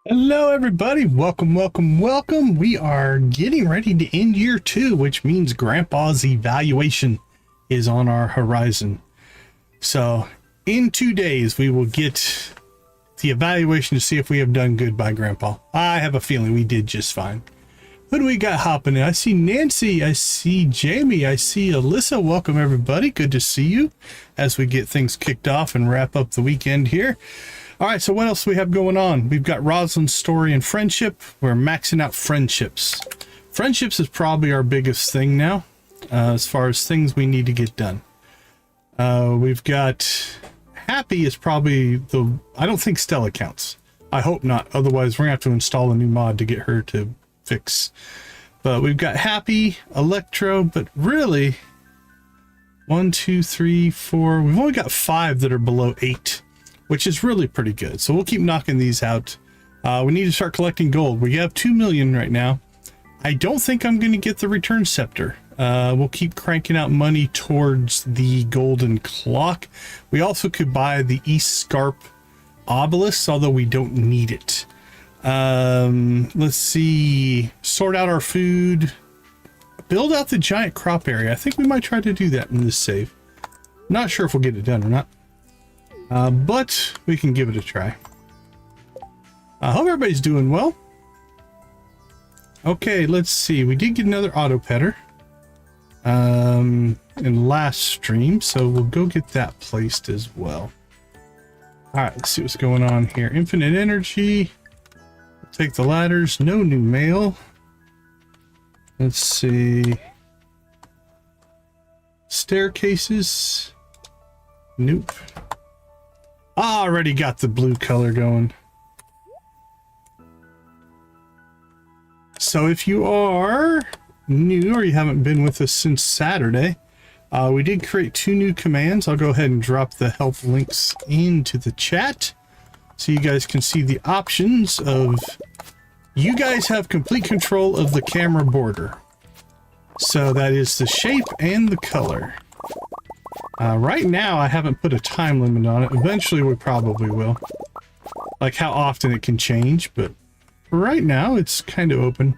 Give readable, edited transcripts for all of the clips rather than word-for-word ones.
Hello everybody, welcome. We are getting ready to end year 2, which means Grandpa's evaluation is on our horizon. So in 2 days we will get the evaluation to see if we have done good by Grandpa. I have a feeling we did just fine. Who do we got hopping in? I see Nancy, I see Jamie, I see Alyssa. Welcome everybody, good to see you as we get things kicked off and wrap up the weekend here. All right, so what else do we have going on? We've got Roslin's story and friendship. We're maxing out friendships. Friendships is probably our biggest thing now, as far as things we need to get done. We've got Happy is probably the... I don't think Stella counts. I hope not. Otherwise, we're going to have to install a new mod to get her to fix. But we've got Happy, Electro, but really... 1, 2, 3, 4... We've only got 5 that are below 8. Which is really pretty good. So we'll keep knocking these out. We need to start collecting gold. We have 2 million right now. I don't think I'm going to get the return scepter. We'll keep cranking out money towards the golden clock. We also could buy the East Scarp obelisk, although we don't need it. Let's see. Sort out our food. Build out the giant crop area. I think we might try to do that in this save. Not sure if we'll get it done or not. But we can give it a try. I hope everybody's doing well. Okay, let's see. We did get another auto petter in last stream, so we'll go get that placed as well. All right, let's see what's going on here. Infinite energy. Take the ladders. No new mail. Let's see. Staircases. Nope. Already got the blue color going. So if you are new or you haven't been with us since Saturday, we did create 2 new commands. I'll go ahead and drop the help links into the chat so you guys can see the options of... You guys have complete control of the camera border. So that is the shape and the color. Right now, I haven't put a time limit on it. Eventually, we probably will. Like how often it can change, but right now, it's kind of open.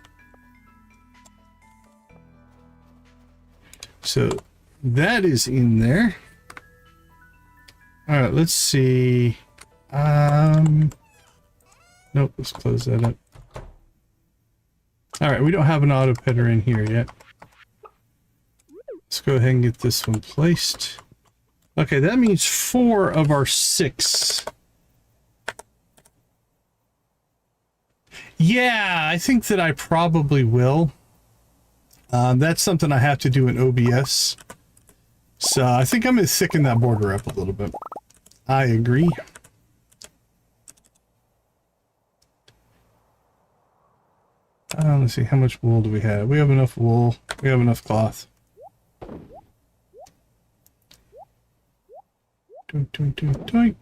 So, that is in there. Alright, let's see. Nope, let's close that up. Alright, we don't have an auto petter in here yet. Let's go ahead and get this one placed. Okay, that means 4 of our 6. Yeah, I think that I probably will. That's something I have to do in OBS. So I think I'm going to thicken that border up a little bit. I agree. Let's see, how much wool do we have? We have enough wool. We have enough cloth. Doink, doink, doink, doink.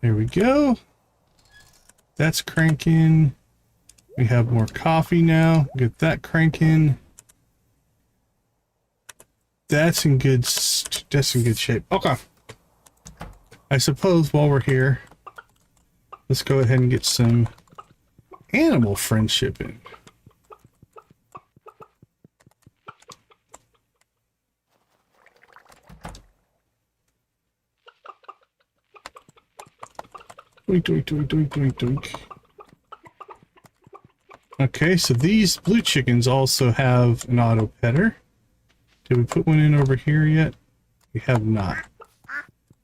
There we go. That's cranking. We have more coffee now. Get that cranking. That's in good shape. Okay. I suppose while we're here, let's go ahead and get some animal friendship in. Doink, doink, doink, doink, doink, doink. Okay, so these blue chickens also have an auto petter. Did we put one in over here yet? We have not.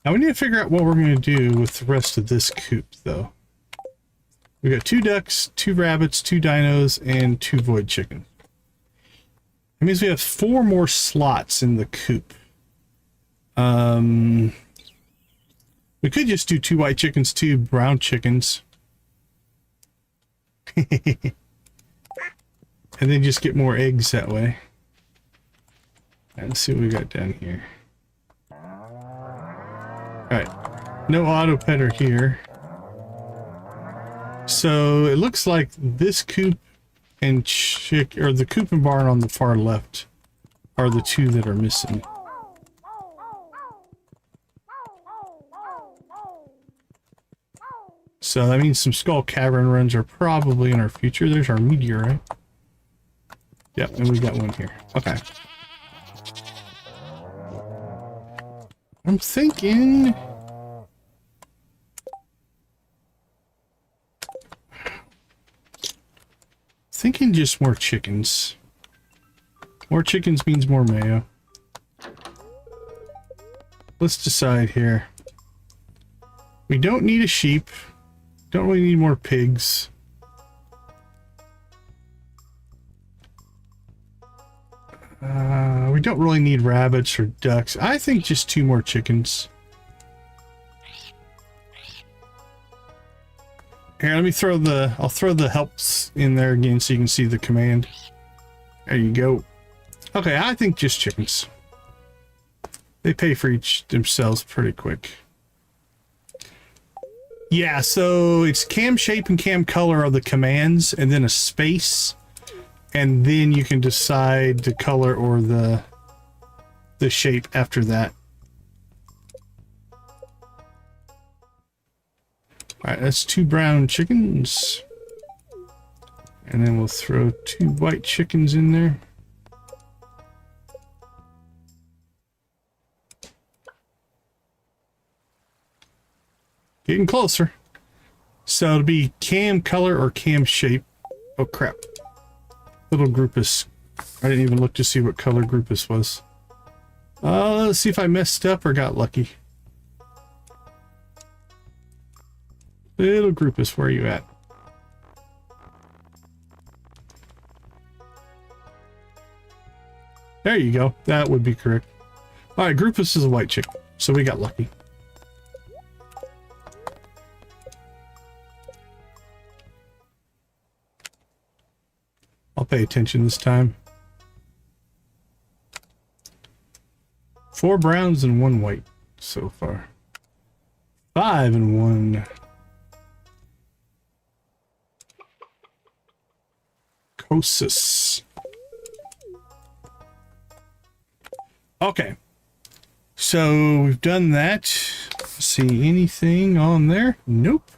Now we need to figure out what we're going to do with the rest of this coop, though. We got 2 ducks, 2 rabbits, 2 dinos, and 2 void chickens. That means we have 4 more slots in the coop. We could just do 2 white chickens, 2 brown chickens. And then just get more eggs that way. Let's see what we got down here. Alright. No auto petter here. So it looks like this coop and the coop and barn on the far left are the 2 that are missing. So that means some Skull Cavern runs are probably in our future. There's our meteorite. Yep, and we got one here. Okay. I'm thinking... just more chickens. More chickens means more mayo. Let's decide here. We don't need a sheep. Don't really need more pigs. We don't really need rabbits or ducks. I think just 2 more chickens. Here, let me throw I'll throw the helps in there again so you can see the command. There you go. Okay, I think just chickens. They pay for each themselves pretty quick. Yeah, so it's cam shape and cam color are the commands, and then a space, and then you can decide the color or the shape after that. Alright, that's 2 brown chickens. And then we'll throw 2 white chickens in there. Getting closer. So it'll be cam color or cam shape. Oh crap. Little groupus. I didn't even look to see what color groupus was. Let's see if I messed up or got lucky. Little groupus, where are you at? There you go. That would be correct. Alright, groupus is a white chick. So we got lucky. I'll pay attention this time. 4 browns and 1 white so far. 5 and 1. Cosus. Okay. So we've done that. See anything on there? Nope.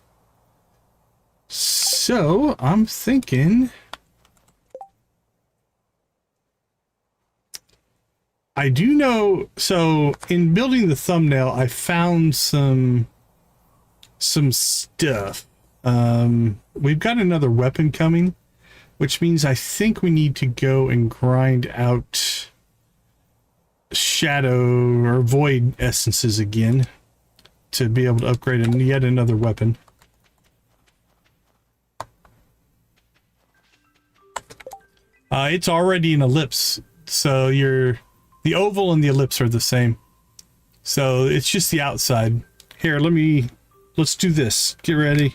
So I'm thinking... I do know, so in building the thumbnail, I found some stuff. We've got another weapon coming, which means I think we need to go and grind out shadow or void essences again to be able to upgrade yet another weapon. It's already an ellipse, so the oval and the ellipse are the same. So it's just the outside. Here, let's do this. Get ready.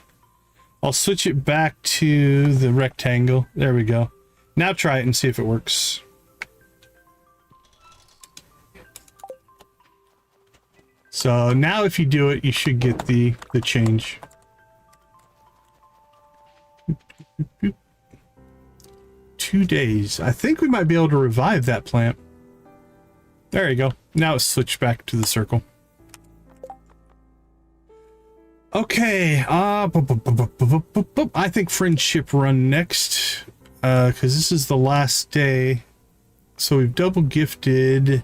I'll switch it back to the rectangle. There we go. Now try it and see if it works. So now if you do it, you should get the change. 2 days. I think we might be able to revive that plant. There you go. Now it's switched back to the circle. Okay. I think friendship run next. Because this is the last day. So we've double gifted.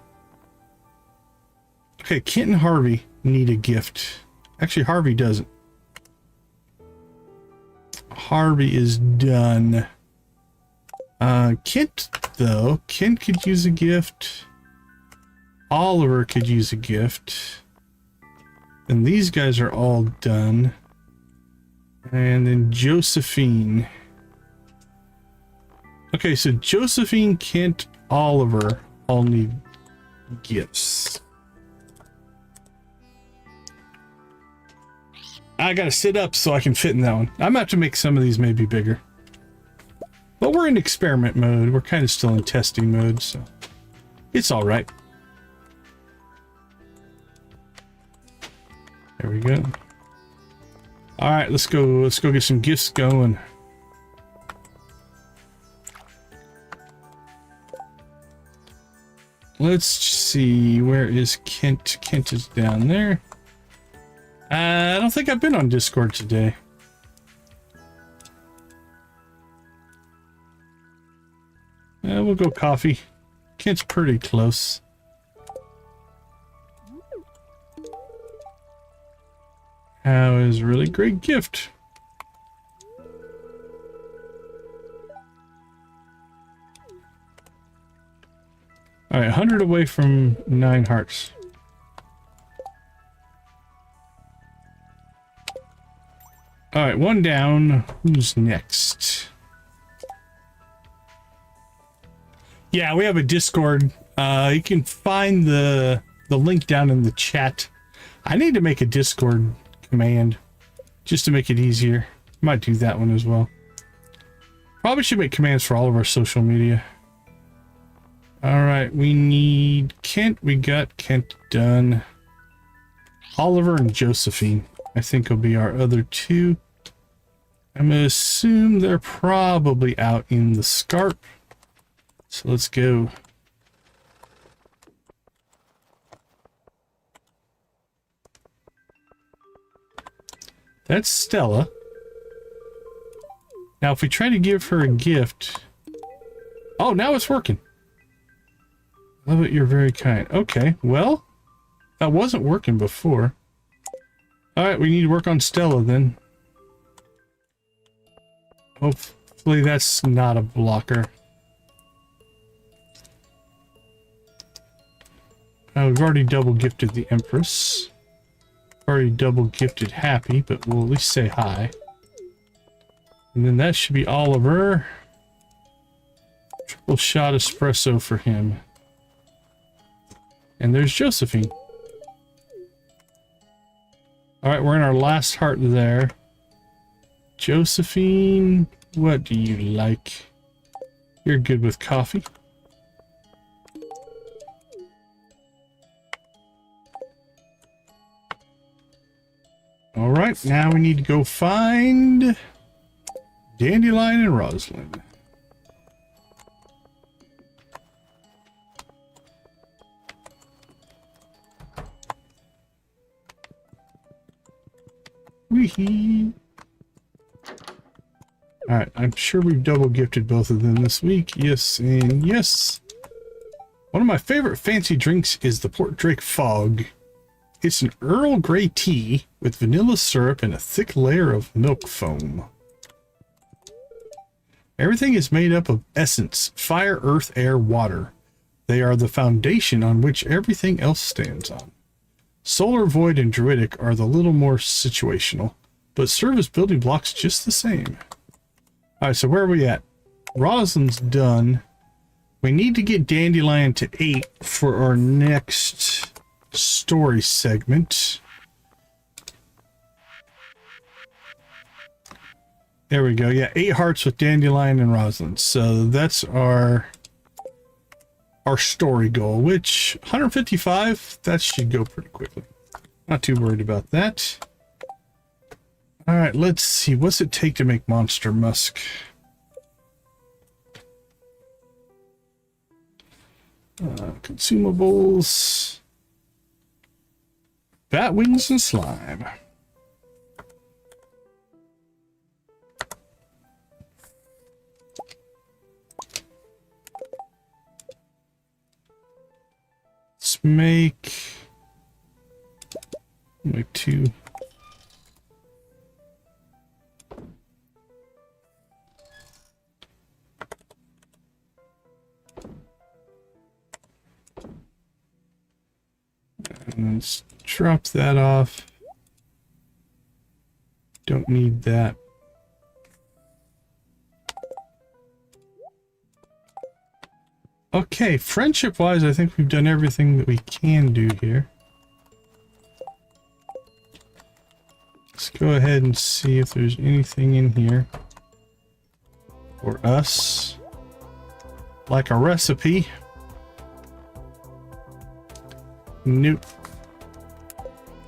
Okay, Kent and Harvey need a gift. Actually, Harvey doesn't. Harvey is done. Kent, though. Kent could use a gift. Oliver could use a gift. And these guys are all done. And then Josephine. Okay, so Josephine, Kent, Oliver all need gifts. I gotta sit up so I can fit in that one. I'm gonna have to make some of these maybe bigger. But we're in experiment mode. We're kind of still in testing mode, so it's all right. There we go. All right, let's go get some gifts going. Let's see, where is Kent? Kent is down there. I don't think I've been on Discord today. we'll go coffee. Kent's pretty close. How is really great gift. All right, 100 away from 9 hearts. All right, 1 down. Who's next? Yeah, we have a Discord. You can find the link down in the chat. I need to make a Discord command just to make it easier. Might do that one as well. Probably should make commands for all of our social media. All right, we need Kent. We got Kent done. Oliver and Josephine, I think, will be our other 2. I'm gonna assume they're probably out in the Scarp. So let's go. That's Stella. Now, if we try to give her a gift... Oh, now it's working. Love it, you're very kind. Okay, well, that wasn't working before. Alright, we need to work on Stella then. Hopefully that's not a blocker. We've already double gifted the Empress. Already double gifted Happy, but we'll at least say hi. And then that should be Oliver. Triple shot espresso for him. And there's Josephine. Alright, we're in our last heart there. Josephine, what do you like? You're good with coffee. Alright, now we need to go find Dandelion and Roslin. Wee-hee. Alright, I'm sure we've double gifted both of them this week. Yes, and yes. One of my favorite fancy drinks is the Port Drake Fog. It's an Earl Grey tea with vanilla syrup and a thick layer of milk foam. Everything is made up of essence, fire, earth, air, water. They are the foundation on which everything else stands on. Solar, Void, and Druidic are the little more situational, but serve as building blocks just the same. Alright, so where are we at? Roslin's done. We need to get Dandelion to 8 for our next story segment. There we go. Yeah, 8 hearts with Dandelion and Roslin. So that's our story goal, which 155, that should go pretty quickly. Not too worried about that. All right, let's see. What's it take to make Monster Musk? Consumables. Bat wings and slime. Let's make 2. And let's drop that off. Don't need that. Okay, friendship-wise, I think we've done everything that we can do here. Let's go ahead and see if there's anything in here for us. Like a recipe. Nope.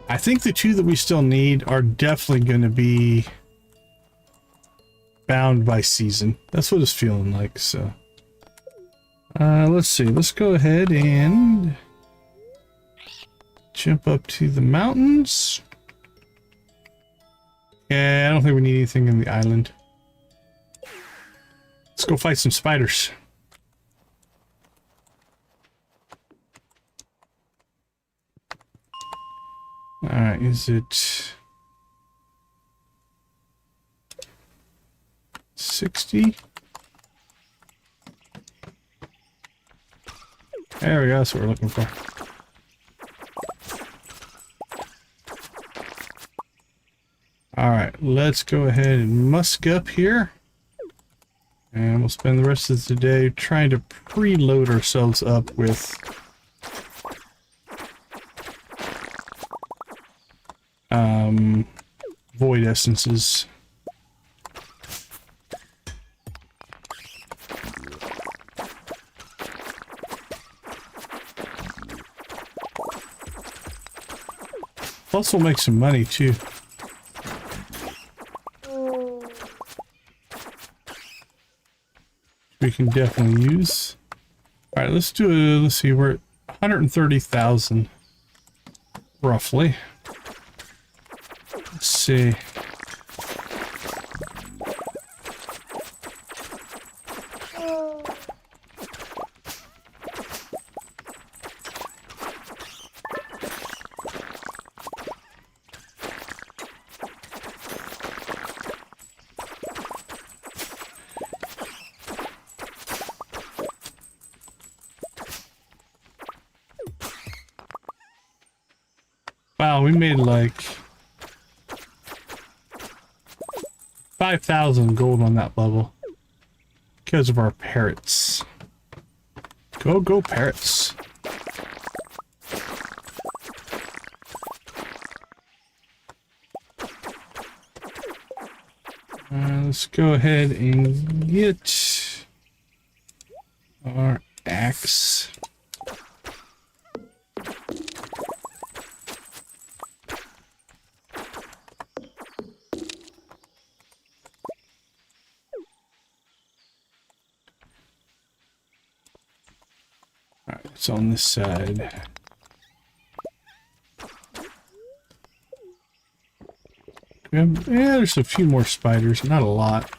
I think the 2 that we still need are definitely going to be bound by season. That's what it's feeling like, so. Let's see. Let's go ahead and jump up to the mountains. Yeah, I don't think we need anything in the island. Let's go fight some spiders. Is it 60? There we go, that's what we're looking for. Alright, let's go ahead and musk up here. And we'll spend the rest of the day trying to preload ourselves up with void essences. Plus we'll make some money too. We can definitely use. All right, let's do it. Let's see, we're at 130,000 roughly. Let's see. Wow, we made like 5,000 gold on that level because of our parrots. Go parrots. Let's go ahead and get our axe. Alright, it's on this side. Yeah, there's a few more spiders, not a lot.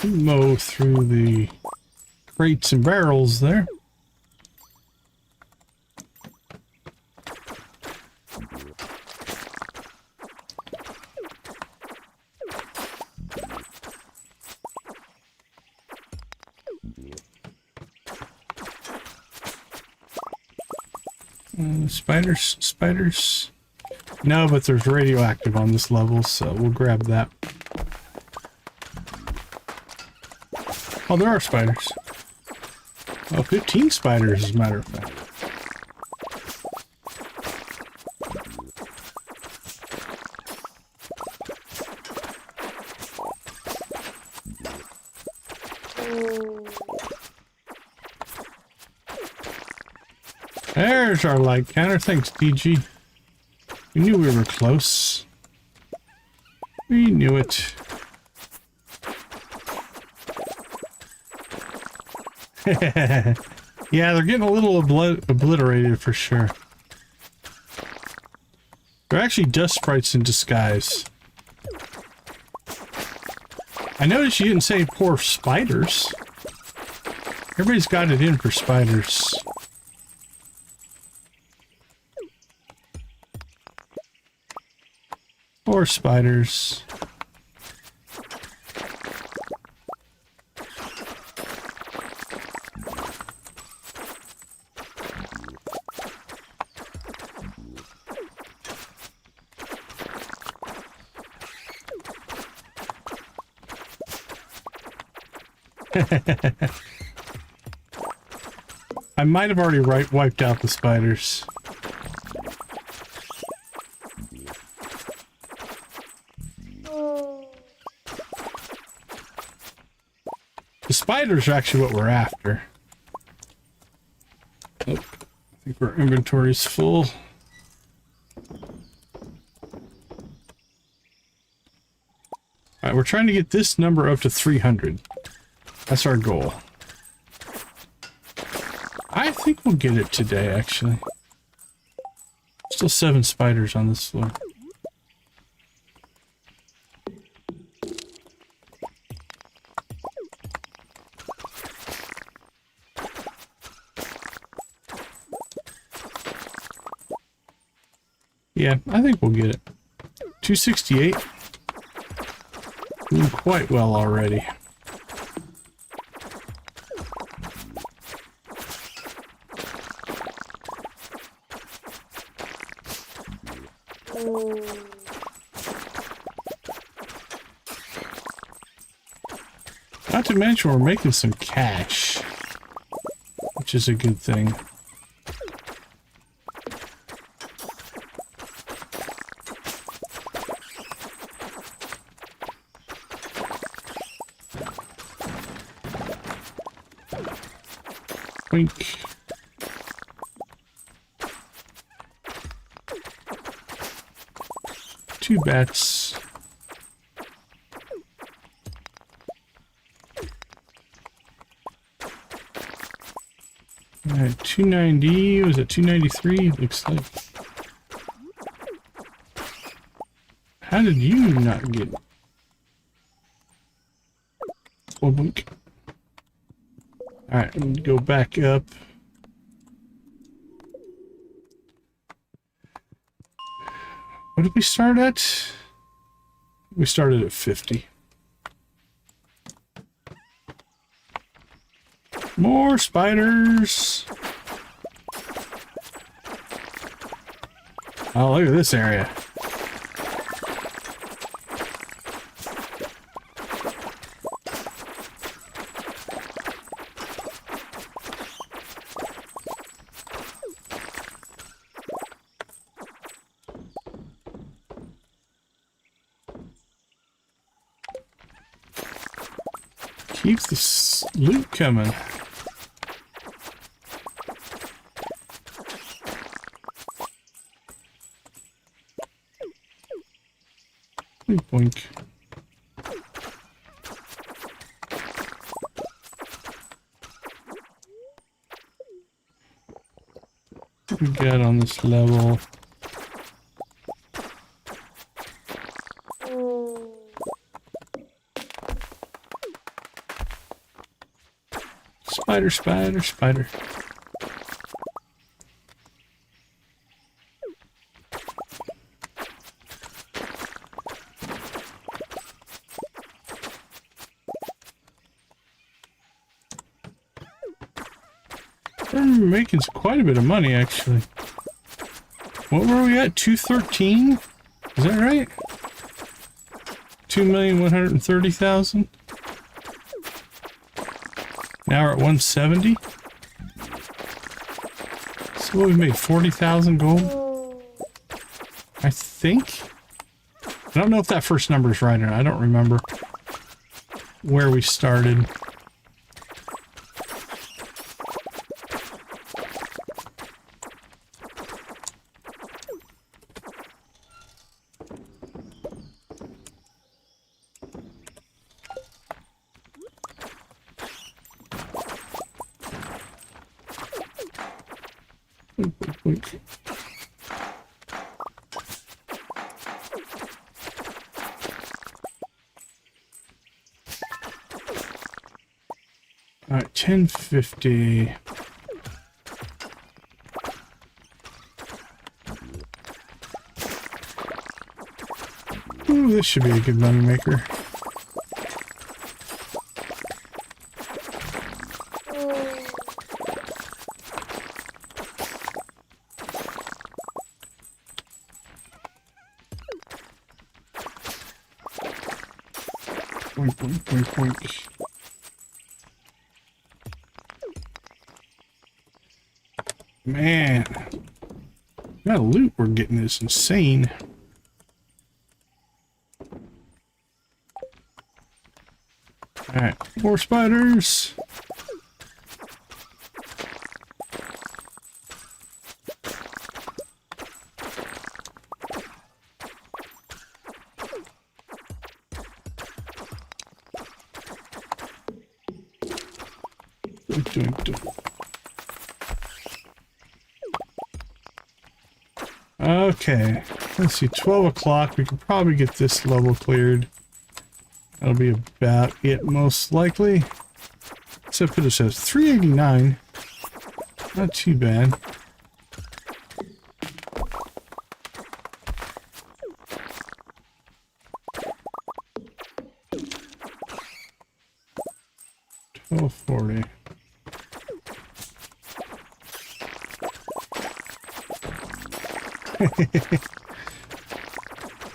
Mow through the crates and barrels there. Spiders. No, but there's radioactive on this level, so we'll grab that. Oh, there are spiders. Oh, 15 spiders, as a matter of fact. There's our light counter. Thanks, DG. We knew we were close. We knew it. Yeah, they're getting a little obliterated for sure. They're actually dust sprites in disguise. I noticed you didn't say poor spiders. Everybody's got it in for spiders. Poor spiders. I might have already wiped out the spiders. The spiders are actually what we're after. Oh, I think our inventory's full. Alright, we're trying to get this number up to 300. That's our goal. I think we'll get it today, actually. Still 7 spiders on this floor. Yeah, I think we'll get it. 268. Doing quite well already. Not to mention we're making some cash, which is a good thing. Wink. Two bats. Alright, 290. Was it 293? Looks like. How did you not get it? Oh, blink. Alright, let me go back up. What did we start at? We started at 50. More spiders. Oh, look at this area. Keep this loot coming. Boink. What we got on this level? Spider, spider, spider. We're making quite a bit of money, actually. What were we at? 213? Is that right? 2,130,000. Now we're at 170. So what, we made 40,000 gold? I think. I don't know if that first number is right or not. I don't remember where we started. Alright, 1050. Ooh, this should be a good money maker. Boink, boink, boink, boink. Man, that loot we're getting is insane. Alright, more spiders. Okay, let's see, 12 o'clock, we can probably get this level cleared. That'll be about it, most likely. Except it says 389. Not too bad. Oh, 40.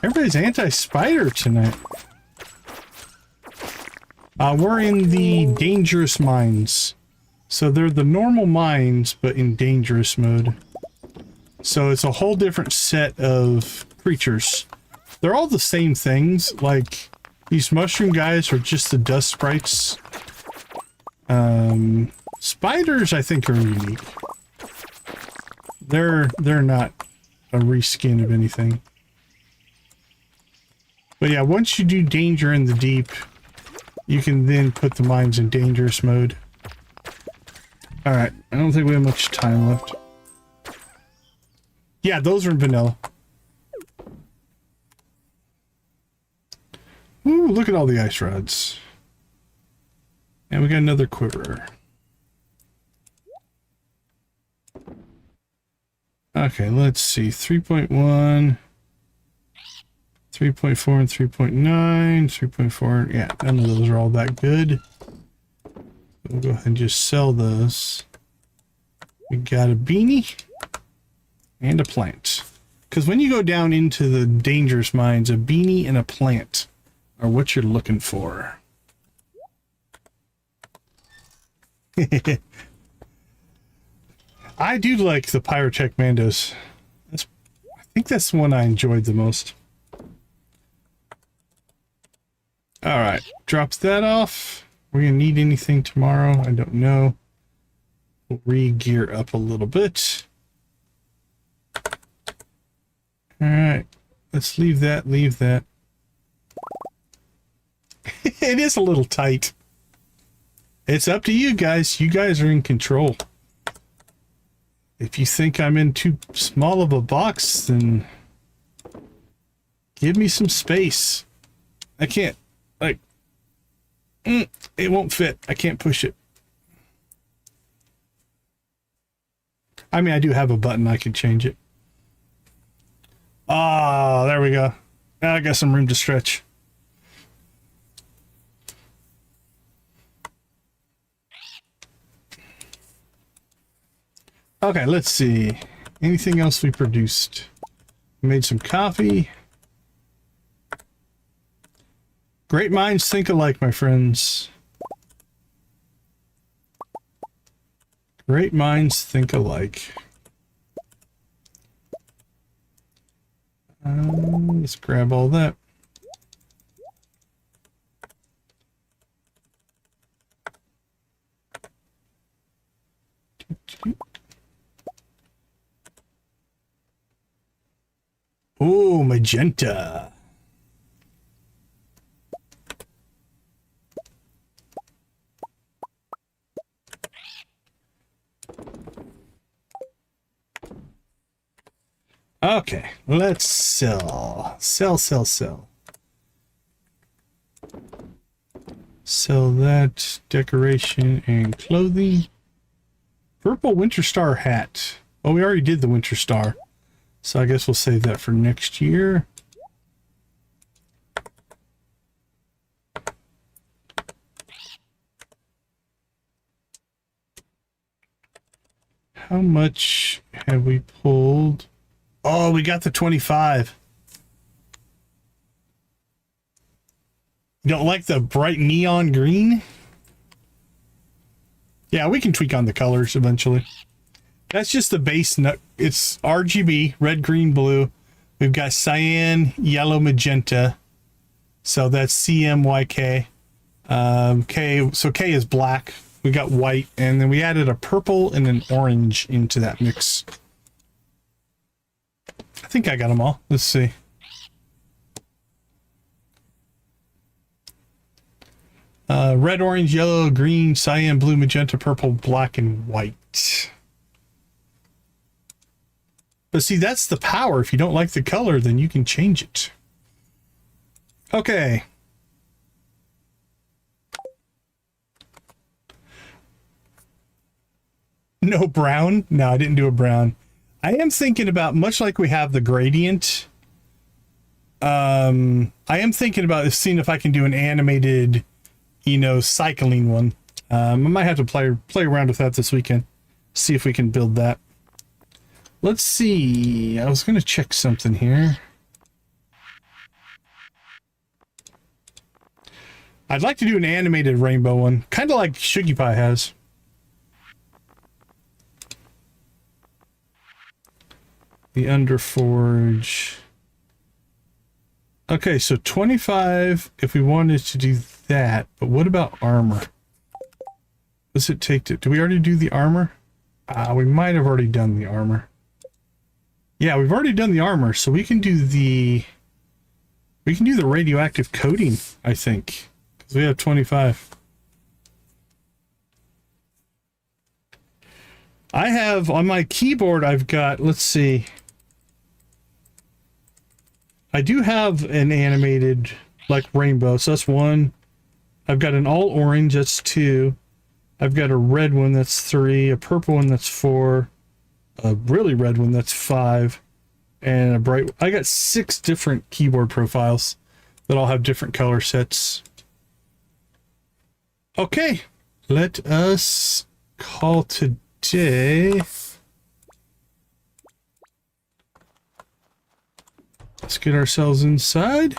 Everybody's anti-spider tonight. We're in the dangerous mines. So they're the normal mines, but in dangerous mode. So it's a whole different set of creatures. They're all the same things. Like, these mushroom guys are just the dust sprites. Spiders, I think, are unique. They're not a reskin of anything. But yeah, once you do danger in the deep, you can then put the mines in dangerous mode. Alright, I don't think we have much time left. Yeah, those are in vanilla. Ooh, look at all the ice rods. And we got another quiver. Okay, let's see. 3.1, 3.4, and 3.9, 3.4. Yeah, none of those are all that good. We'll go ahead and just sell those. We got a beanie and a plant. Because when you go down into the dangerous mines, a beanie and a plant are what you're looking for. I do like the Pyrotech Mandos. I think that's the one I enjoyed the most. Alright, drops that off. We're going to need anything tomorrow. I don't know. We'll re-gear up a little bit. Alright, let's leave that, leave that. It is a little tight. It's up to you guys. You guys are in control. If you think I'm in too small of a box, then give me some space. I can't, like, it won't fit. I can't push it. I mean, I do have a button. I can change it. Ah, there we go. Now I got some room to stretch. Okay, let's see. Anything else we produced? Made some coffee. Great minds think alike, my friends. Great minds think alike. Let's grab all that. Oh, magenta. Okay, let's sell. Sell. Sell that decoration and clothing. Purple Winter Star hat. Well, we already did the Winter Star. So I guess we'll save that for next year. How much have we pulled? Oh, we got the 25. You don't like the bright neon green? Yeah, we can tweak on the colors eventually. That's just the base. It's RGB, red, green, blue. We've got cyan, yellow, magenta. So that's CMYK. K, so K is black. We got white, and then we added a purple and an orange into that mix. I think I got them all. Let's see. Red, orange, yellow, green, cyan, blue, magenta, purple, black, and white. But see, that's the power. If you don't like the color, then you can change it. Okay. No brown? No, I didn't do a brown. I am thinking about, much like we have the gradient, I am thinking about seeing if I can do an animated, you know, cycling one. I might have to play around with that this weekend. See if we can build that. Let's see. I was going to check something here. I'd like to do an animated rainbow one, kind of like Shuggy Pie has. The Underforge. Okay, so 25 if we wanted to do that, but what about armor? Does it take to... Do we already do the armor? We might have already done the armor. Yeah, we've already done the armor, so we can do the... We can do the radioactive coating, I think. Because we have 25. I have, on my keyboard, I've got, let's see... I do have an animated, like, rainbow, so that's 1. I've got an all orange, that's 2. I've got a red one, that's 3. A purple one, that's 4. A really red one, that's 5. And a bright... I got 6 different keyboard profiles that all have different color sets. Okay, let us call today... Let's get ourselves inside.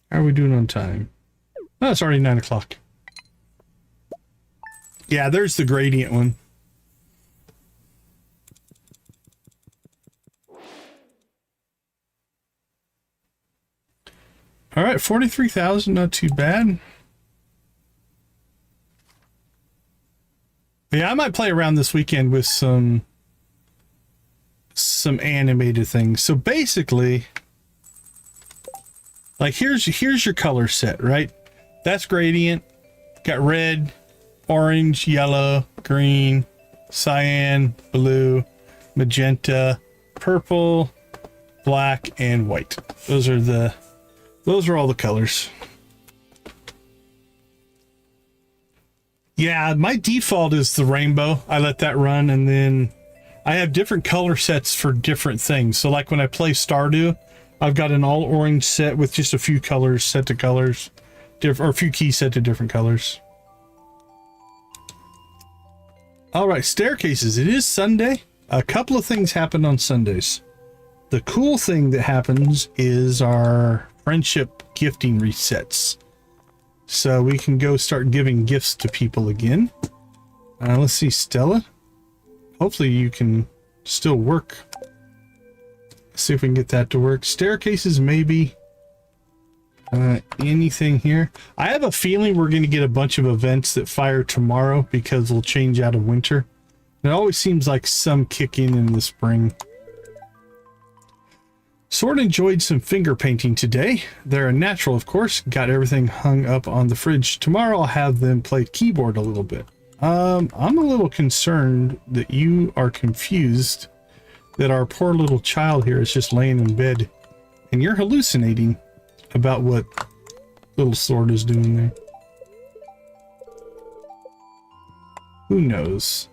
How are we doing on time? Oh, it's already 9 o'clock. Yeah, there's the gradient one. All right, 43,000, not too bad. Yeah, I might play around this weekend with some animated things. So basically, like here's your color set, right? That's gradient. Got red, orange, yellow, green, cyan, blue, magenta, purple, black, and white. Those are all the colors. Yeah, my default is the rainbow. I let that run, and then I have different color sets for different things. So like when I play Stardew, I've got an all orange set with just a few colors set to colors, or a few keys set to different colors. All right, staircases. It is Sunday. A couple of things happen on Sundays. The cool thing that happens is our friendship gifting resets. So we can go start giving gifts to people again. Let's see, Stella. Hopefully you can still work. Let's see if we can get that to work. Staircases, maybe. Anything here? I have a feeling we're going to get a bunch of events that fire tomorrow because we'll change out of winter. It always seems like some kick in the spring. Sword enjoyed some finger painting today. They're a natural, of course. Got everything hung up on the fridge. Tomorrow I'll have them play keyboard a little bit. I'm a little concerned that you are confused that our poor little child here is just laying in bed and you're hallucinating about what little Sword is doing there. Who knows?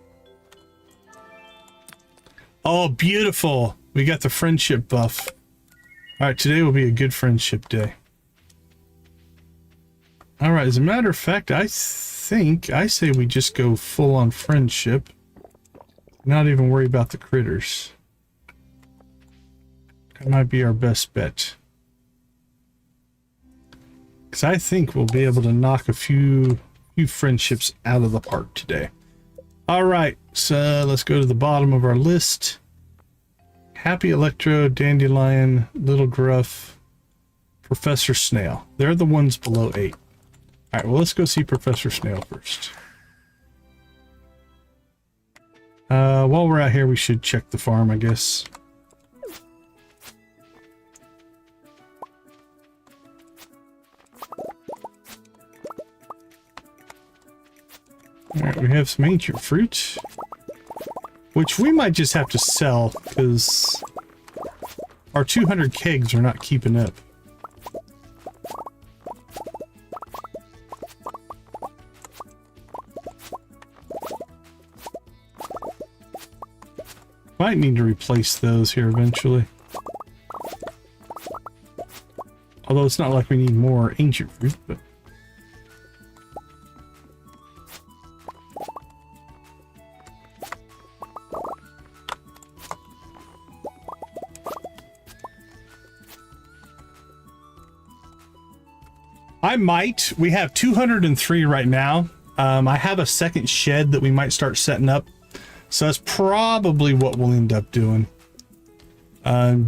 Oh, beautiful. We got the friendship buff. All right, today will be a good friendship day. All right, as a matter of fact, I say we just go full on friendship. Not even worry about the critters. That might be our best bet. Because I think we'll be able to knock a few friendships out of the park today. All right, so let's go to the bottom of our list. Happy Electro, Dandelion, Little Gruff, Professor Snail. They're the ones below 8. All right, well, let's go see Professor Snail first. While we're out here, we should check the farm, I guess. All right, we have some ancient fruit, which we might just have to sell because our 200 kegs are not keeping up. Might need to replace those here eventually. Although it's not like we need more ancient fruit, but... I might. We have 203 right now. I have a second shed that we might start setting up. So that's probably what we'll end up doing.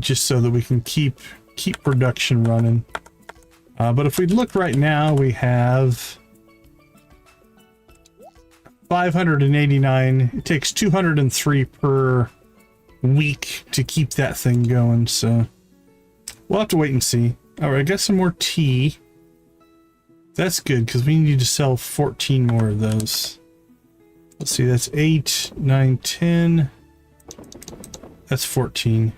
Just so that we can keep production running. But if we look right now, we have 589. It takes 203 per week to keep that thing going. So we'll have to wait and see. All right, I got some more tea. That's good because we need to sell 14 more of those. Let's see, that's 8, 9, 10. That's 14.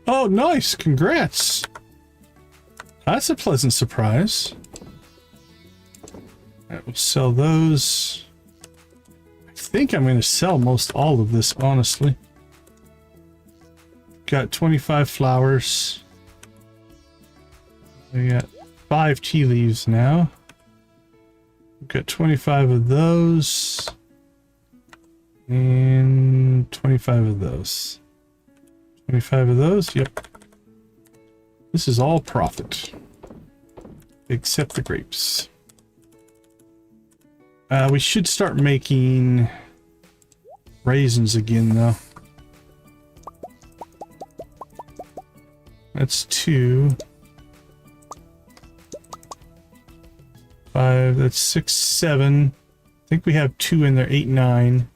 Oh, nice. Congrats. That's a pleasant surprise. All right, we'll sell those. I think I'm going to sell most all of this, honestly. Got 25 flowers. We got 5 tea leaves now. We've got 25 of those. And 25 of those. 25 of those, yep. This is all profit. Except the grapes. We should start making raisins again, though. That's 2. 5, that's 6, 7. I think we have 2 in there, 8, 9.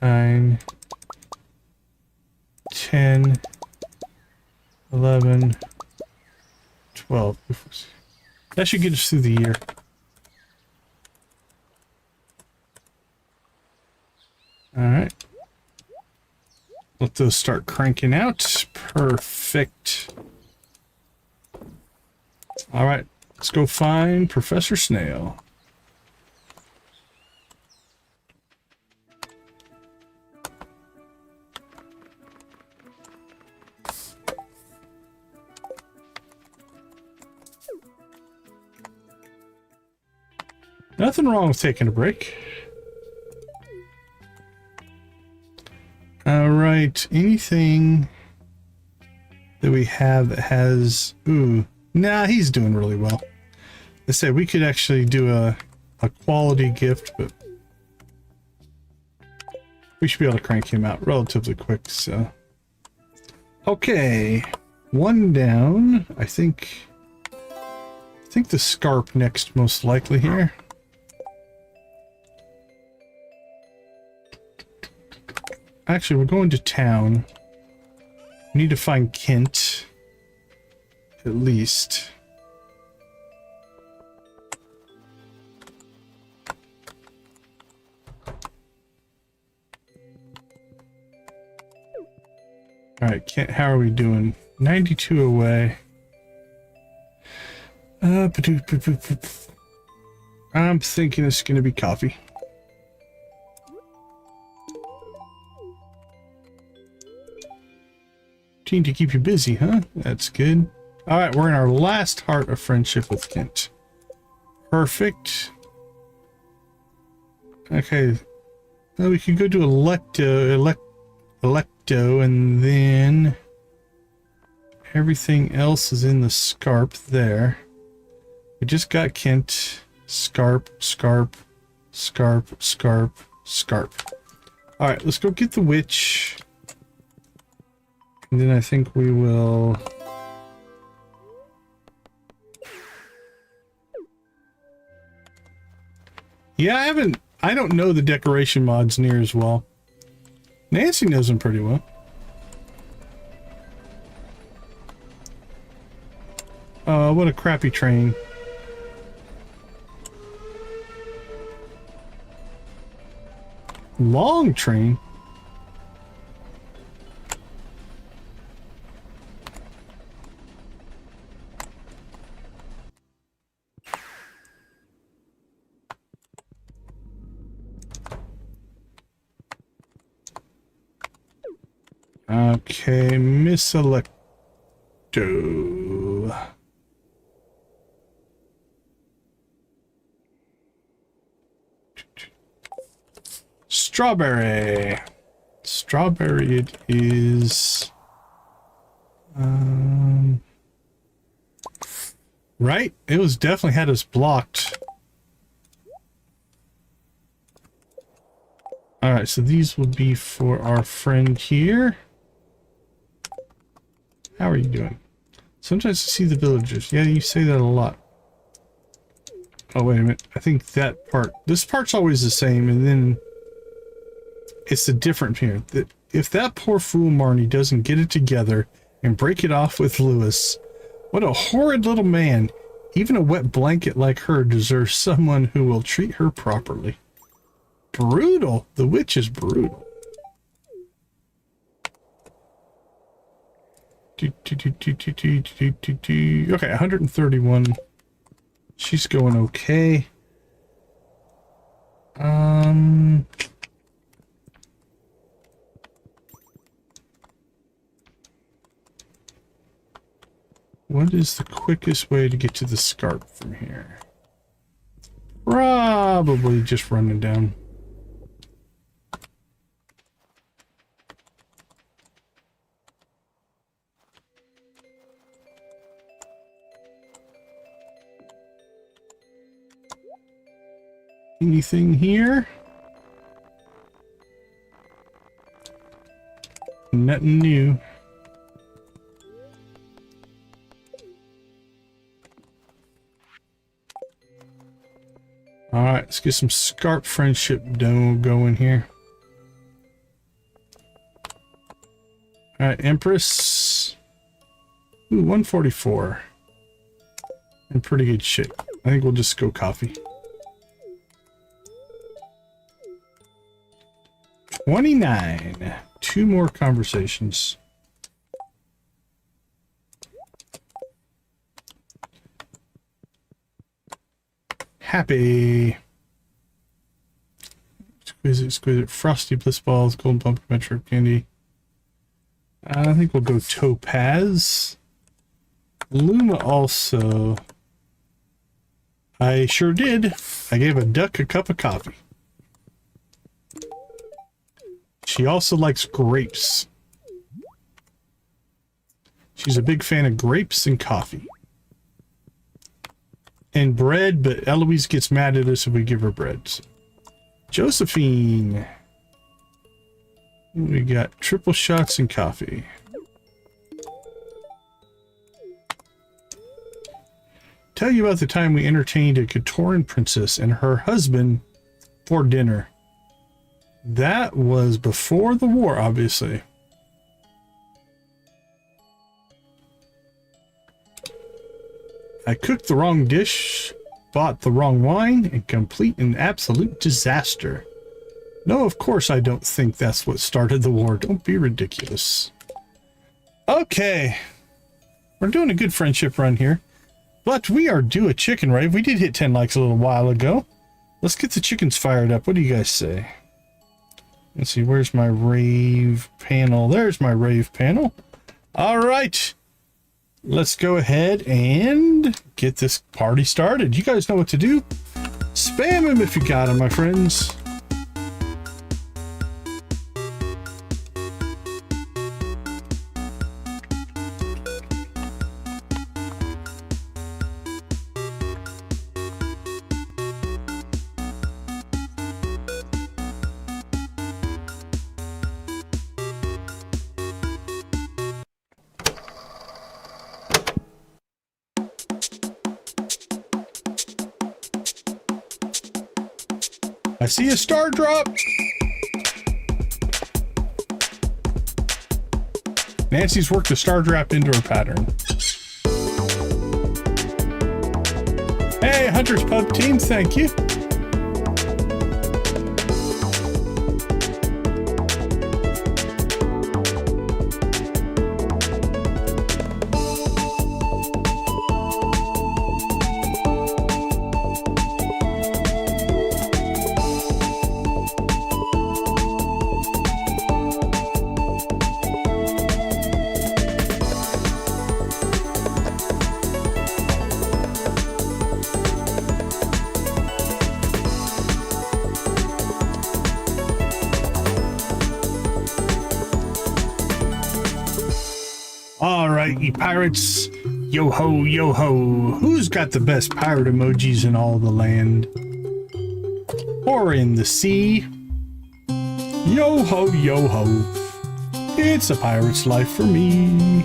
9, 10, 11, 12. That should get us through the year. All right. Let those start cranking out. Perfect. All right. Let's go find Professor Snail. Nothing wrong with taking a break. All right, anything that we have that has... Ooh, nah, he's doing really well. I said we could actually do a quality gift, but we should be able to crank him out relatively quick, so... Okay, 1 down. I think the scarp next, most likely here. Actually, we're going to town. We need to find Kent. At least. Alright, Kent, how are we doing? 92 away. I'm thinking it's going to be coffee. To keep you busy, huh? That's good. All right, we're in our last heart of friendship with Kent. Perfect. Okay. Now we could go to Electo, and then everything else is in the scarp there. We just got Kent. Scarp, scarp, scarp, scarp, scarp. All right, let's go get the witch. And then I think we will... Yeah, I don't know the decoration mods near as well. Nancy knows them pretty well. What a crappy train. Long train? Okay, Miss Electo. Strawberry. Strawberry it is. Right? It was definitely had us blocked. Alright, so these will be for our friend here. How are you doing? Sometimes I see the villagers. Yeah, you say that a lot. Oh, wait a minute. I think that part... This part's always the same, and then... It's the different here. That if that poor fool Marnie doesn't get it together and break it off with Lewis, what a horrid little man. Even a wet blanket like her deserves someone who will treat her properly. Brutal. The witch is brutal. Okay, 131. She's going okay. What is the quickest way to get to the scarp from here? Probably just running down. Anything here? Nothing new. Alright, let's get some scarp friendship going here. Alright, Empress. Ooh, 144. In pretty good shape. I think we'll just go coffee. 29. 2 more conversations. Happy. Exquisite. Frosty Bliss Balls, Golden Pumpkin Metro Candy. I think we'll go Topaz. Luma also. I sure did. I gave a duck a cup of coffee. She also likes grapes. She's a big fan of grapes and coffee. And bread, but Eloise gets mad at us if we give her bread. So. Josephine. We got triple shots and coffee. Tell you about the time we entertained a Katoran princess and her husband for dinner. That was before the war, obviously. I cooked the wrong dish, bought the wrong wine, and complete an absolute disaster. No, of course I don't think that's what started the war. Don't be ridiculous. Okay. We're doing a good friendship run here. But we are due a chicken rave. We did hit 10 likes a little while ago. Let's get the chickens fired up. What do you guys say? Let's see, where's my rave panel? There's my rave panel. All right. Let's go ahead and get this party started. You guys know what to do. Spam him if you got him, my friends. I see a star drop. Nancy's worked the star drop into her pattern. Hey, Hunter's Pub team, thank you. All right, you pirates. Yo ho, yo ho. Who's got the best pirate emojis in all the land? Or in the sea? Yo ho, yo ho. It's a pirate's life for me.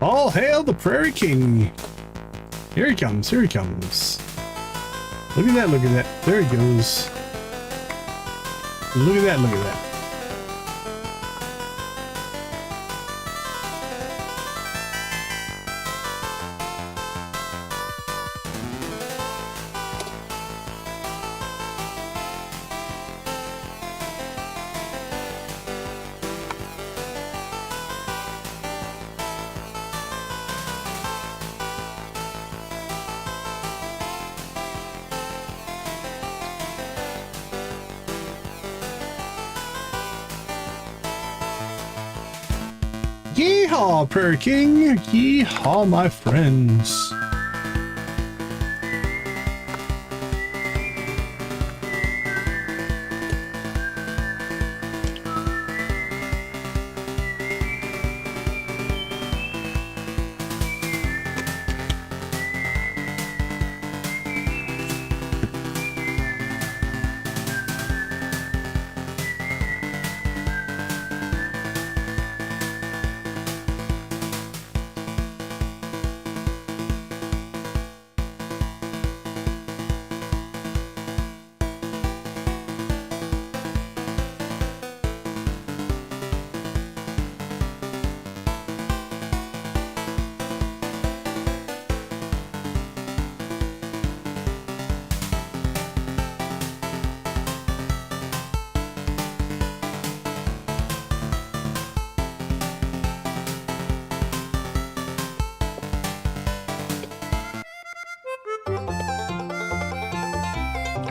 All hail the Prairie King. Here he comes, here he comes. Look at that, look at that. There he goes. Look at that, look at that. Yeehaw, Prairie King! Yeehaw, my friends!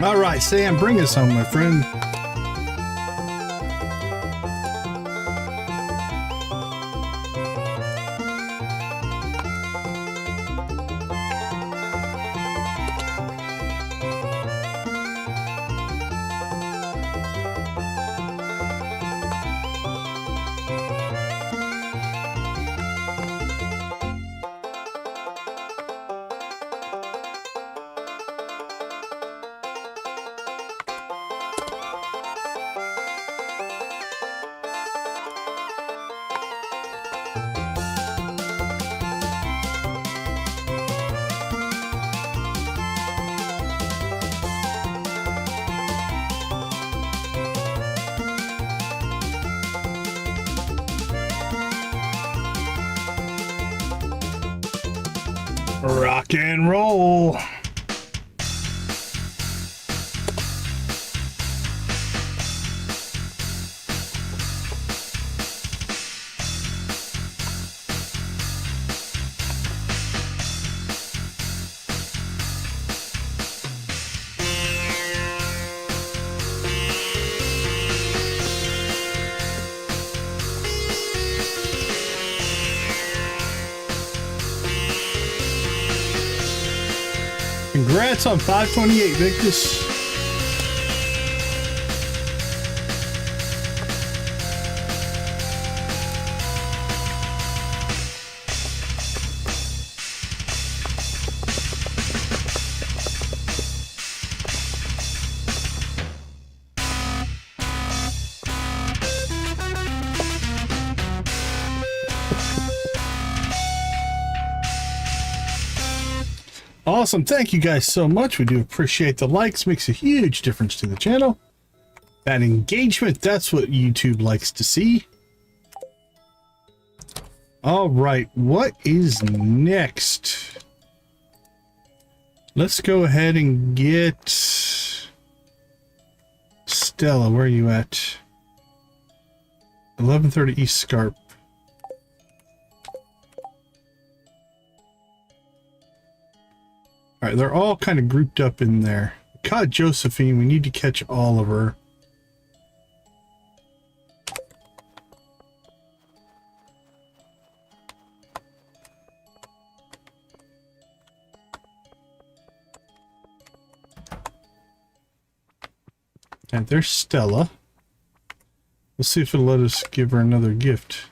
All right, Sam, bring us home, my friend. Rock and roll. Congrats on 528, Victus. Awesome. Thank you guys so much. We do appreciate the likes. Makes a huge difference to the channel. That engagement, that's what YouTube likes to see. All right. What is next? Let's go ahead and get Stella. Where are you at? 11:30 East Scarp. Alright, they're all kind of grouped up in there. We caught Josephine, we need to catch Oliver. And there's Stella. We'll see if it'll let us give her another gift.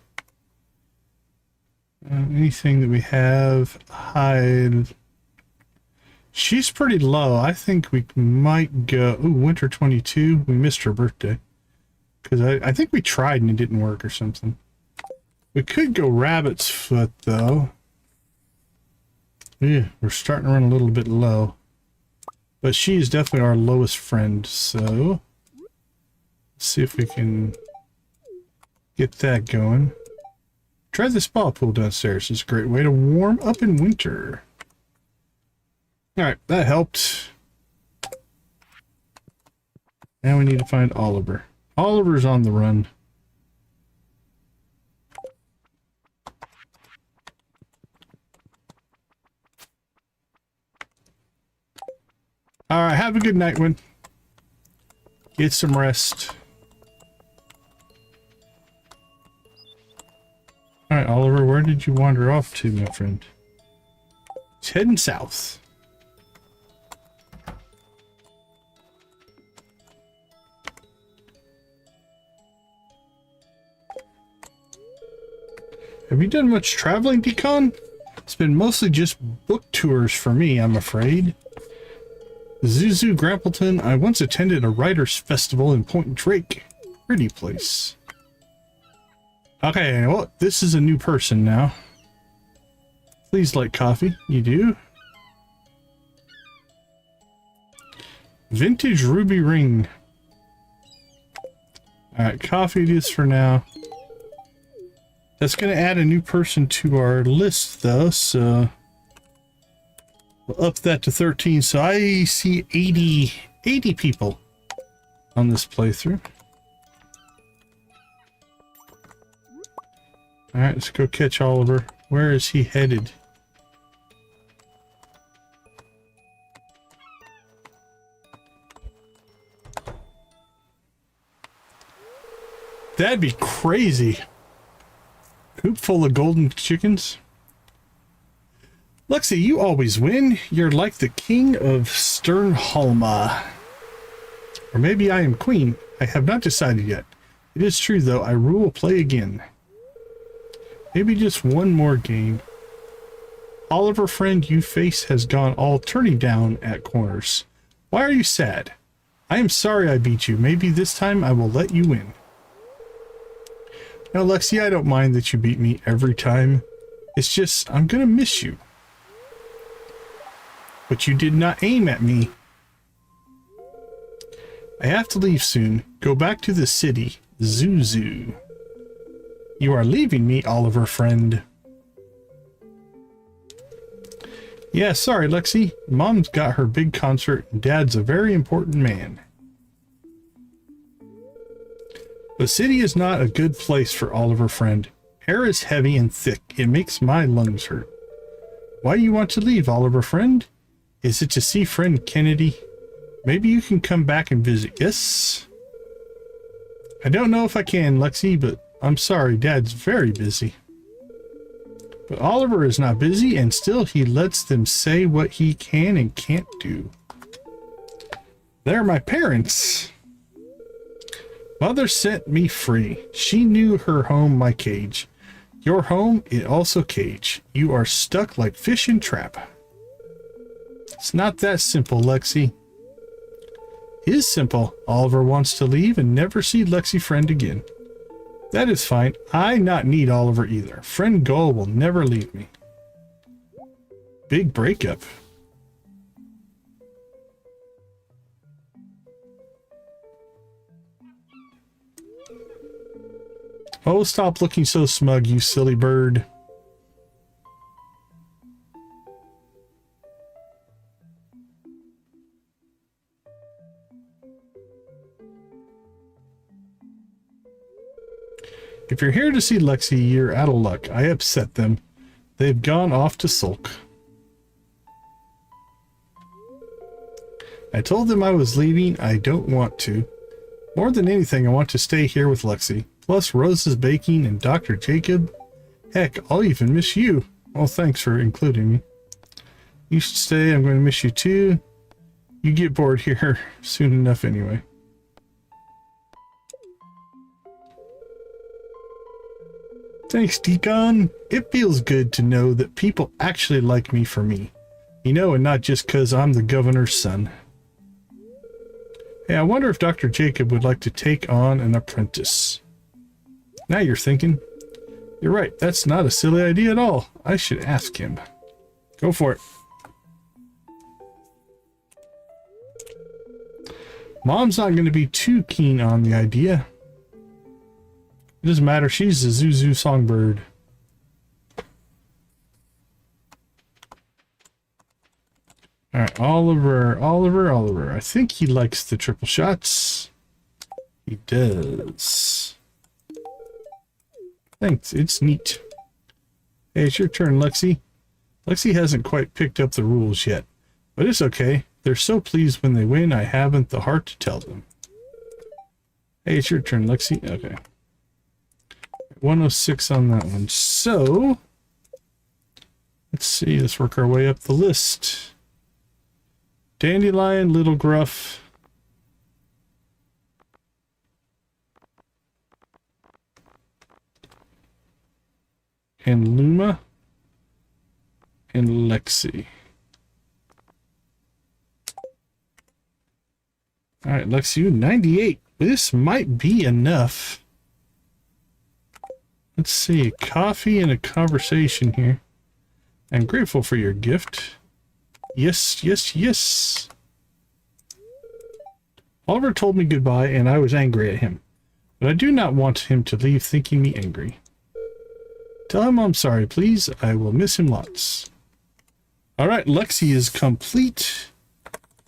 Anything that we have, hide. She's pretty low. I think we might go... Ooh, Winter 22. We missed her birthday. Because I think we tried and it didn't work or something. We could go Rabbit's Foot, though. Yeah, we're starting to run a little bit low. But she is definitely our lowest friend, so... Let's see if we can get that going. Try the spa pool downstairs. It's a great way to warm up in winter. Alright, that helped. Now we need to find Oliver. Oliver's on the run. Alright, have a good night, Win. Get some rest. Alright, Oliver, where did you wander off to, my friend? It's heading south. Have you done much traveling, Decon? It's been mostly just book tours for me, I'm afraid. Zuzu Grampleton, I once attended a writers' festival in Point Drake. Pretty place. Okay, well, this is a new person now. Please like coffee. You do? Vintage ruby ring. Alright, coffee it is for now. That's going to add a new person to our list, though, so... We'll up that to 13, so I see 80 people on this playthrough. Alright, let's go catch Oliver. Where is he headed? That'd be crazy. Coop full of golden chickens. Lexi, you always win. You're like the king of Sternholma. Or maybe I am queen. I have not decided yet. It is true, though. I will play again. Maybe just one more game. Oliver, friend, you face has gone all turning down at corners. Why are you sad? I am sorry I beat you. Maybe this time I will let you win. Now, Lexi, I don't mind that you beat me every time. It's just, I'm gonna miss you. But you did not aim at me. I have to leave soon. Go back to the city. Zuzu. You are leaving me, Oliver, friend. Yeah, sorry, Lexi. Mom's got her big concert, and Dad's a very important man. The city is not a good place for Oliver, friend. Air is heavy and thick. It makes my lungs hurt. Why you want to leave, Oliver, friend? Is it to see friend Kennedy? Maybe you can come back and visit. Yes? I don't know if I can, Lexi, but I'm sorry, Dad's very busy. But Oliver is not busy, and still he lets them say what he can and can't do. They're my parents. Mother set me free. She knew her home, my cage. Your home, it also cage. You are stuck like fish in trap. It's not that simple, Lexi. It is simple. Oliver wants to leave and never see Lexi friend again. That is fine. I not need Oliver either. Friend Gull will never leave me. Big breakup. Oh, stop looking so smug, you silly bird. If you're here to see Lexi, you're out of luck. I upset them. They've gone off to sulk. I told them I was leaving. I don't want to. More than anything, I want to stay here with Lexi. Plus Rose's baking and Dr. Jacob. Heck, I'll even miss you. Well, thanks for including me. You should stay. I'm going to miss you too. You get bored here soon enough anyway. Thanks, Deacon. It feels good to know that people actually like me for me. You know, and not just because I'm the governor's son. Hey, I wonder if Dr. Jacob would like to take on an apprentice. Now you're thinking. You're right, that's not a silly idea at all. I should ask him. Go for it. Mom's not going to be too keen on the idea. It doesn't matter, she's a Zuzu songbird. Alright, Oliver. I think he likes the triple shots. He does. Thanks, it's neat. Hey, it's your turn, Lexi. Lexi hasn't quite picked up the rules yet, but it's okay. They're so pleased when they win, I haven't the heart to tell them. Hey, it's your turn, Lexi. Okay. 106 on that one. So, let's see. Let's work our way up the list. Dandelion, Little Gruff. And Luma. And Lexi. Alright, Lexi, 98. This might be enough. Let's see, coffee and a conversation here. I'm grateful for your gift. Yes, yes, yes. Oliver told me goodbye and I was angry at him. But I do not want him to leave thinking me angry. Tell him I'm sorry, please. I will miss him lots. Alright, Lexi is complete.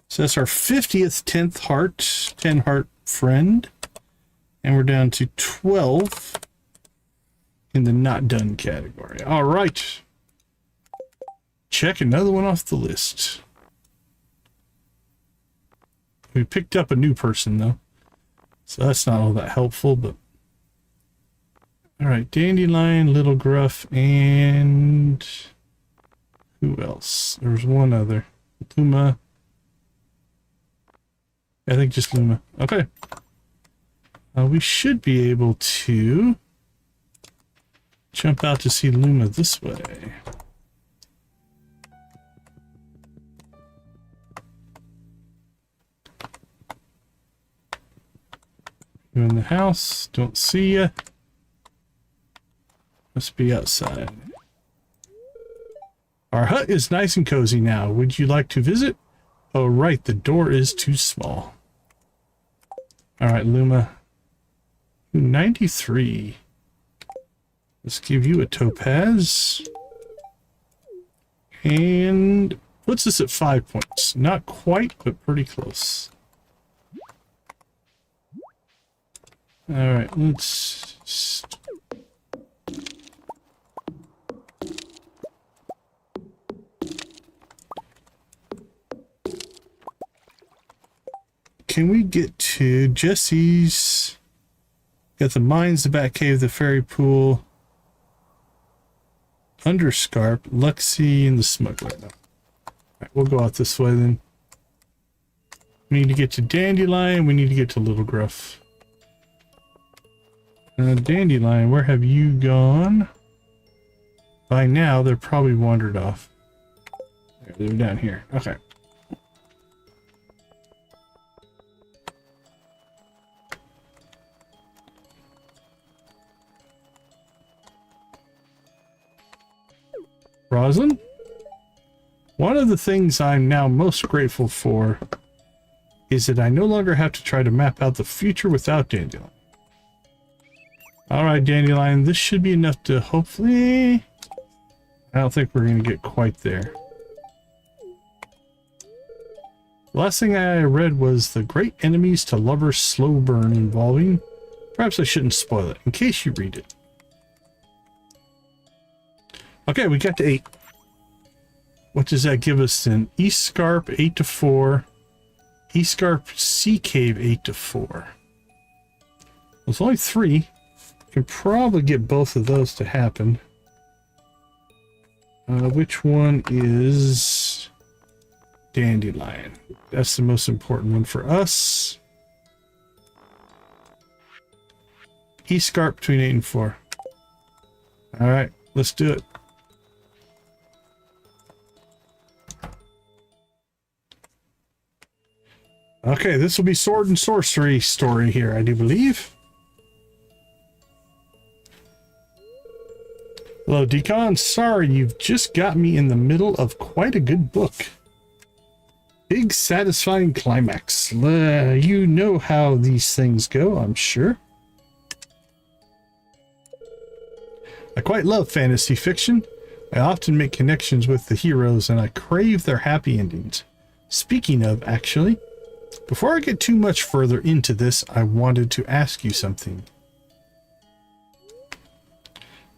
So that's our 50th 10th heart, 10 heart friend. And we're down to 12 in the not done category. All right. Check another one off the list. We picked up a new person though. So that's not all that helpful, but all right, Dandelion, Little Gruff, and who else? There was one other. Luma. I think just Luma. Okay. We should be able to jump out to see Luma this way. You in the house? Don't see ya. Must be outside. Our hut is nice and cozy now. Would you like to visit? Oh, right. The door is too small. All right, Luma. 93. Let's give you a topaz. And puts us at 5 points. Not quite, but pretty close. All right, let's... Can we get to Jesse's? Got the mines, the bat cave, the fairy pool, Underscarp, Lexi, and the smuggler. Alright, we'll go out this way then. We need to get to Dandelion, we need to get to Little Gruff. Dandelion, where have you gone? By now, they're probably wandered off. They're down here. Okay. Roslin? One of the things I'm now most grateful for is that I no longer have to try to map out the future without Dandelion. Alright, Dandelion, this should be enough to hopefully... I don't think we're going to get quite there. The last thing I read was the great enemies to lovers slow burn involving Perhaps I shouldn't spoil it in case you read it. Okay, we got to 8. What does that give us then? East Scarp 8 to 4. East Scarp Sea Cave 8 to 4. There's only 3. Can probably get both of those to happen. Which one is Dandelion? That's the most important one for us. East Scarp between 8 and 4. Alright, let's do it. Okay, this will be Sword and Sorcery story here, I do believe. Hello, Decon. Sorry, you've just got me in the middle of quite a good book. Big, satisfying climax. You know how these things go, I'm sure. I quite love fantasy fiction. I often make connections with the heroes and I crave their happy endings. Speaking of, actually, before I get too much further into this, I wanted to ask you something.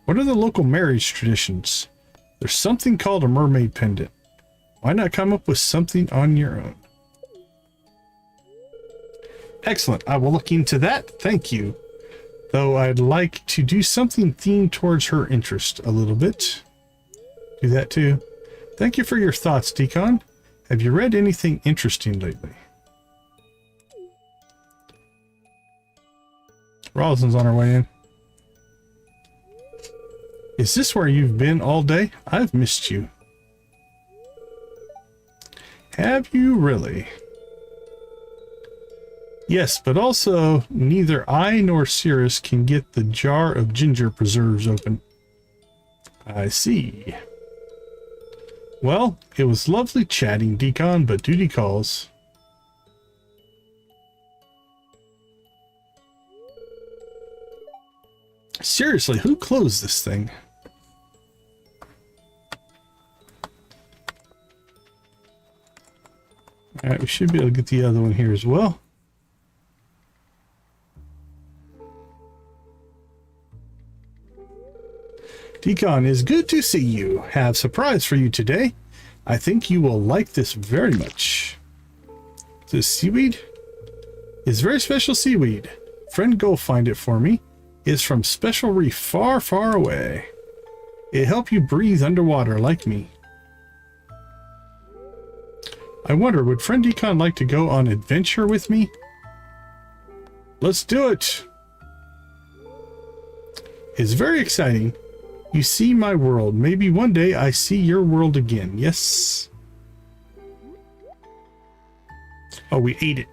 What are the local marriage traditions? There's something called a mermaid pendant. Why not come up with something on your own? Excellent. I will look into that. Thank you. Though I'd like to do something themed towards her interest a little bit. Do that too. Thank you for your thoughts, Decon. Have you read anything interesting lately? Roslin's on her way in. Is this where you've been all day? I've missed you. Have you really? Yes, but also neither I nor Cirrus can get the jar of ginger preserves open. I see. Well, it was lovely chatting, Decon, but duty calls. Seriously, who closed this thing? Alright, we should be able to get the other one here as well. Decon, it's good to see you. Have a surprise for you today. I think you will like this very much. This seaweed is very special seaweed. Friend, go find it for me. It's from special reef far, far away. It helps you breathe underwater like me. I wonder, would friend Decon like to go on adventure with me? Let's do it. It's very exciting. You see my world. Maybe one day I see your world again. Yes. Oh, we ate it.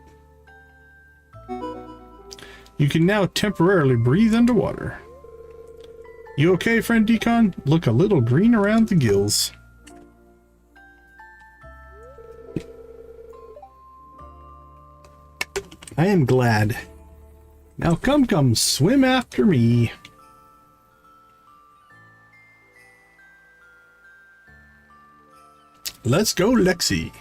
You can now temporarily breathe underwater. You okay, friend Decon? Look a little green around the gills. I am glad. Now come, swim after me. Let's go, Lexi.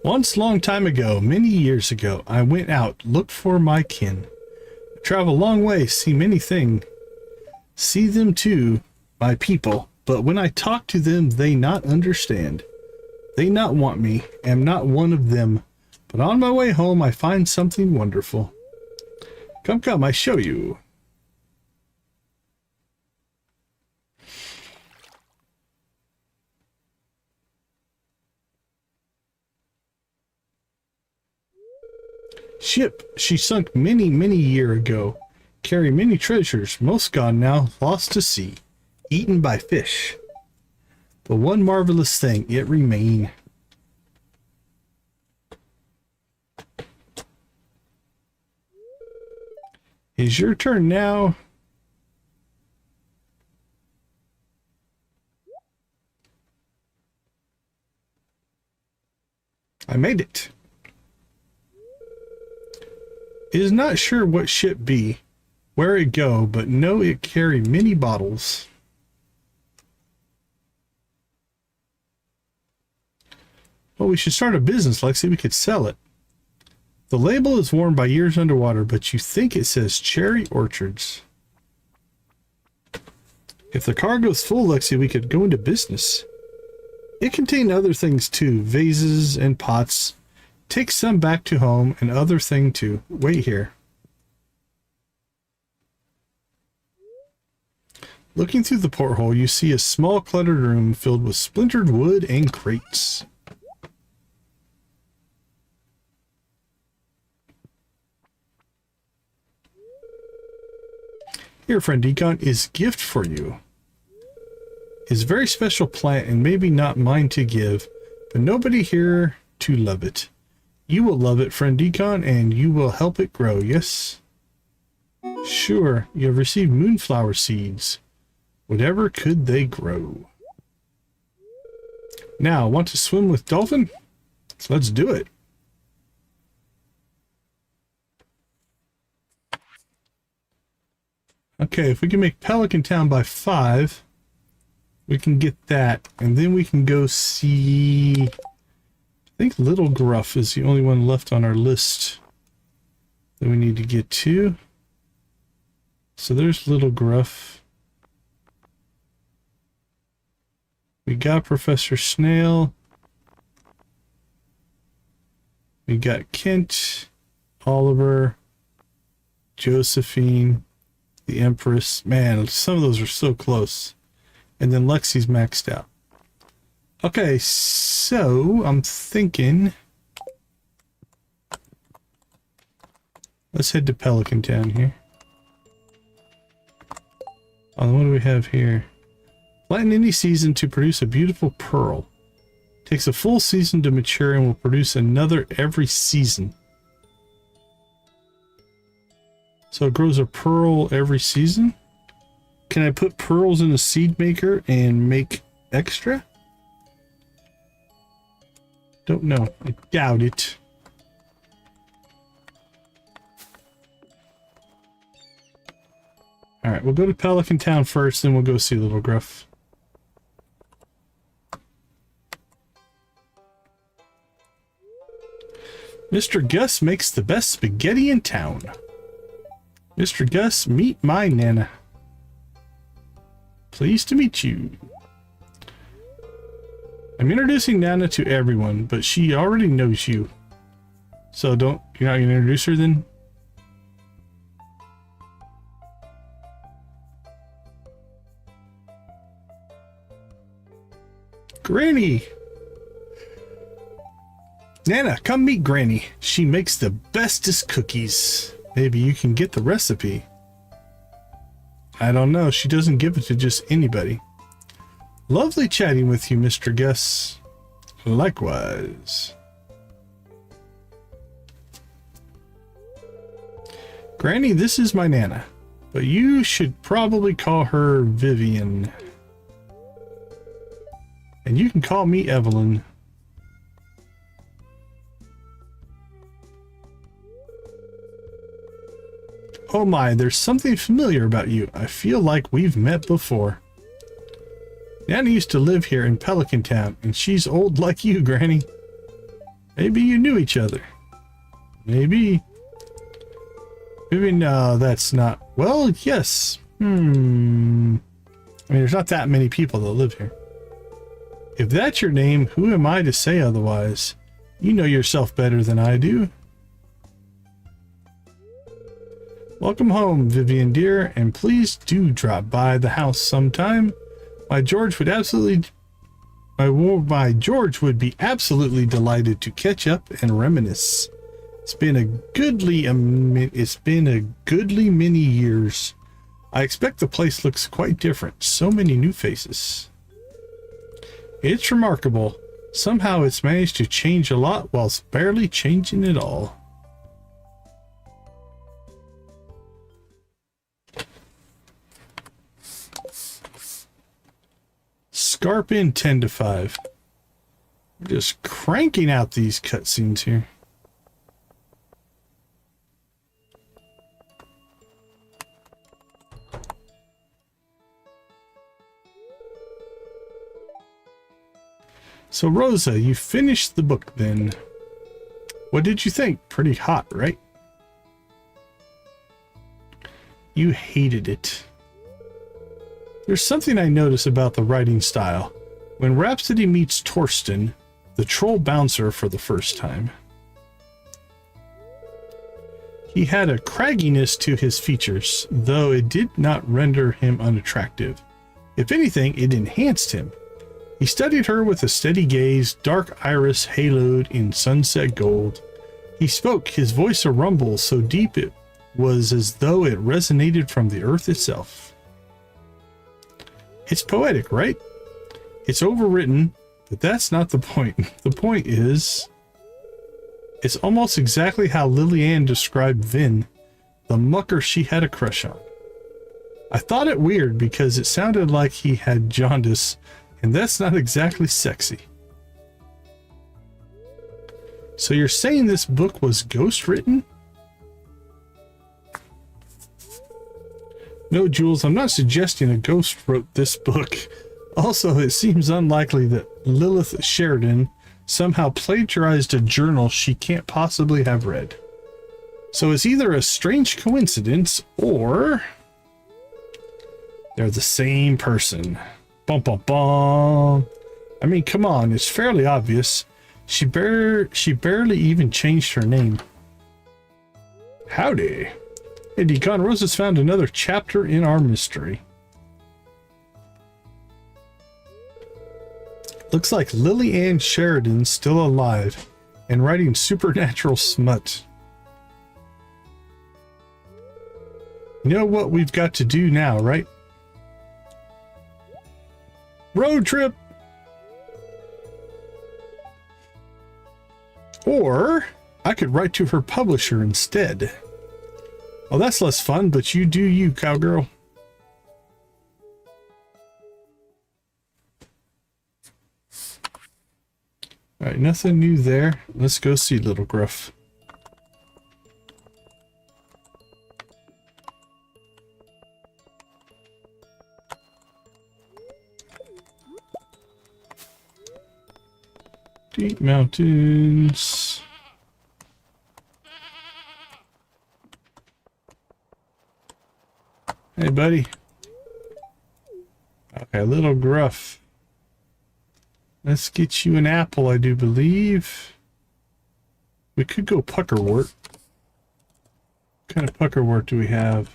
Once, long time ago, many years ago, I went out, looked for my kin. I travel a long way, see many things. See them too, my people, but when I talk to them, they not understand. They not want me, am not one of them, but on my way home, I find something wonderful. Come, I show you. Ship, she sunk many, many year ago. Carry many treasures, most gone now, lost to sea, eaten by fish. But one marvelous thing, it remain. Is your turn now? I made it. Is not sure what ship be, where it go, but know it carry many bottles. Well, we should start a business, Lexi. We could sell it. The label is worn by years underwater, but you think it says cherry orchards. If the cargo's full, Lexi, we could go into business. It contained other things too, vases and pots. Take some back to home and other thing too. Wait here. Looking through the porthole, you see a small cluttered room filled with splintered wood and crates. Here, friend Decon, is gift for you. It's a very special plant and maybe not mine to give, but nobody here to love it. You will love it, friend Decon, and you will help it grow, yes? Sure, you have received moonflower seeds. Whatever could they grow? Now, want to swim with dolphin? So let's do it. Okay, if we can make Pelican Town by 5, we can get that. And then we can go see... I think Little Gruff is the only one left on our list that we need to get to. So there's Little Gruff. We got Professor Snail. We got Kent, Oliver, Josephine, the Empress. Man, some of those are so close. And then Lexi's maxed out. Okay, so I'm thinking... let's head to Pelican Town here. Oh, what do we have here? Plant in any season to produce a beautiful pearl. Takes a full season to mature and will produce another every season. So it grows a pearl every season? Can I put pearls in a seed maker and make extra? Don't know. I doubt it. Alright, we'll go to Pelican Town first, then we'll go see Little Gruff. Mr. Gus makes the best spaghetti in town. Mr. Gus, meet my Nana. Pleased to meet you. I'm introducing Nana to everyone, but she already knows you. So you're not gonna introduce her then? Granny! Nana, come meet Granny. She makes the bestest cookies. Maybe you can get the recipe. I don't know. She doesn't give it to just anybody. Lovely chatting with you, Mr. Gus. Likewise. Granny, this is my Nana, but you should probably call her Vivian. And you can call me Evelyn. Oh my, there's something familiar about you. I feel like we've met before. Nana used to live here in Pelican Town, and she's old like you, Granny. Maybe you knew each other. Maybe. Maybe no, that's not... Well, yes. I mean, there's not that many people that live here. If that's your name, who am I to say otherwise? You know yourself better than I do. Welcome home, Vivian dear, and please do drop by the house sometime. My George would be absolutely delighted to catch up and reminisce. It's been a goodly many years. I expect the place looks quite different. So many new faces. It's remarkable. Somehow it's managed to change a lot whilst barely changing it all. Scarpin 10 to 5. We're just cranking out these cutscenes here. So Rosa, you finished the book then. What did you think? Pretty hot, right? You hated it. There's something I notice about the writing style. When Rhapsody meets Torsten, the troll bouncer, for the first time, he had a cragginess to his features, though it did not render him unattractive. If anything, it enhanced him. He studied her with a steady gaze, dark iris haloed in sunset gold. He spoke, his voice a rumble so deep it was as though it resonated from the earth itself. It's poetic, right? It's overwritten, but that's not the point. The point is, it's almost exactly how Lillian described Vin, the mucker she had a crush on. I thought it weird because it sounded like he had jaundice, and that's not exactly sexy. So you're saying this book was ghost written? No, Jules, I'm not suggesting a ghost wrote this book. Also, it seems unlikely that Lilith Sheridan somehow plagiarized a journal she can't possibly have read. So it's either a strange coincidence or they're the same person. Bum bum bum. I mean, come on, it's fairly obvious. She barely even changed her name. Howdy. Hey, Decon, Rose has found another chapter in our mystery. Looks like Lily Ann Sheridan's still alive and writing supernatural smut. You know what we've got to do now, right? Road trip! Or I could write to her publisher instead. Oh, that's less fun, but you do you, cowgirl. Alright, nothing new there. Let's go see Little Gruff. Deep mountains. Hey, buddy. Okay, Little Gruff. Let's get you an apple, I do believe. We could go puckerwort. What kind of puckerwort do we have?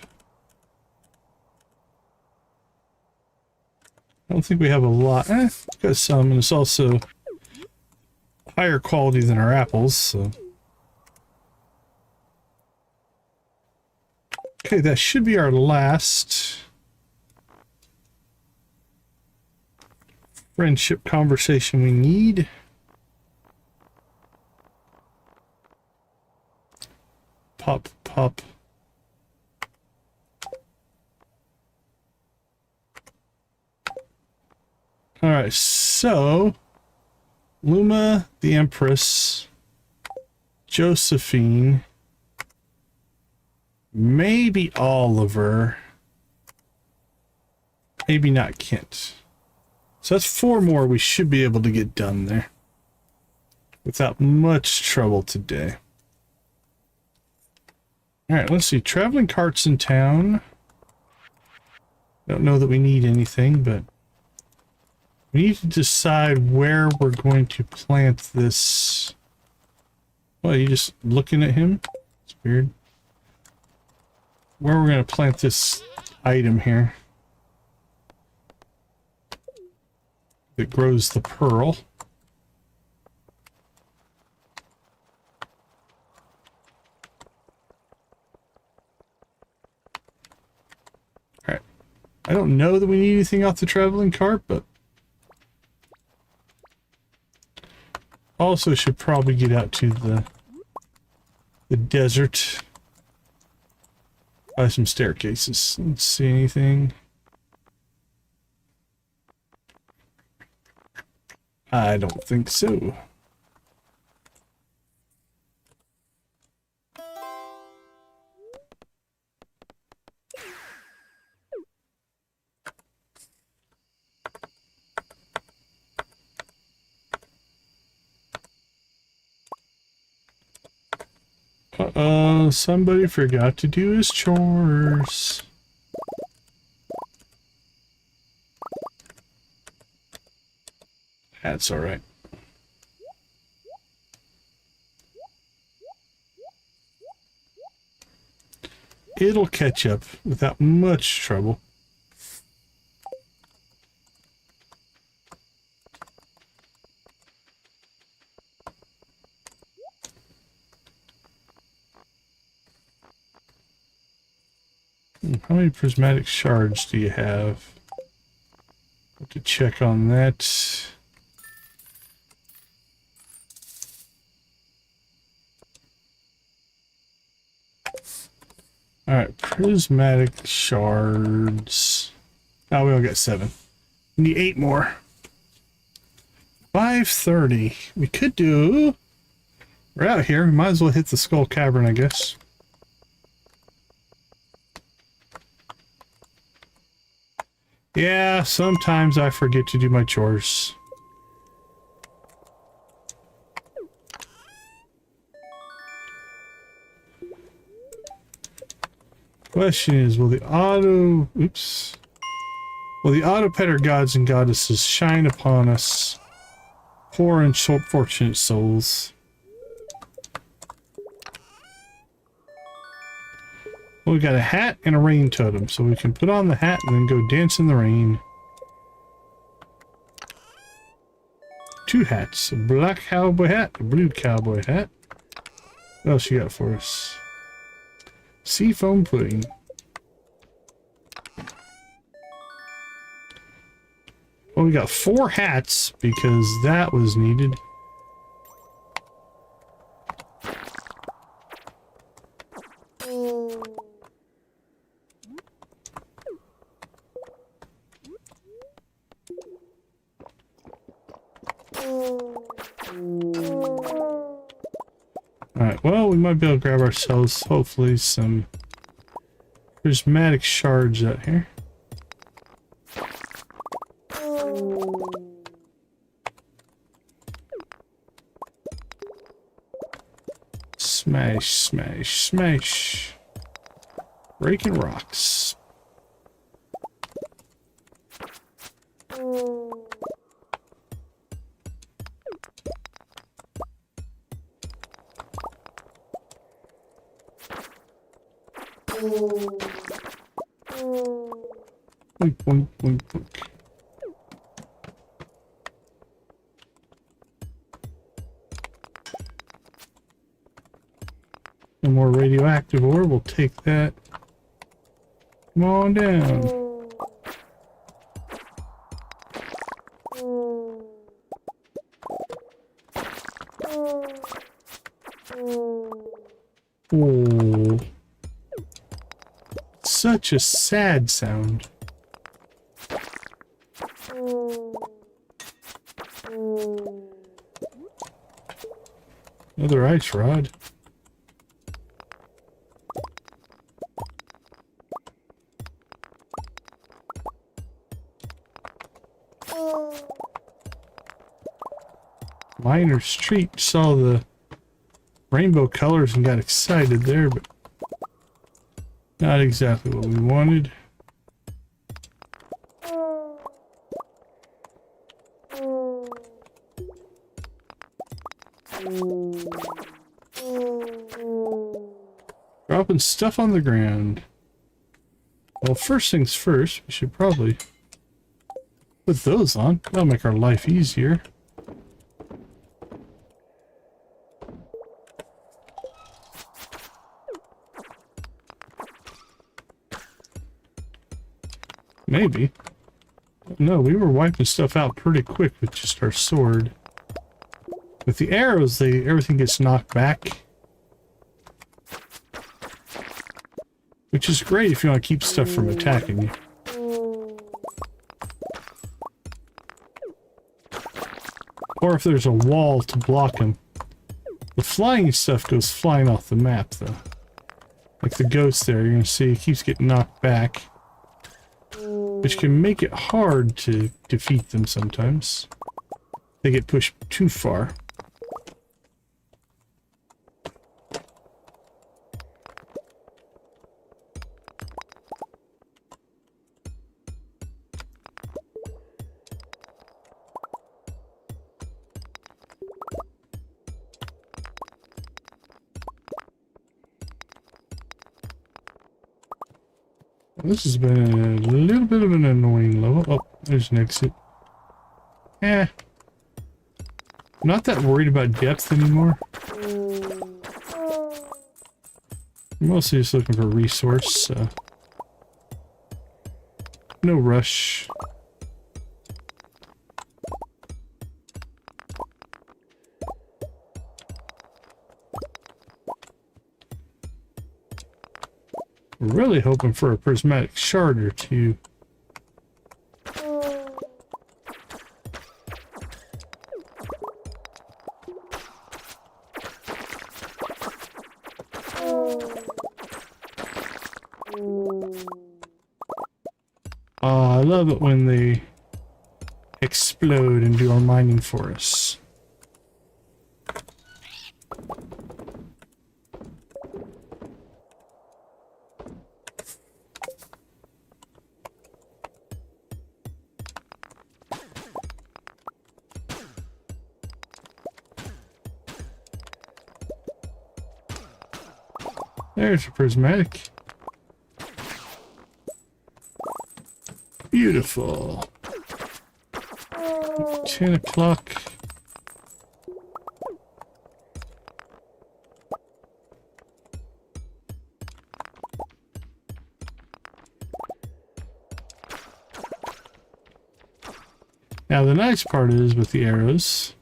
I don't think we have a lot. We've got some, and it's also higher quality than our apples, so. Okay, that should be our last friendship conversation we need. Pop, pop. Alright, so Luma, the Empress, Josephine, maybe Oliver, maybe not Kent. So that's 4 more we should be able to get done there without much trouble today. Alright, let's see. Traveling carts in town. Don't know that we need anything, but we need to decide where we're going to plant this. Well, you just looking at him? It's weird. Where we're going to plant this item here that grows the pearl. Alright. I don't know that we need anything off the traveling cart, but also should probably get out to the desert. Buy some staircases. Let's see anything. I don't think so. Uh-oh, somebody forgot to do his chores. That's alright. It'll catch up without much trouble. How many prismatic shards do you have? Have to check on that. Alright, prismatic shards. Oh, we only got 7. We need 8 more. 5:30. We could do... We're out here. We might as well hit the Skull Cavern, I guess. Yeah, sometimes I forget to do my chores. Question is, will the auto petter gods and goddesses shine upon us, poor and fortunate souls? Well, we got a hat and a rain totem, so we can put on the hat and then go dance in the rain. 2 hats, a black cowboy hat, a blue cowboy hat. What else you got for us? Seafoam pudding. Well, we got 4 hats because that was needed. Alright, well, we might be able to grab ourselves, hopefully, some prismatic shards out here. Smash, smash, smash. Breaking rocks. Boink, boink, boink, boink. No more radioactive ore, we'll take that. Come on down. Oh. Such a sad sound. Another ice rod. Miner's Treat saw the rainbow colors and got excited there, but not exactly what we wanted. Dropping stuff on the ground. Well, first things first, we should probably put those on. That'll make our life easier. Maybe. No, we were wiping stuff out pretty quick with just our sword. With the arrows, everything gets knocked back. Which is great if you want to keep stuff from attacking you. Or if there's a wall to block them. The flying stuff goes flying off the map, though. Like the ghost there, you're going to see it keeps getting knocked back. Which can make it hard to defeat them sometimes. They get pushed too far. This has been a little bit of an annoying level. Oh, there's an exit. Eh. I'm not that worried about depth anymore. I'm mostly just looking for a resource, so no rush. We're really hoping for a prismatic shard or two. I love it when they explode and do our mining for us. There's a prismatic. Beautiful. 10 o'clock. Now the nice part is with the arrows,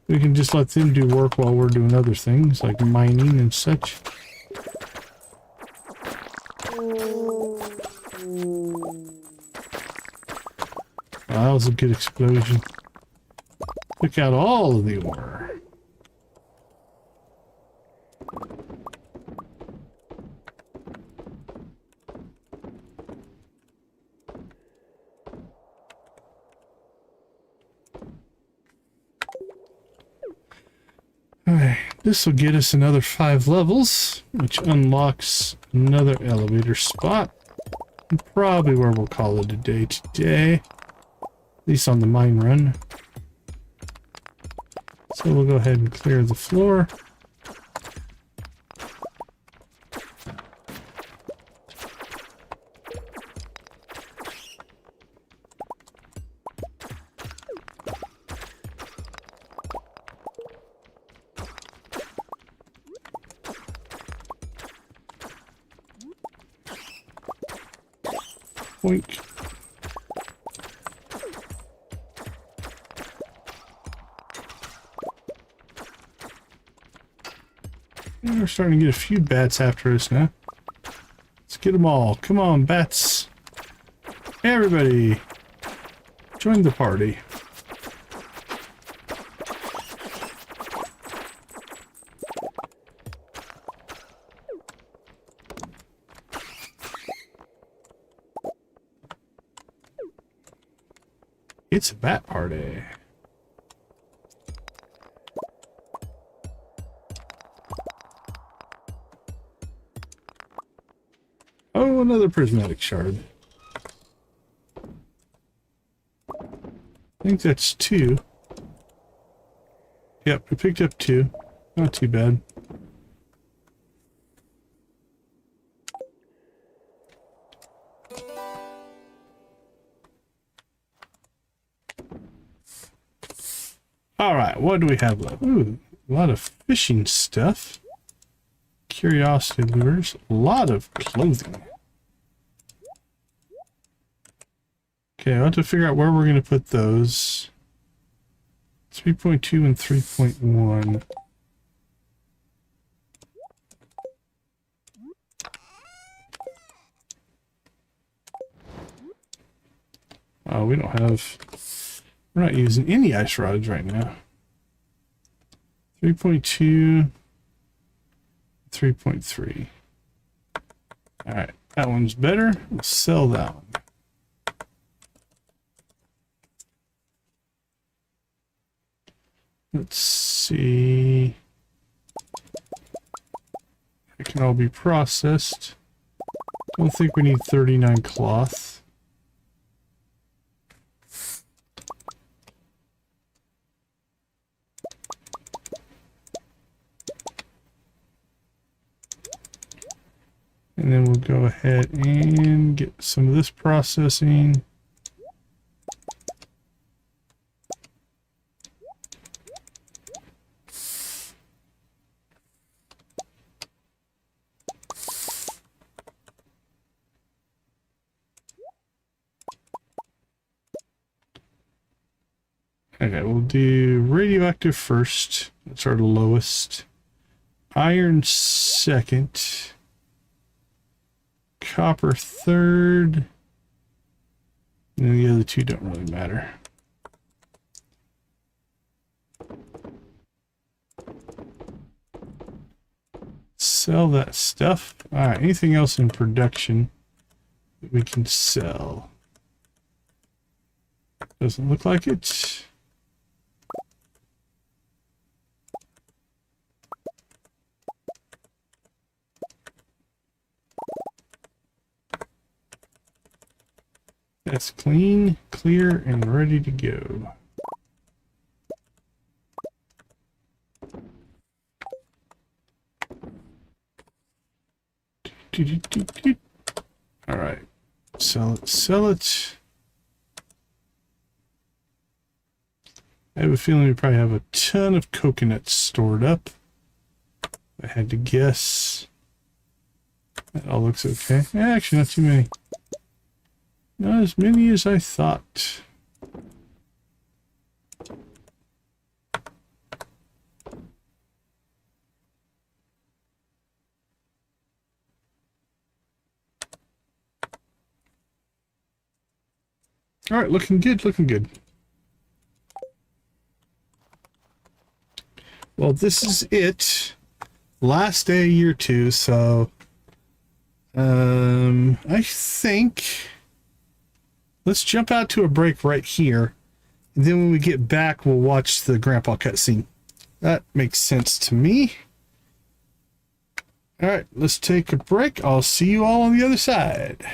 we can just let them do work while we're doing other things like mining and such. Wow, that was a good explosion. Took out all of the ore. Alright, this will get us another 5 levels, which unlocks another elevator spot. And probably where we'll call it a day today. At least on the mine run. So we'll go ahead and clear the floor. Boink. We're starting to get a few bats after us now. Let's get them all. Come on, bats. Everybody, join the party. It's a bat party. Oh, another prismatic shard. I think that's 2. Yep, we picked up 2. Not too bad. Alright, what do we have left? Ooh, a lot of fishing stuff. Curiosity lures. A lot of clothing. Okay, I have to figure out where we're going to put those. 3.2 and 3.1. Oh, we don't have... We're not using any ice rods right now. 3.2, 3.3. Alright, that one's better. We'll sell that one. Let's see. It can all be processed. Don't think we need 39 cloth. And then we'll go ahead and get some of this processing. Okay, we'll do radioactive first. That's our lowest. Iron second. Copper third. And the other two don't really matter. Sell that stuff. Alright, anything else in production that we can sell? Doesn't look like it. That's clean, clear, and ready to go. All right, sell it, sell it. I have a feeling we probably have a ton of coconuts stored up. I had to guess. That all looks okay. Actually, not too many. Not as many as I thought. All right, looking good, looking good. Well, this is it. Last day of year 2, so I think let's jump out to a break right here. And then when we get back, we'll watch the grandpa cutscene. That makes sense to me. All right, let's take a break. I'll see you all on the other side.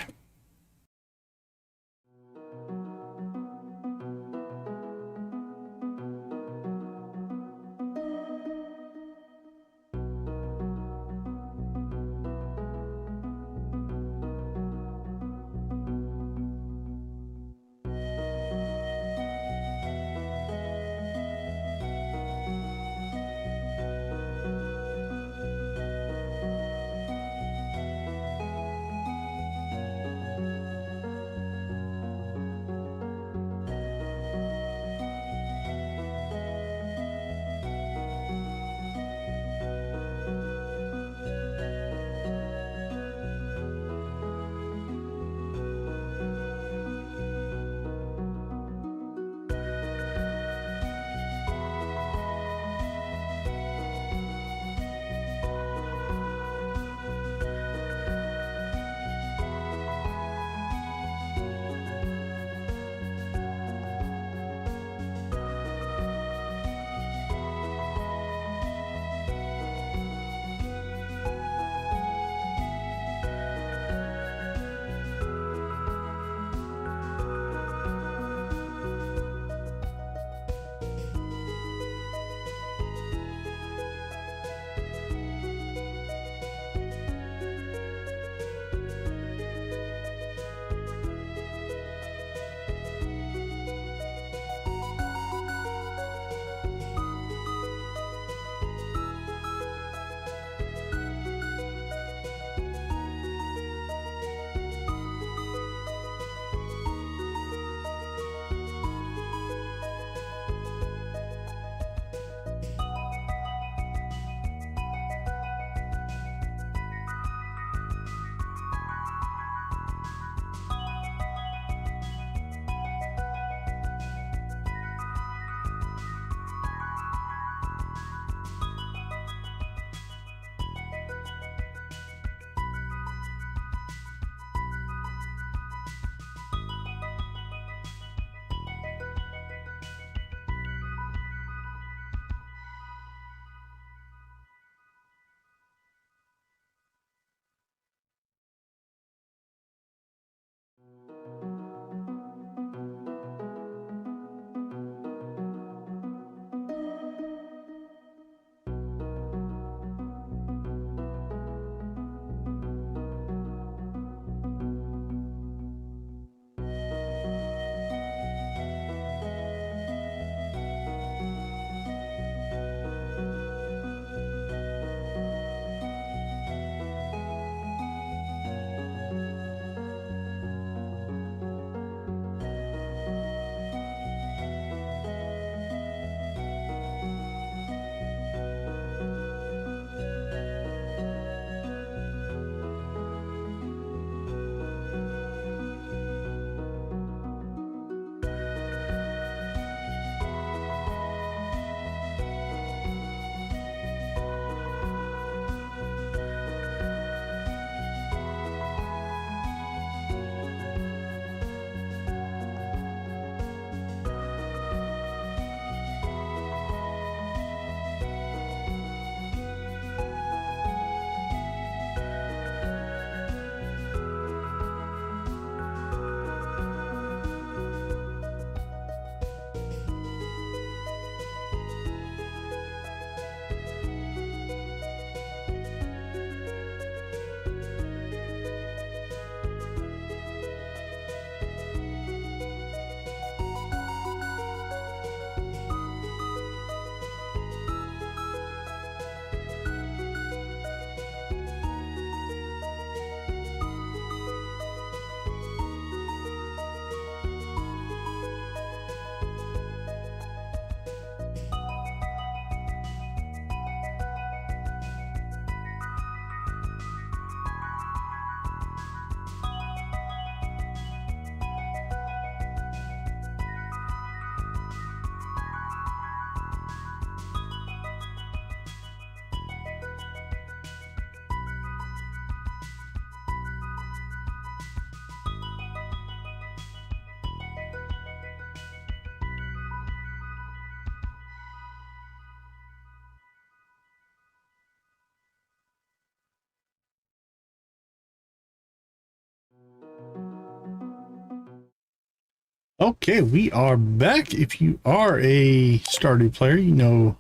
Okay, we are back. If you are a Stardew player, you know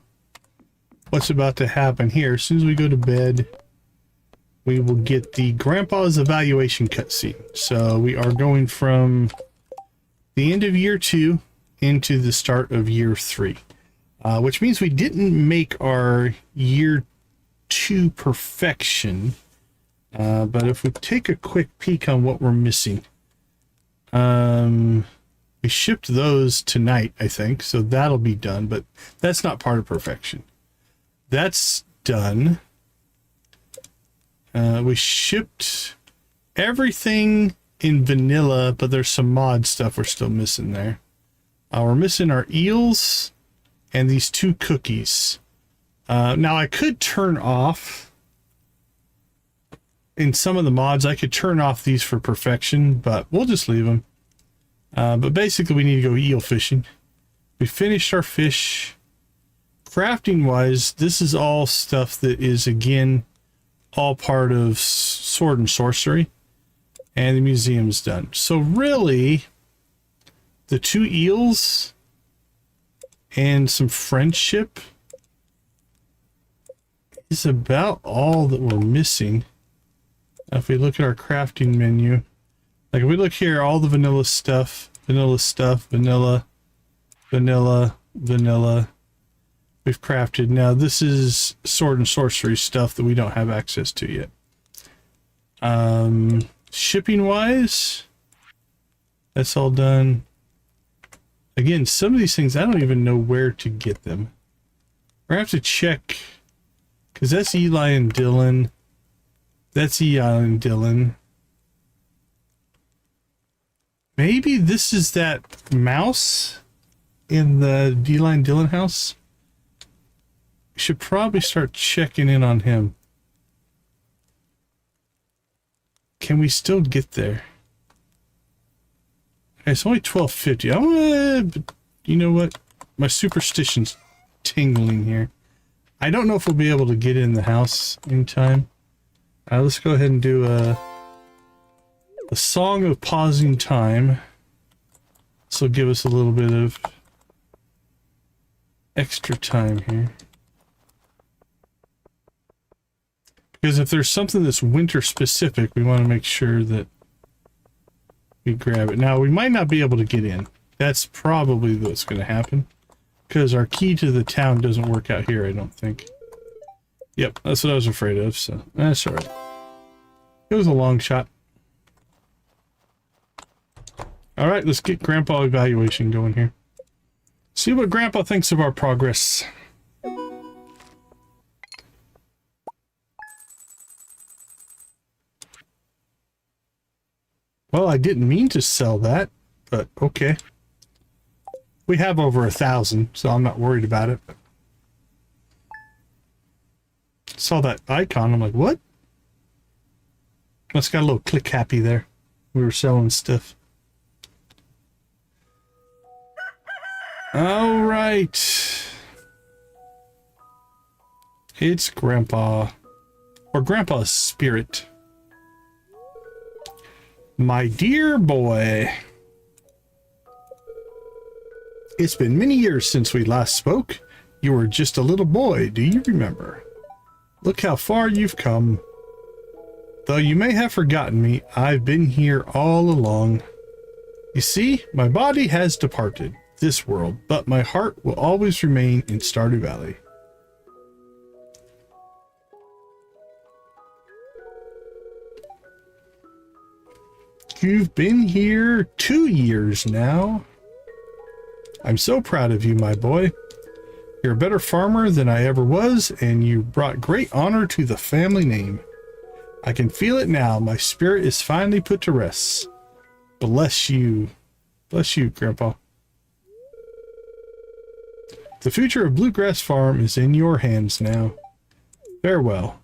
what's about to happen here. As soon as we go to bed, we will get the Grandpa's evaluation cutscene. So we are going from the end of year 2 into the start of year 3, which means we didn't make our year 2 perfection. But if we take a quick peek on what we're missing, we shipped those tonight, I think, so that'll be done, but that's not part of perfection. That's done. We shipped everything in vanilla, but there's some mod stuff we're still missing there. We're missing our eels and these 2 cookies. Now I could turn off, in some of the mods, I could turn off these for perfection, but we'll just leave them. But basically we need to go eel fishing. We finished our fish. Crafting wise, this is all stuff that is, again, all part of Sword and Sorcery, and the museum's done. So really, the 2 eels and some friendship is about all that we're missing. If we look at our crafting menu, like if we look here, all the vanilla stuff, vanilla, we've crafted. Now this is Sword and Sorcery stuff that we don't have access to yet. Shipping wise, that's all done. Again, some of these things I don't even know where to get them. We're gonna have to check, because that's Eli and Dylan. That's Eli and Dylan. Maybe this is that mouse in the Eli and Dylan house. We should probably start checking in on him. Can we still get there? Okay, it's only 12:50. I want to, you know what? My superstition's tingling here. I don't know if we'll be able to get in the house in time. Let's go ahead and do a song of pausing time. This will give us a little bit of extra time here. Because if there's something that's winter specific, we want to make sure that we grab it. Now, we might not be able to get in. That's probably what's going to happen. Because our key to the town doesn't work out here, I don't think. Yep, that's what I was afraid of, so that's alright. It was a long shot. Alright, let's get Grandpa evaluation going here. See what Grandpa thinks of our progress. Well, I didn't mean to sell that, but okay. We have over 1,000, so I'm not worried about it. Saw that icon, I'm like, what? It's got a little click happy there. We were selling stuff. All right. It's Grandpa. Or Grandpa's spirit. My dear boy. It's been many years since we last spoke. You were just a little boy, do you remember? Look how far you've come. Though you may have forgotten me, I've been here all along. You see, my body has departed this world, but my heart will always remain in Stardew Valley. You've been here 2 years now. I'm so proud of you, my boy. You're a better farmer than I ever was, and you brought great honor to the family name. I can feel it now. My spirit is finally put to rest. Bless you. Bless you, Grandpa. The future of Bluegrass Farm is in your hands now. Farewell.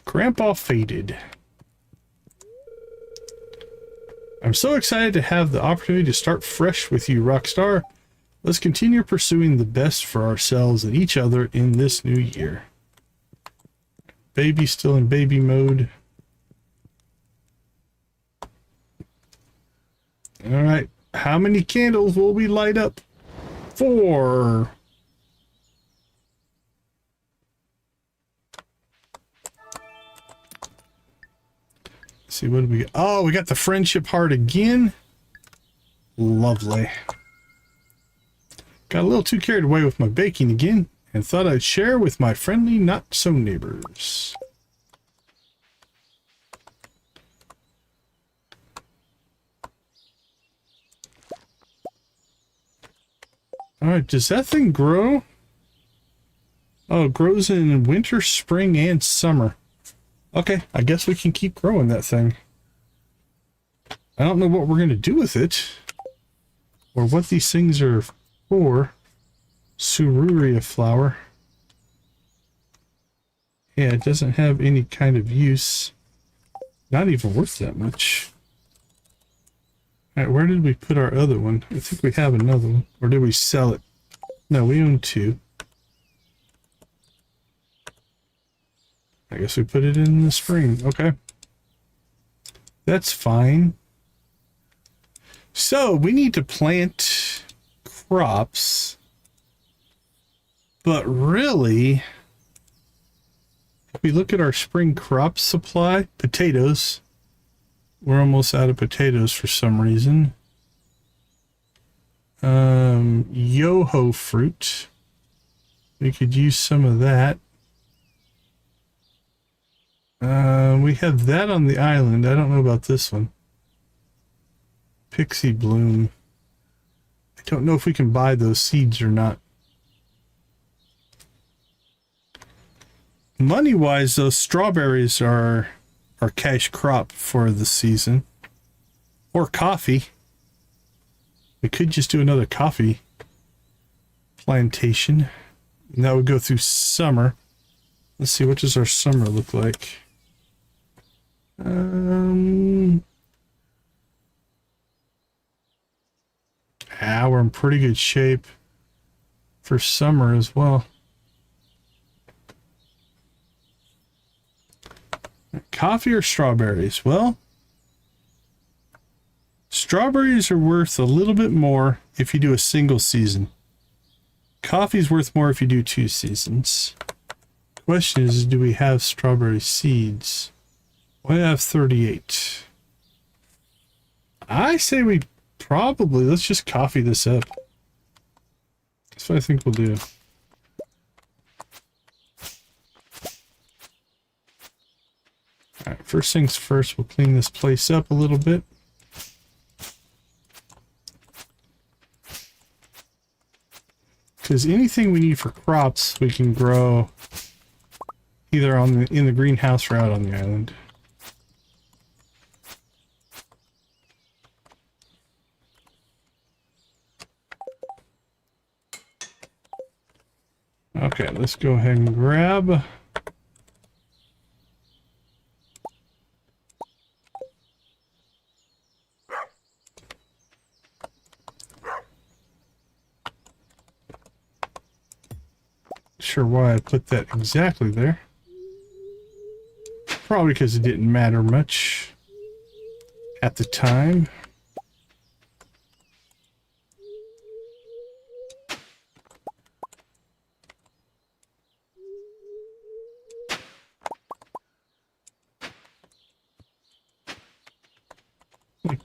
Grandpa faded. I'm so excited to have the opportunity to start fresh with you, Rockstar. Let's continue pursuing the best for ourselves and each other in this new year. Baby's still in baby mode. All right. How many candles will we light up? 4. Let's see, what do we got? Oh, we got the friendship heart again. Lovely. Got a little too carried away with my baking again and thought I'd share with my friendly not-so neighbors. Alright, does that thing grow? Oh, it grows in winter, spring, and summer. Okay, I guess we can keep growing that thing. I don't know what we're going to do with it. Or what these things are for. Sururia flower. Yeah, it doesn't have any kind of use. Not even worth that much. Alright, where did we put our other one? I think we have another one. Or did we sell it? No, we own 2. I guess we put it in the spring. Okay. That's fine. So, we need to plant crops. But really, if we look at our spring crop supply, potatoes. We're almost out of potatoes for some reason. Yoho fruit. We could use some of that. We have that on the island. I don't know about this one. Pixie bloom. I don't know if we can buy those seeds or not. Money-wise, those strawberries are our cash crop for the season. Or coffee. We could just do another coffee plantation. And that would go through summer. Let's see, what does our summer look like? We're in pretty good shape for summer as well. Coffee or strawberries? Well, strawberries are worth a little bit more if you do a single season. Coffee's worth more if you do 2 seasons. Question is, do we have strawberry seeds? We have 38. I say we probably, let's just coffee this up. That's what I think we'll do. Alright, first things first, we'll clean this place up a little bit. Because anything we need for crops, we can grow either in the greenhouse or out on the island. Okay, let's go ahead and grab. Sure why I put that exactly there. Probably because it didn't matter much at the time.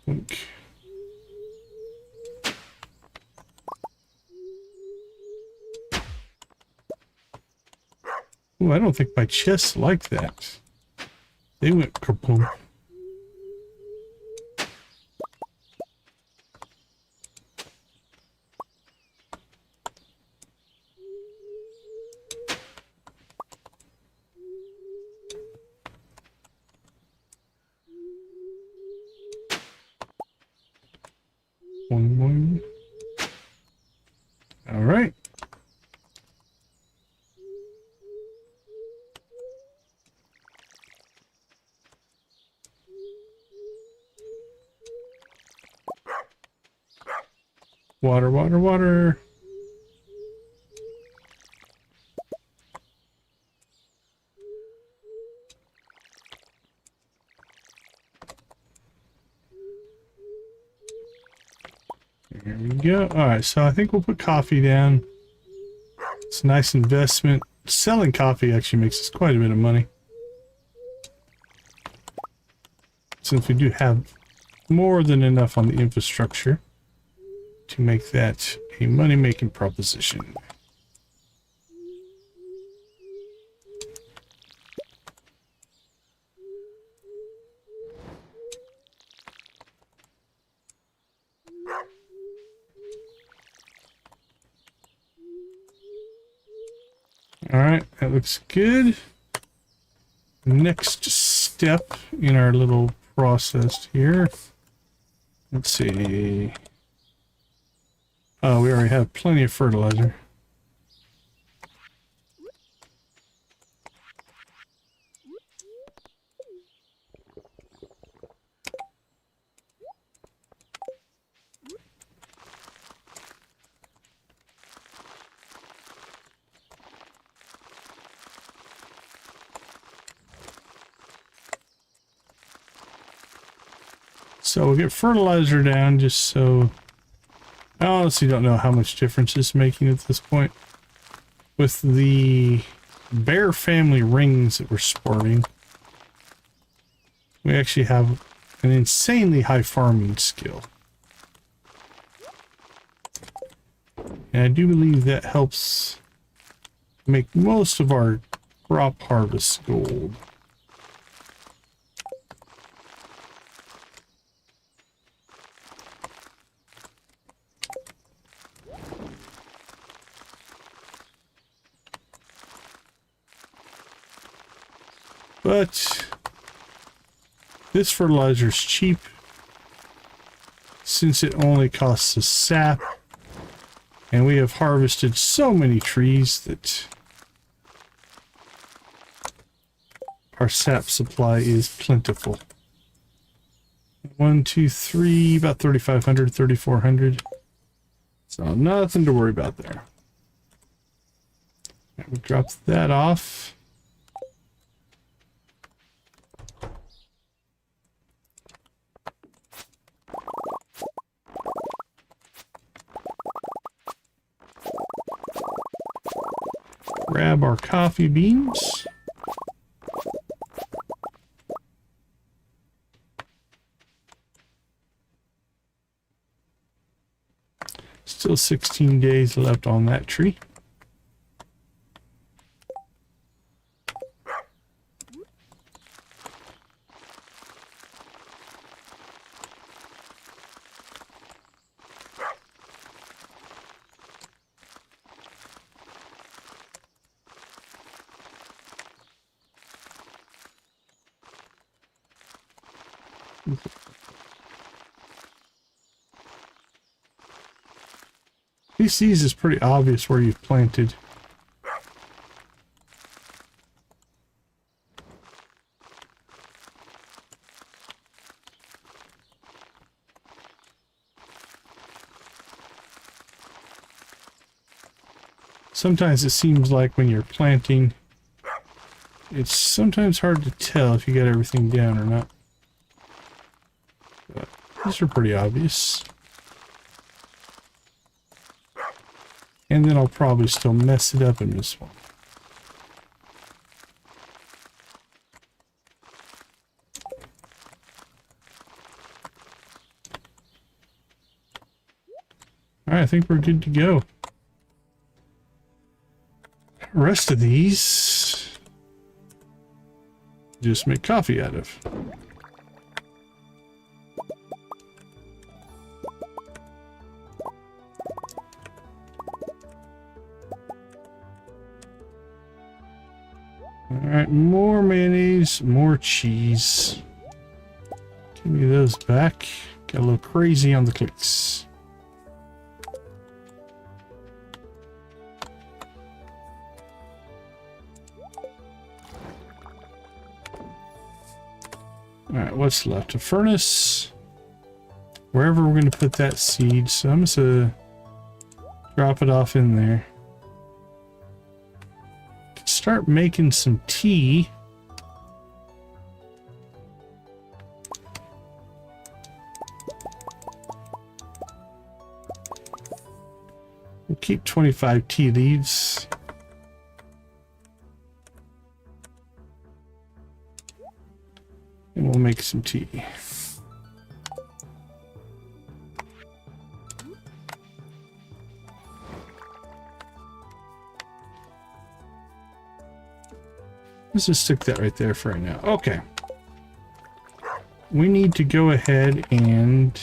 Think. Oh, I don't think my chests like that. They went kaboom. Boing, boing. All right. Water, water, water. There we go. Alright, so I think we'll put coffee down. It's a nice investment. Selling coffee actually makes us quite a bit of money, since we do have more than enough on the infrastructure to make that a money-making proposition. Alright, that looks good. Next step in our little process here. Let's see. Oh, we already have plenty of fertilizer. So we'll get fertilizer down just so... I honestly don't know how much difference it's making at this point. With the bear family rings that we're sporting, we actually have an insanely high farming skill. And I do believe that helps make most of our crop harvest gold. But this fertilizer is cheap since it only costs us sap, and we have harvested so many trees that our sap supply is plentiful. 1, 2, 3, about 3,500, 3,400. So nothing to worry about there. We'll drop that off. Grab our coffee beans. Still 16 days left on that tree. These is pretty obvious where you've planted. Sometimes it seems like when you're planting, it's sometimes hard to tell if you got everything down or not. But these are pretty obvious. And then I'll probably still mess it up in this one. Alright, I think we're good to go. The rest of these, just make coffee out of. Alright, more mayonnaise, more cheese. Give me those back. Got a little crazy on the clicks. Alright, what's left? A furnace. Wherever we're going to put that seed, so I'm just going to drop it off in there. Start making some tea. keep 25 tea leaves. And we'll make some tea. Let's just stick that right there for right now. Okay. We need to go ahead and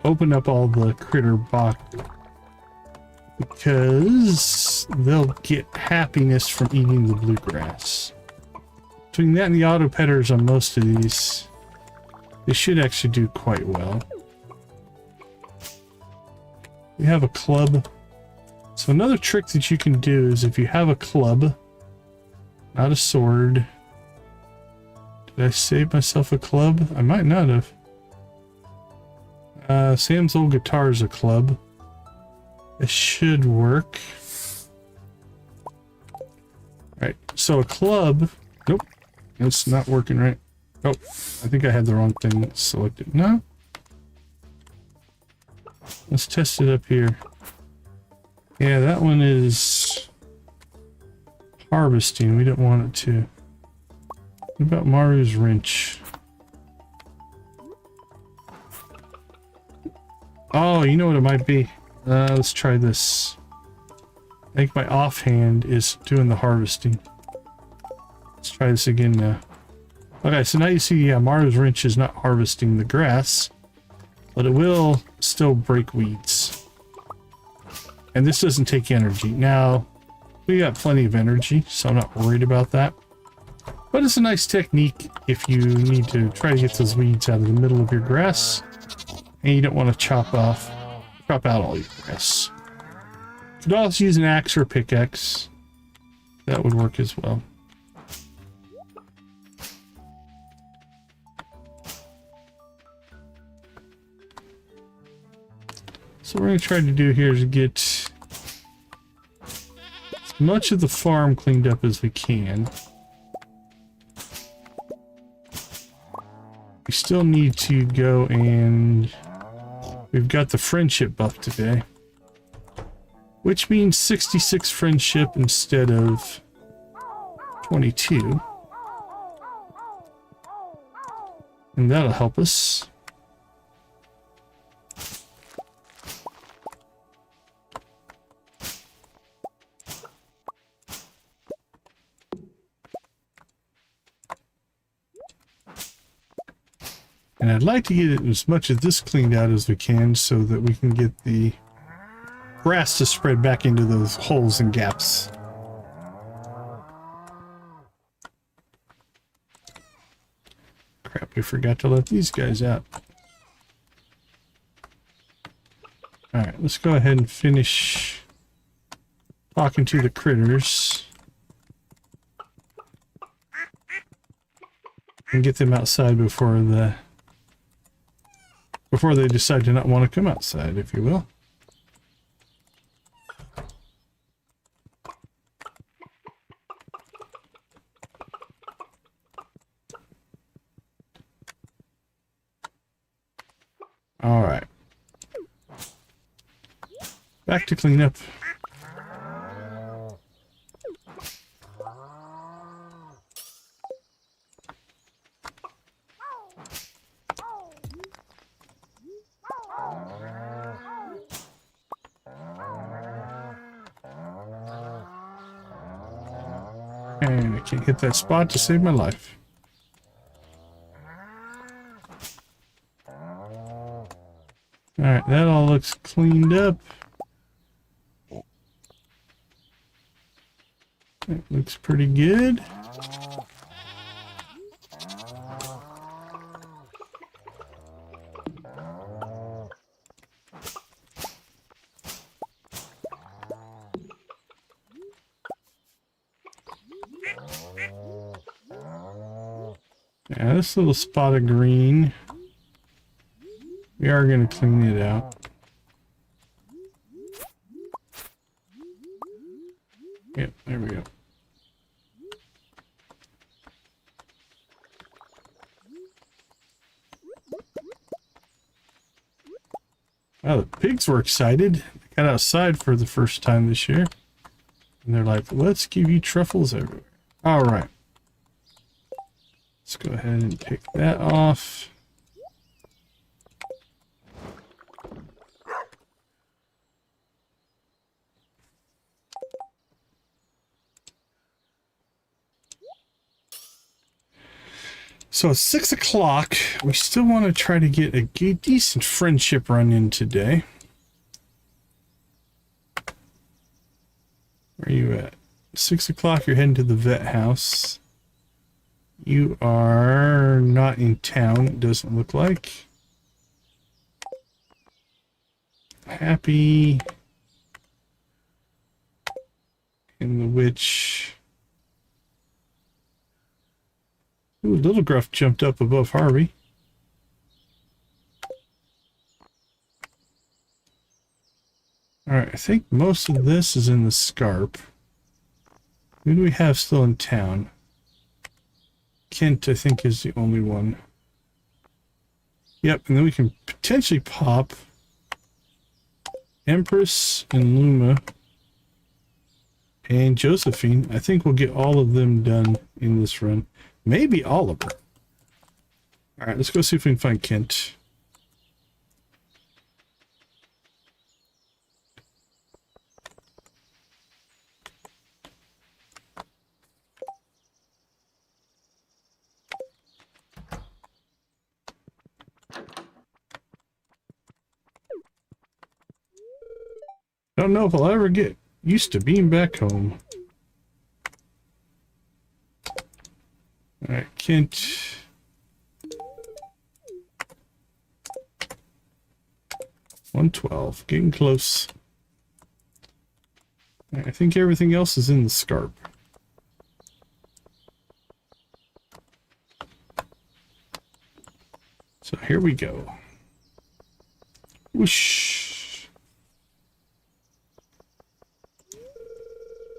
open up all the critter box because they'll get happiness from eating the bluegrass. Between that and the auto petters on most of these, they should actually do quite well. We have a club. So another trick that you can do is if you have a club, not a sword. Did I save myself a club? I might not have. Sam's old guitar is a club. It should work. Right, so a club. Nope, it's not working right. Oh, I think I had the wrong thing selected. No. Let's test it up here. Yeah, that one is harvesting. We don't want it to. What about Maru's wrench? Oh, you know what it might be? Let's try this. I think my offhand is doing the harvesting. Let's try this again now. Okay, so now you see, yeah, Maru's wrench is not harvesting the grass, but it will still break weeds. And this doesn't take energy. Now, we got plenty of energy, so I'm not worried about that. But it's a nice technique if you need to try to get those weeds out of the middle of your grass, and you don't want to chop out all your grass. You could also use an axe or a pickaxe. That would work as well. So what we're going to try to do here is get as much of the farm cleaned up as we can. We still need to go and we've got the friendship buff today, which means 66 friendship instead of 22. And that'll help us. And I'd like to get as much of this cleaned out as we can so that we can get the grass to spread back into those holes and gaps. Crap, we forgot to let these guys out. Alright, let's go ahead and finish talking to the critters. And get them outside before they decide to not want to come outside, if you will. All right. Back to clean up. And I can't hit that spot to save my life. Alright, that all looks cleaned up. It looks pretty good. Yeah, this little spot of green, we are going to clean it out. Yep, there we go. Well, the pigs were excited. They got outside for the first time this year. And they're like, let's give you truffles everywhere. All right. Let's go ahead and pick that off. So it's 6 o'clock. We still want to try to get a decent friendship run in today. Where are you at? 6 o'clock, you're heading to the vet house. You are not in town, it doesn't look like. Happy. And the witch. Ooh, Little Gruff jumped up above Harvey. Alright, I think most of this is in the Scarp. Who do we have still in town? Kent, I think, is the only one. Yep, and then we can potentially pop Empress and Luma and Josephine. I think we'll get all of them done in this run. Maybe Oliver. Alright, let's go see if we can find Kent. I don't know if I'll ever get used to being back home. Alright, Kent. $112, getting close. Right, I think everything else is in the Scarp. So here we go. Whoosh.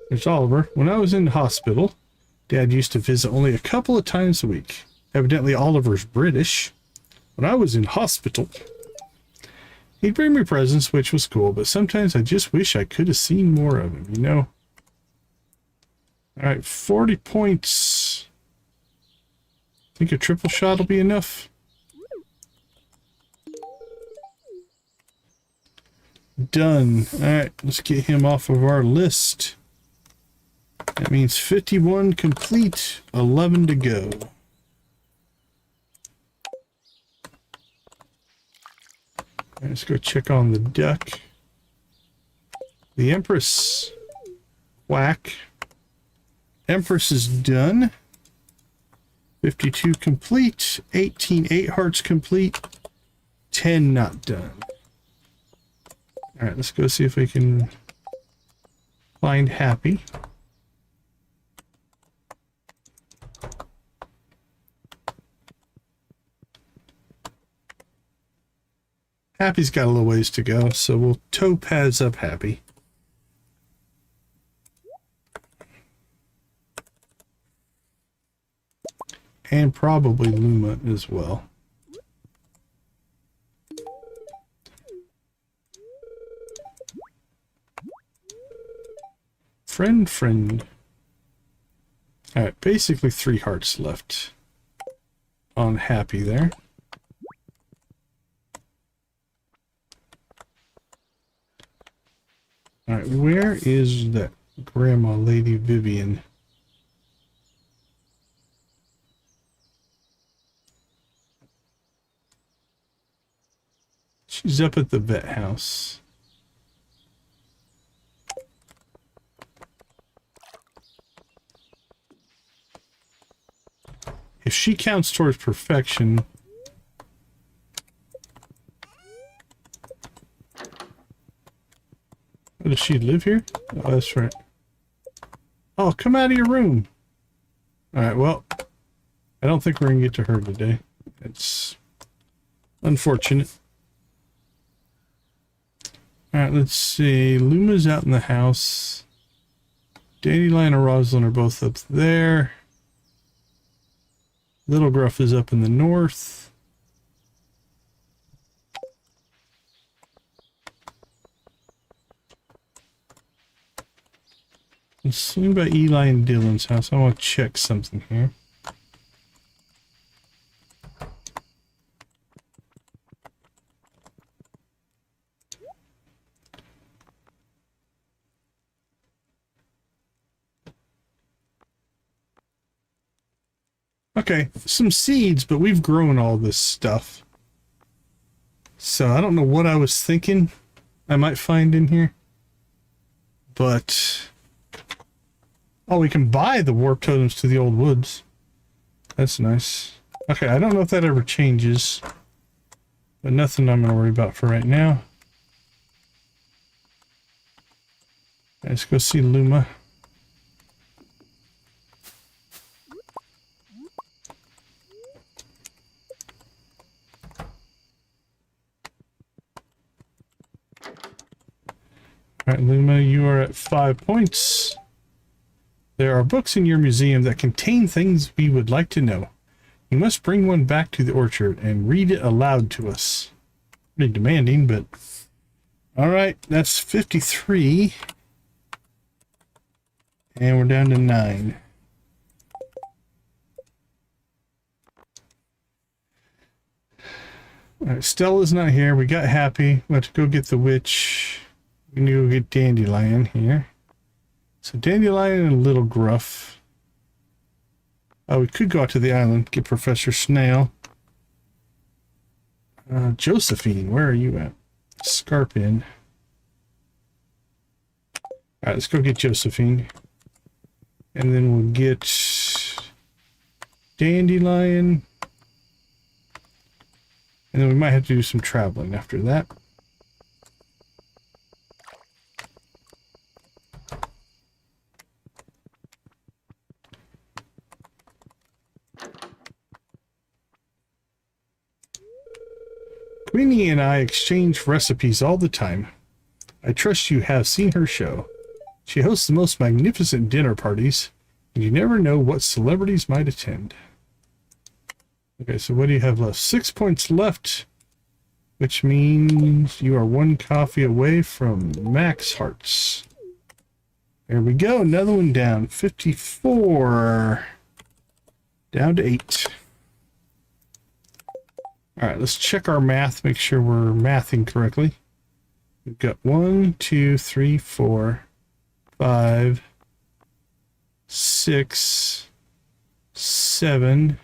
There's Oliver. When I was in the hospital, Dad used to visit only a couple of times a week. Evidently Oliver's British. When I was in hospital, he'd bring me presents, which was cool, but sometimes I just wish I could have seen more of him, you know? Alright, 40 points. Think a triple shot will be enough? Done. Alright, let's get him off of our list. That means 51 complete, 11 to go. Right, let's go check on the duck. The Empress. Whack. Empress is done. 52 complete, 18 8 hearts complete, 10 not done. Alright, let's go see if we can find Happy. Happy's got a little ways to go, so we'll topaz up Happy. And probably Luma as well. Friend. Alright, basically 3 hearts left on Happy there. Alright, where is that grandma Lady Vivian? She's up at the vet house. If she counts towards perfection, oh, does she live here? Oh, that's right. Oh, come out of your room. Alright, well, I don't think we're gonna get to her today. It's unfortunate. Alright, let's see. Luma's out in the house. Dandelion and Roslin are both up there. Little Gruff is up in the north. Let's see about Eli and Dylan's house. I want to check something here. Okay, some seeds, but we've grown all this stuff. So I don't know what I was thinking I might find in here. But... oh, we can buy the warp totems to the old woods. That's nice. Okay, I don't know if that ever changes. But nothing I'm going to worry about for right now. Let's go see Luma. Alright, Luma, you are at 5 points. There are books in your museum that contain things we would like to know. You must bring one back to the orchard and read it aloud to us. Pretty demanding, but... alright, that's 53. And we're down to 9. Alright, Stella's not here. We got Happy. We have to go get the witch. We need to go get Dandelion here. So Dandelion and Little Gruff. Oh, we could go out to the island, get Professor Snail. Josephine, where are you at? Scarpin. Alright, let's go get Josephine. And then we'll get Dandelion. And then we might have to do some traveling after that. Queenie and I exchange recipes all the time. I trust you have seen her show. She hosts the most magnificent dinner parties, and you never know what celebrities might attend. Okay, so what do you have left? 6 points left, which means you are 1 coffee away from max hearts. There we go, another one down. 54. Down to 8. Alright, let's check our math, make sure we're mathing correctly. We've got 1, 2, 3, 4, 5, 6, 7.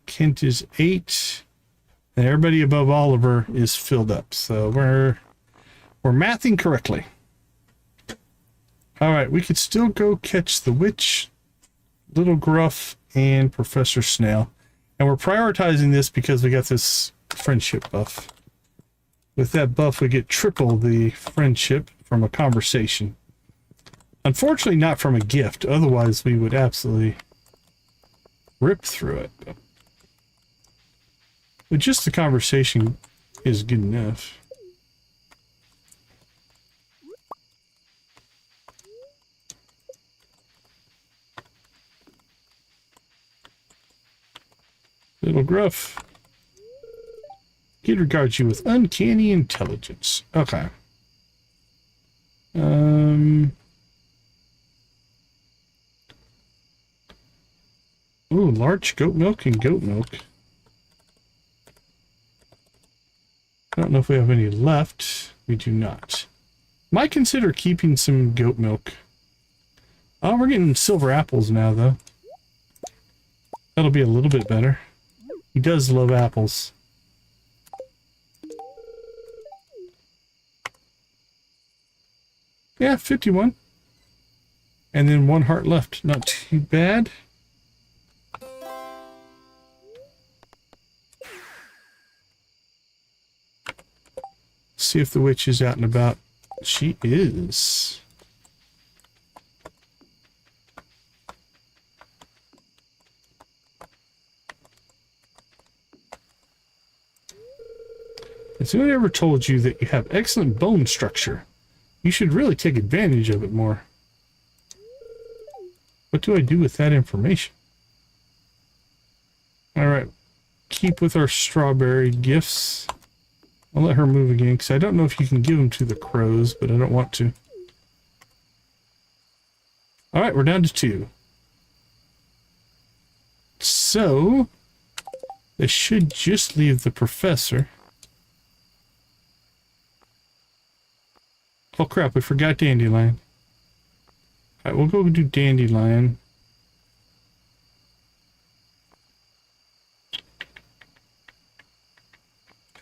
Kent is 8. And everybody above Oliver is filled up. So we're mathing correctly. Alright, we could still go catch the witch, Little Gruff, and Professor Snail. And we're prioritizing this because we got this friendship buff. With that buff, we get triple the friendship from a conversation. Unfortunately, not from a gift. Otherwise, we would absolutely rip through it. But just the conversation is good enough. Little Gruff. Kid regards you with uncanny intelligence. Okay. Ooh, large goat milk and goat milk. I don't know if we have any left. We do not. Might consider keeping some goat milk. Oh, we're getting silver apples now, though. That'll be a little bit better. He does love apples. Yeah, 51. And then 1 heart left. Not too bad. See if the witch is out and about. She is. Has anyone ever told you that you have excellent bone structure? You should really take advantage of it more. What do I do with that information? Alright. Keep with our strawberry gifts. I'll let her move again, because I don't know if you can give them to the crows, but I don't want to. Alright, we're down to 2. So, they should just leave the professor. Oh crap, we forgot Dandelion. Alright, we'll go do Dandelion.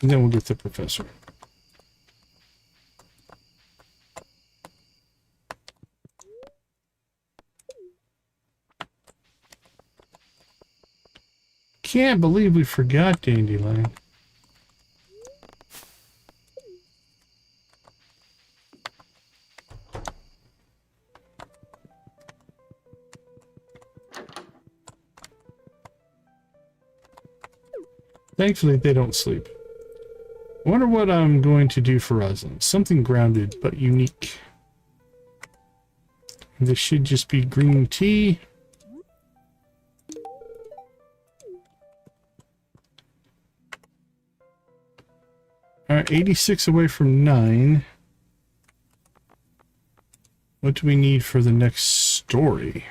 And then we'll get the professor. Can't believe we forgot Dandelion. Thankfully, they don't sleep. I wonder what I'm going to do for Roslin. Something grounded, but unique. This should just be green tea. Alright, 86 away from 9. What do we need for the next story?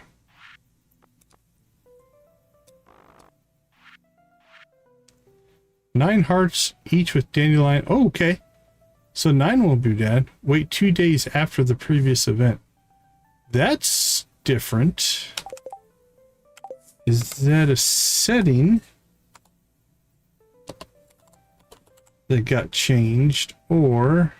Nine hearts, each with dandelion. Oh, okay. So 9 won't be dead. Wait 2 days after the previous event. That's different. Is that a setting that got changed, or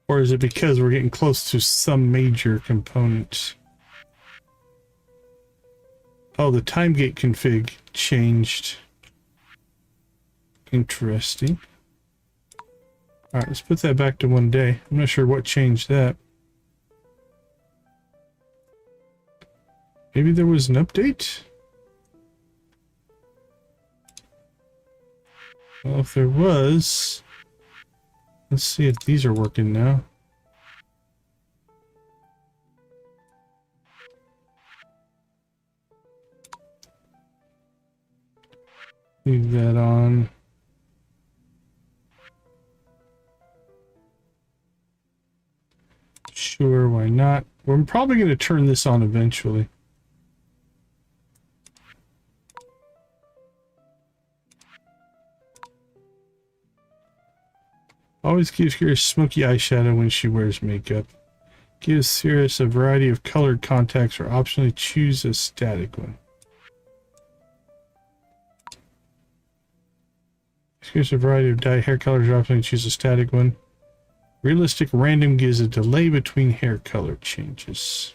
is it because we're getting close to some major component? Oh, the time gate config changed. Interesting. Alright, let's put that back to 1 day. I'm not sure what changed that. Maybe there was an update? Well, if there was... Let's see if these are working now. Leave that on. Sure, why not? We're probably going to turn this on eventually. Always gives Cirrus smoky eyeshadow when she wears makeup. Gives Cirrus a variety of colored contacts, or optionally choose a static one. Gives a variety of dye hair colors, or optionally choose a static one. Realistic random gives a delay between hair color changes.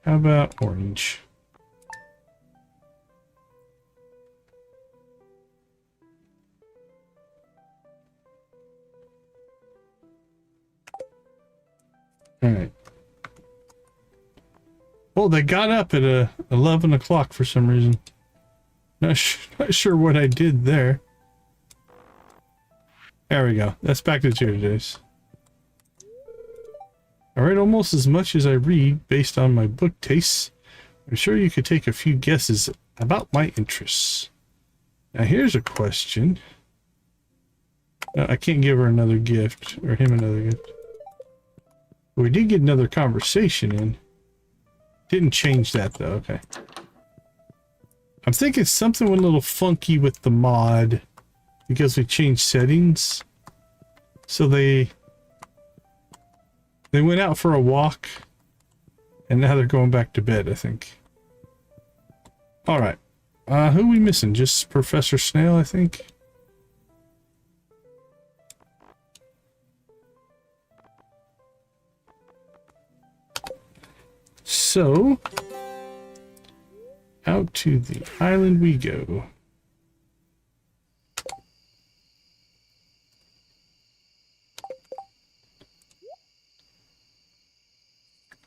How about orange? Alright. Well, they got up at 11 o'clock for some reason. Not sure what I did there. There we go. That's back to 2 days. Alright, almost as much as I read based on my book tastes. I'm sure you could take a few guesses about my interests. Now here's a question. No, I can't give her another gift, or him another gift. We did get another conversation in. Didn't change that though, okay. I'm thinking something went a little funky with the mod because we changed settings. So they went out for a walk and now they're going back to bed, I think. Alright. Who are we missing? Just Professor Snail, I think. So, out to the island we go.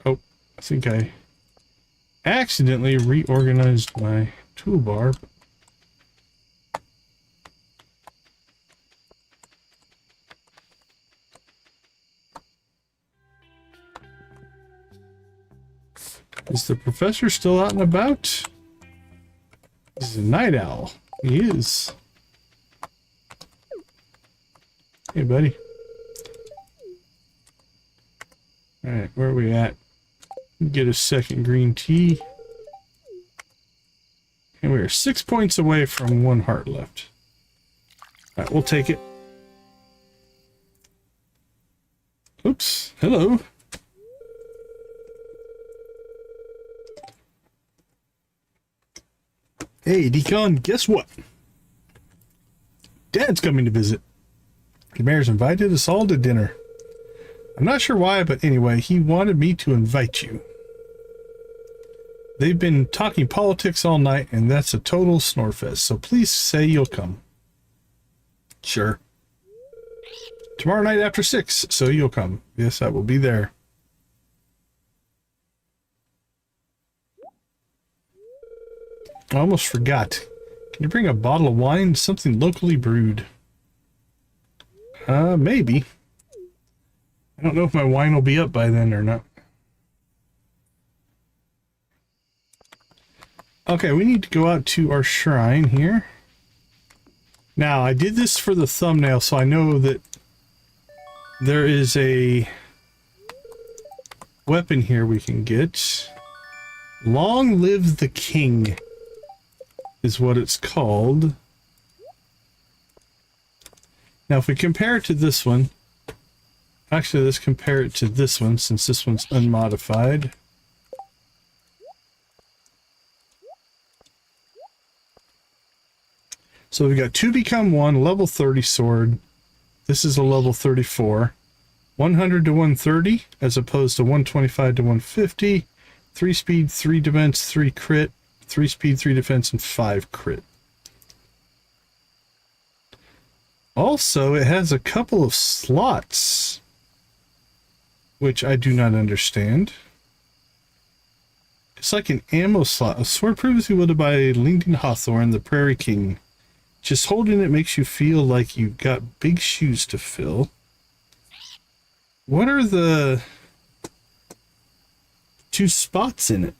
Oh, I think I accidentally reorganized my toolbar. Is the professor still out and about? He's a night owl. He is. Hey, buddy. Alright, where are we at? Get a second green tea. And we are 6 points away from 1 heart left. Alright, we'll take it. Oops. Hello. Hey, Decon, guess what? Dad's coming to visit. The mayor's invited us all to dinner. I'm not sure why, but anyway, he wanted me to invite you. They've been talking politics all night, and that's a total snorefest, so please say you'll come. Sure. Tomorrow night after 6, so you'll come. Yes, I will be there. I almost forgot. Can you bring a bottle of wine? Something locally brewed. Maybe. I don't know if my wine will be up by then or not. Okay, we need to go out to our shrine here. Now, I did this for the thumbnail, so I know that there is a weapon here we can get. Long Live the King is what it's called. Now, if we compare it to this one, actually, let's compare it to this one, since this one's unmodified. So we've got 2 become 1, level 30 sword. This is a level 34. 100 to 130, as opposed to 125 to 150. 3 speed, 3 defense, 3 crit. 3 speed, 3 defense, and 5 crit. Also, it has a couple of slots, which I do not understand. It's like an ammo slot. A sword previously wielded by Lyngton Hawthorne, the Prairie King. Just holding it makes you feel like you've got big shoes to fill. What are the 2 spots in it?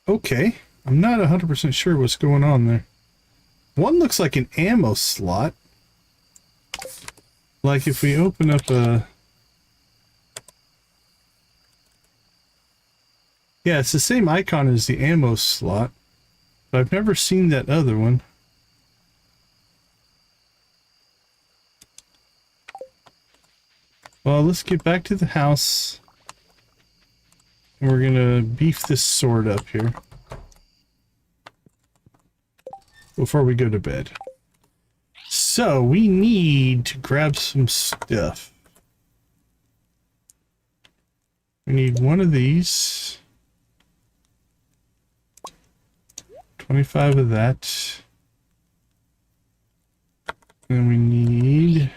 Okay. I'm not 100% sure what's going on there. One looks like an ammo slot. Like if we open up a... Yeah, it's the same icon as the ammo slot, but I've never seen that other one. Well, let's get back to the house. And we're gonna beef this sword up here before we go to bed. So, we need to grab some stuff. We need one of these. 25 of that. And we need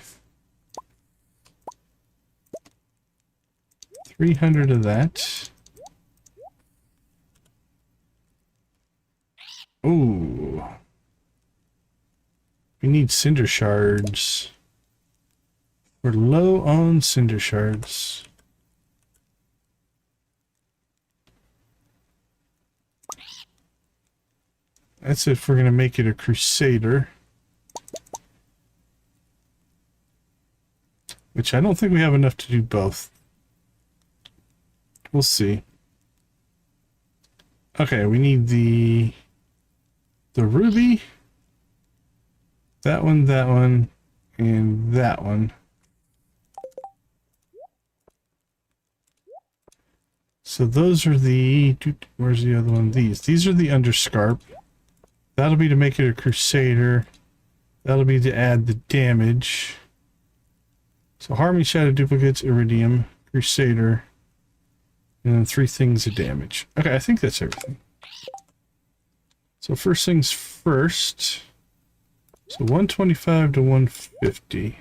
300 of that. Ooh. We need cinder shards. We're low on cinder shards. That's if we're going to make it a crusader. Which I don't think we have enough to do both. We'll see. Okay, we need the ruby. That one, and that one. So those are the... Where's the other one? These are the underscarp. That'll be to make it a crusader. That'll be to add the damage. So harming, shadow, duplicates, iridium, crusader, and then 3 things of damage. Okay, I think that's everything. So first things first. So 125 to 150.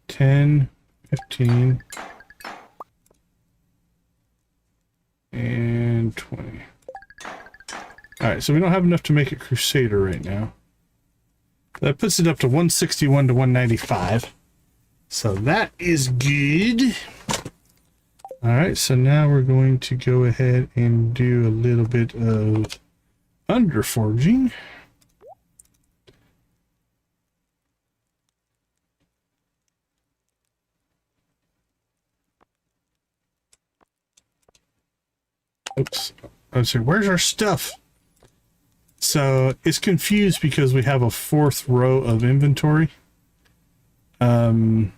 10, 15, and 20. Alright, so we don't have enough to make it crusader right now. That puts it up to 161 to 195. So that is good. All right, so now we're going to go ahead and do a little bit of underforging. Oops. I was saying, where's our stuff? So it's confused because we have a fourth row of inventory. And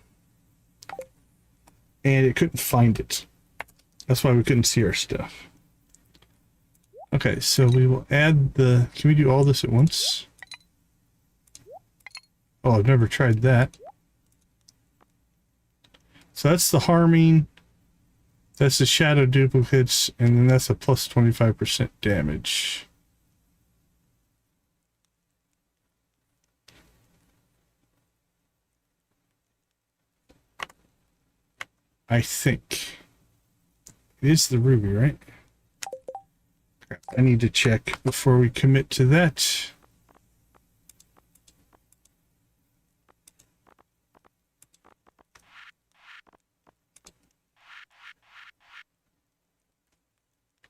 it couldn't find it. That's why we couldn't see our stuff. Okay, so we will add the... Can we do all this at once? Oh, I've never tried that. So that's the harming. That's the shadow duplicates. And then that's a plus 25% damage. I think. It is the ruby, right? I need to check before we commit to that.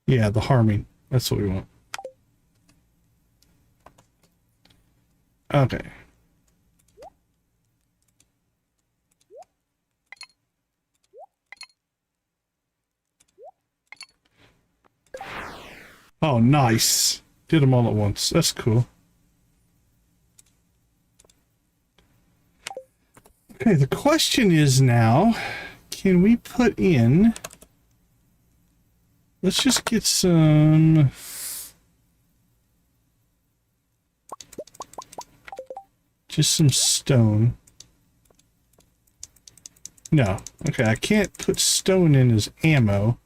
Yeah, the harming. That's what we want. Okay. Oh, nice. Did them all at once. That's cool. Okay, the question is now, can we put in... Let's just get some... Just some stone. No. Okay, I can't put stone in as ammo.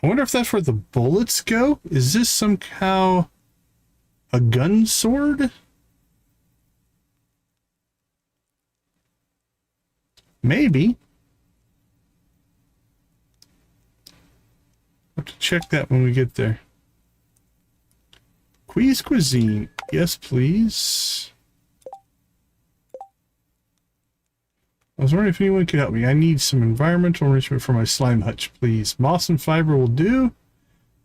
I wonder if that's where the bullets go? Is this somehow a gun sword? Maybe. I'll have to check that when we get there. Quiz cuisine. Yes, please. I was wondering if anyone could help me. I need some environmental enrichment for my slime hutch, please. Moss and fiber will do.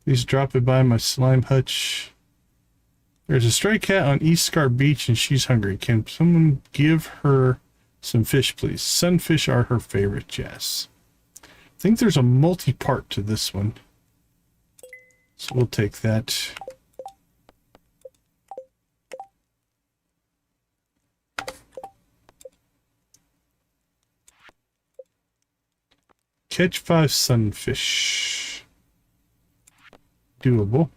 Please drop it by my slime hutch. There's a stray cat on East Scar Beach and she's hungry. Can someone give her some fish, please? Sunfish are her favorite, yes. I think there's a multi-part to this one. So we'll take that. Catch 5 sunfish. Doable.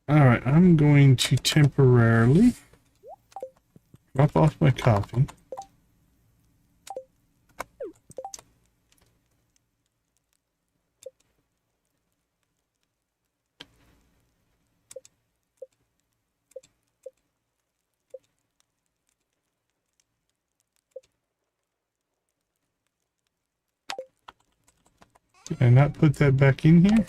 Alright, I'm going to temporarily drop off my coffee. Did I not put that back in here?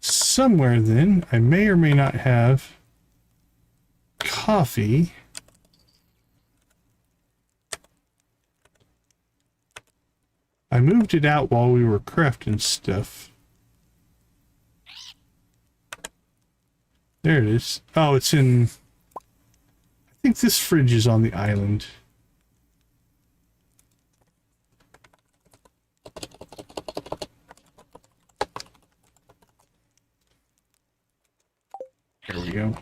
Somewhere then, I may or may not have coffee. I moved it out while we were crafting stuff. There it is. Oh, it's in... I think this fridge is on the island. There we go.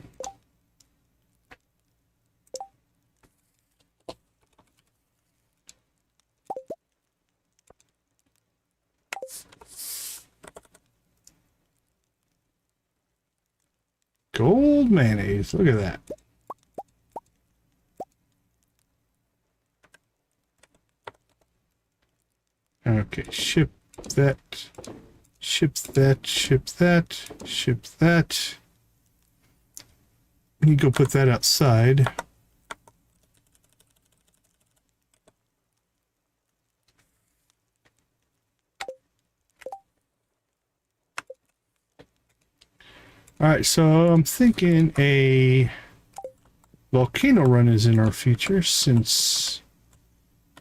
Gold mayonnaise. Look at that. Okay, ship that. Ship that. Ship that. Ship that. You go put that outside. All right, so I'm thinking a volcano run is in our future since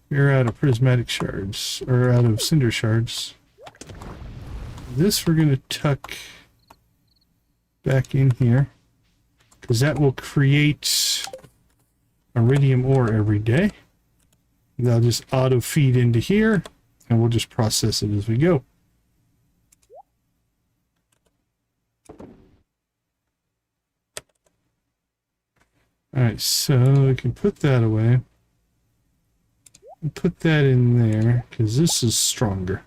we're out of prismatic shards, or out of cinder shards. This we're going to tuck back in here, because that will create iridium ore every day. That'll just auto feed into here, and we'll just process it as we go. Alright, so we can put that away. Put that in there, because this is stronger.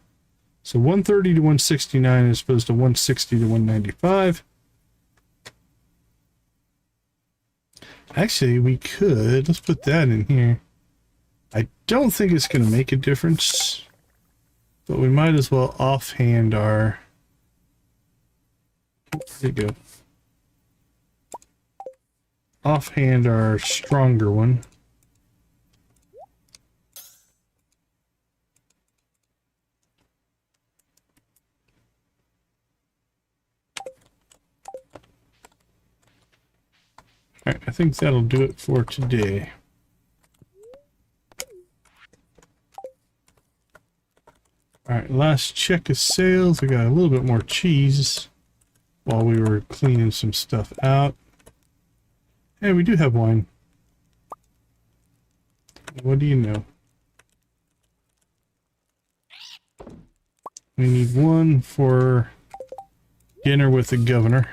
So 130 to 169 as opposed to 160 to 195. Actually, we could. Let's put that in here. I don't think it's going to make a difference, but we might as well offhand our... Where'd it go? Offhand our stronger one. Alright, I think that'll do it for today. Alright, last check of sales. We got a little bit more cheese while we were cleaning some stuff out. Hey, we do have wine. What do you know? We need one for dinner with the governor.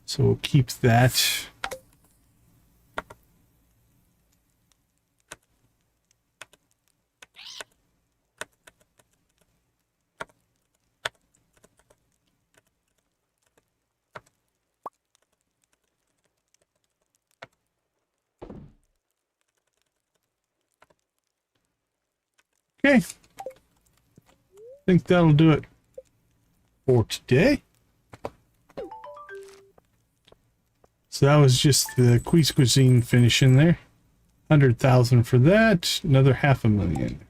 So we'll keep that. Okay. I think that'll do it for today. So that was just the Quiz Cuisine finish in there. 100,000 for that. Another 500,000.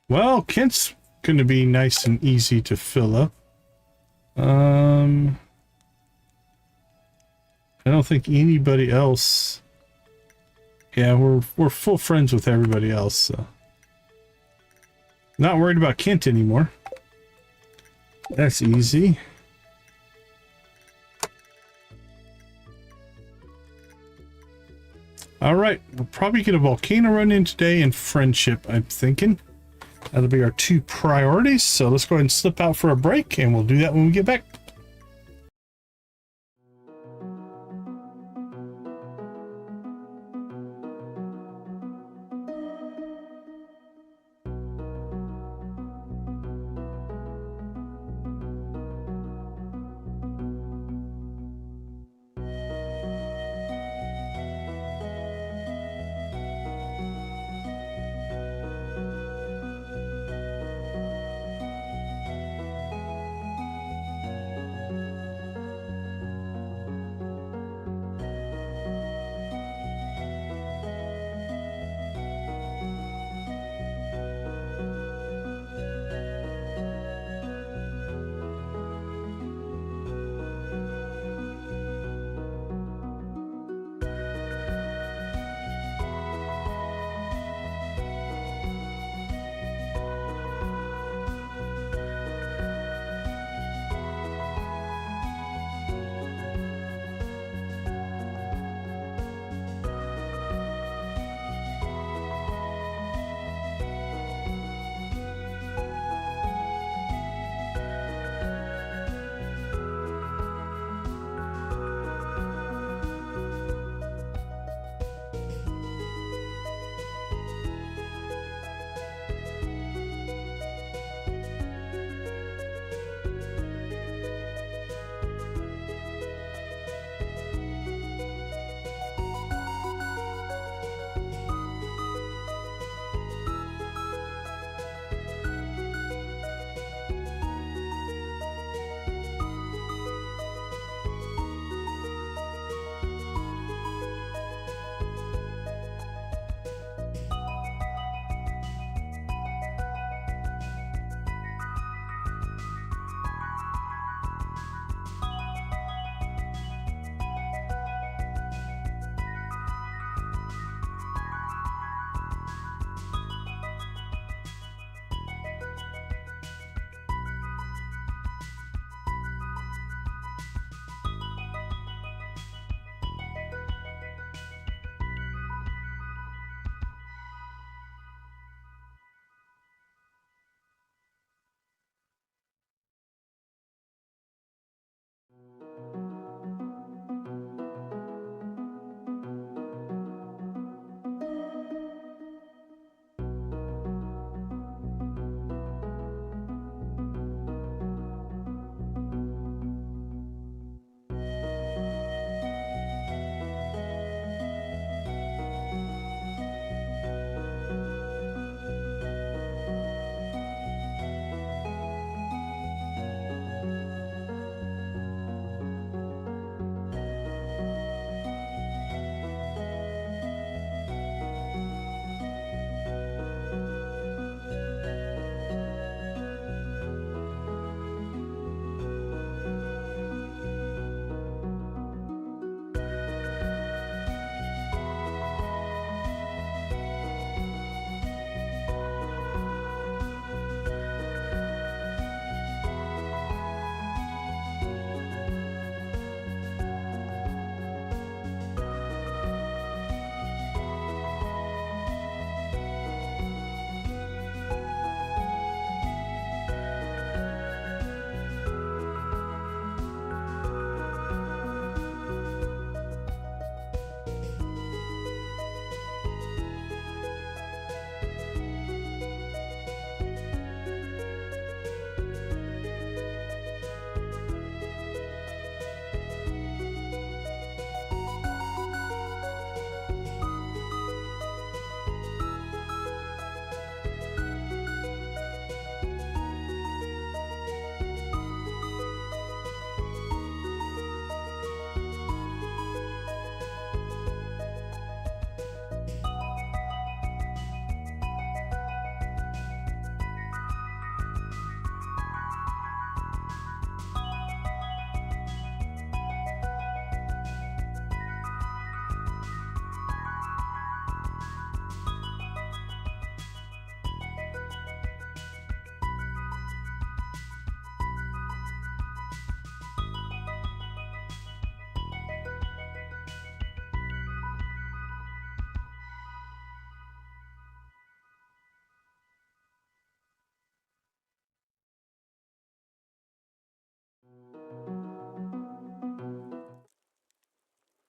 Well, Kent's going to be nice and easy to fill up. I don't think anybody else. Yeah, we're full friends with everybody else, so not worried about Kent anymore. That's easy. All right, we'll probably get a volcano run in today and friendship, I'm thinking. That'll be our two priorities. So let's go ahead and slip out for a break, and we'll do that when we get back.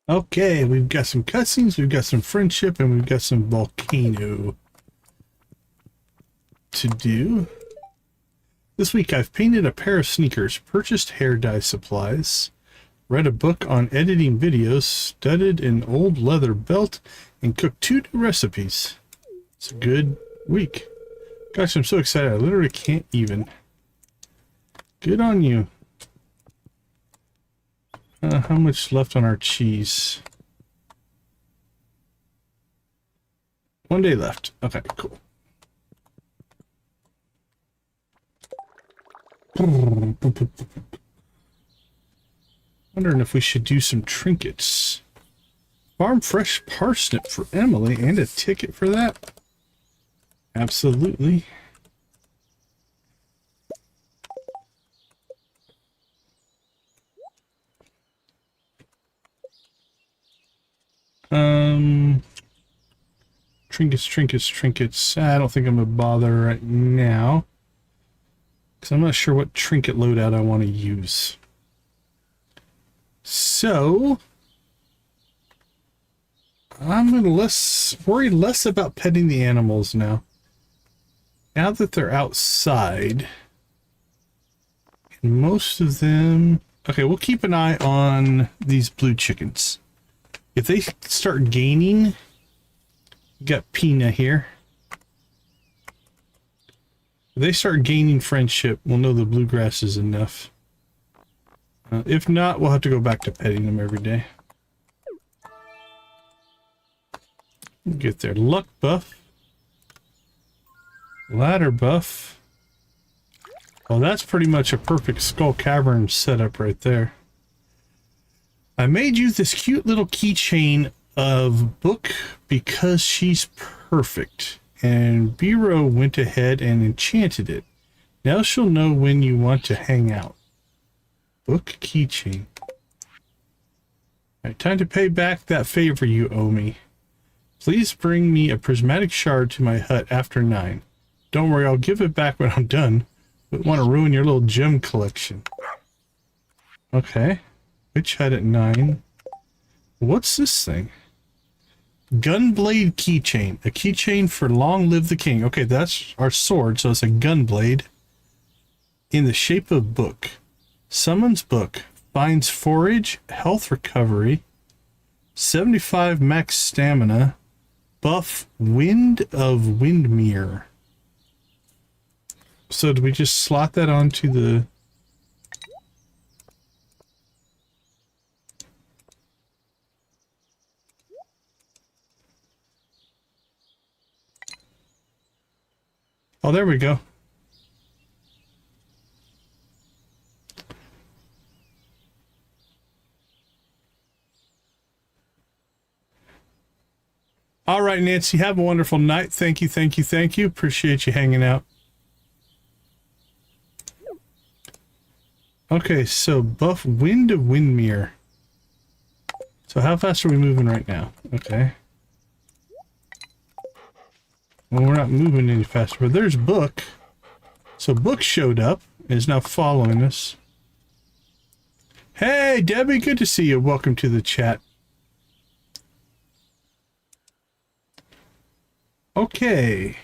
Okay, we've got some cutscenes, we've got some friendship, and we've got some volcano to do. This week I've painted a pair of sneakers, purchased hair dye supplies, read a book on editing videos, studied an old leather belt, and cooked 2 new recipes. It's a good week. Gosh, I'm so excited. I literally can't even. Good on you. How much left on our cheese? 1 day left. Okay, cool. Wondering if we should do some trinkets. Farm fresh parsnip for Emily and a ticket for that? Absolutely. Trinkets. I don't think I'm gonna bother right now, because I'm not sure what trinket loadout I want to use. So I'm gonna worry less about petting the animals now. Now that they're outside, and most of them... Okay, we'll keep an eye on these blue chickens. If they start gaining... Got Pina here. If they start gaining friendship, we'll know the bluegrass is enough. If not, we'll have to go back to petting them every day. Get their luck buff. Ladder buff. Well, that's pretty much a perfect Skull Cavern setup right there. I made you this cute little keychain of Book because she's perfect, and Biro went ahead and enchanted it. Now she'll know when you want to hang out. Book keychain. Alright, time to pay back that favor you owe me. Please bring me a prismatic shard to my hut after 9. Don't worry, I'll give it back when I'm done. But want to ruin your little gem collection. Okay. Witch hut at 9. What's this thing? Gunblade keychain. A keychain for Long Live the King. Okay, that's our sword, so it's a gunblade. In the shape of Book. Summons Book. Finds forage, health recovery, 75 max stamina, buff Wind of Windmere. So do we just slot that onto the... Oh, there we go. All right, Nancy, have a wonderful night. Thank you, thank you, thank you. Appreciate you hanging out. Okay, so buff Wind of Windmere. So how fast are we moving right now? Okay. Well, we're not moving any faster, but there's Book. So Book showed up and is now following us. Hey, Debbie, good to see you. Welcome to the chat. Okay.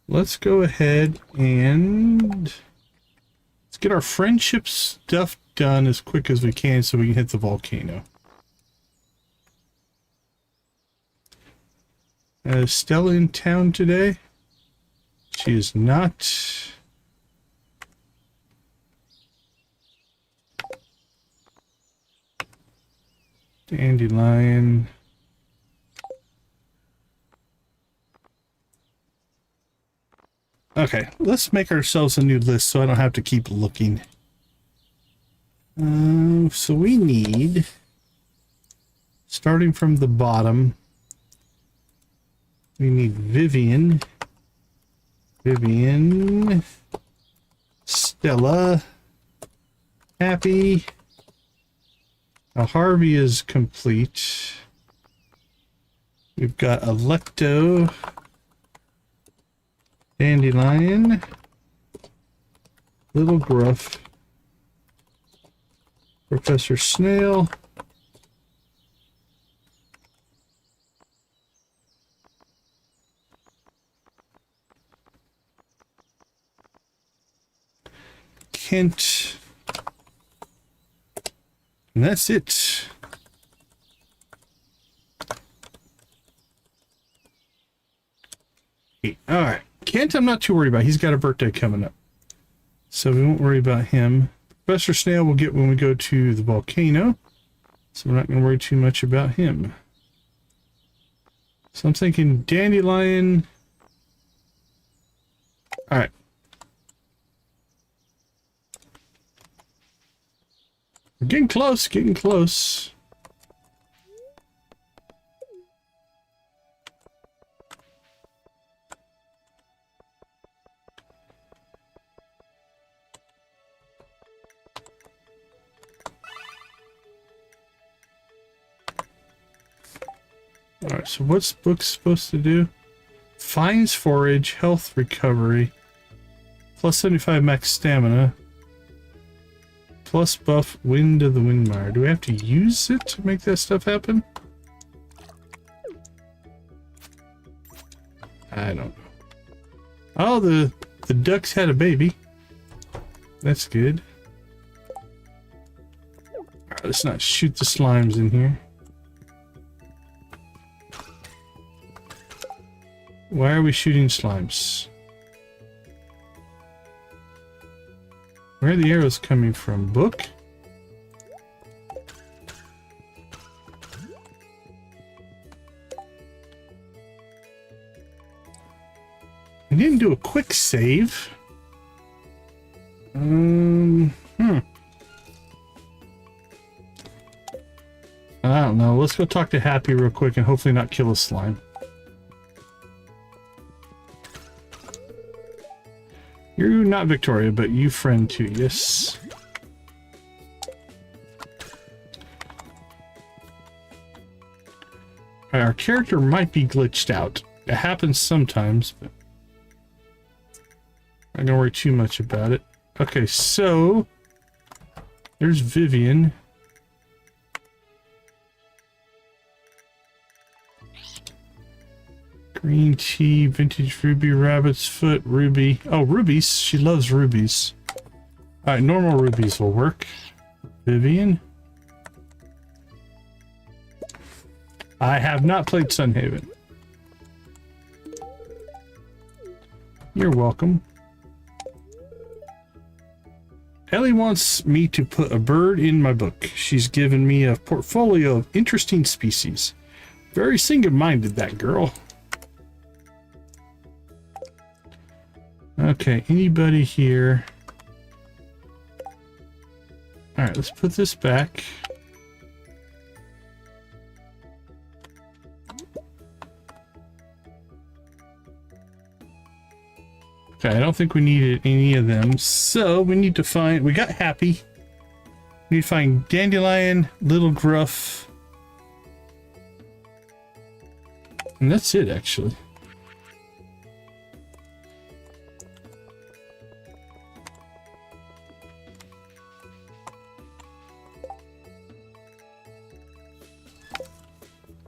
Let's go ahead and let's get our friendship stuff done as quick as we can so we can hit the volcano. Is Stella in town today? She is not. Dandelion. Okay, let's make ourselves a new list so I don't have to keep looking. So we need, starting from the bottom, we need Vivian, Stella, Happy. Now Harvey is complete. We've got Electo, Dandelion, Little Gruff, Professor Snail. Kent. And that's it. Alright. Kent I'm not too worried about. He's got a birthday coming up. So we won't worry about him. Professor Snail we'll get when we go to the volcano. So we're not going to worry too much about him. So I'm thinking Dandelion. Alright. We're getting close, getting close. Alright, so what's book supposed to do? Finds forage, health recovery, plus 75 max stamina, plus buff wind of the windmire. Do we have to use it to make that stuff happen? I don't know. Oh, the ducks had a baby. That's good. Alright, let's not shoot the slimes in here. Why are we shooting slimes? Where are the arrows coming from? Book? I didn't do a quick save. I don't know. Let's go talk to Happy real quick and hopefully not kill a slime. You're not Victoria, but you friend too, yes. Our character might be glitched out. It happens sometimes, but I'm not gonna worry too much about it. Okay, so there's Vivian. Green tea, vintage ruby, rabbit's foot, ruby. Oh, rubies. She loves rubies. Alright, normal rubies will work. Vivian. I have not played Sunhaven. You're welcome. Ellie wants me to put a bird in my book. She's given me a portfolio of interesting species. Very single-minded, that girl. Okay, anybody here? Alright, let's put this back. Okay, I don't think we needed any of them, so we need to find... We got Happy. We need to find Dandelion, Little Gruff. And that's it, actually.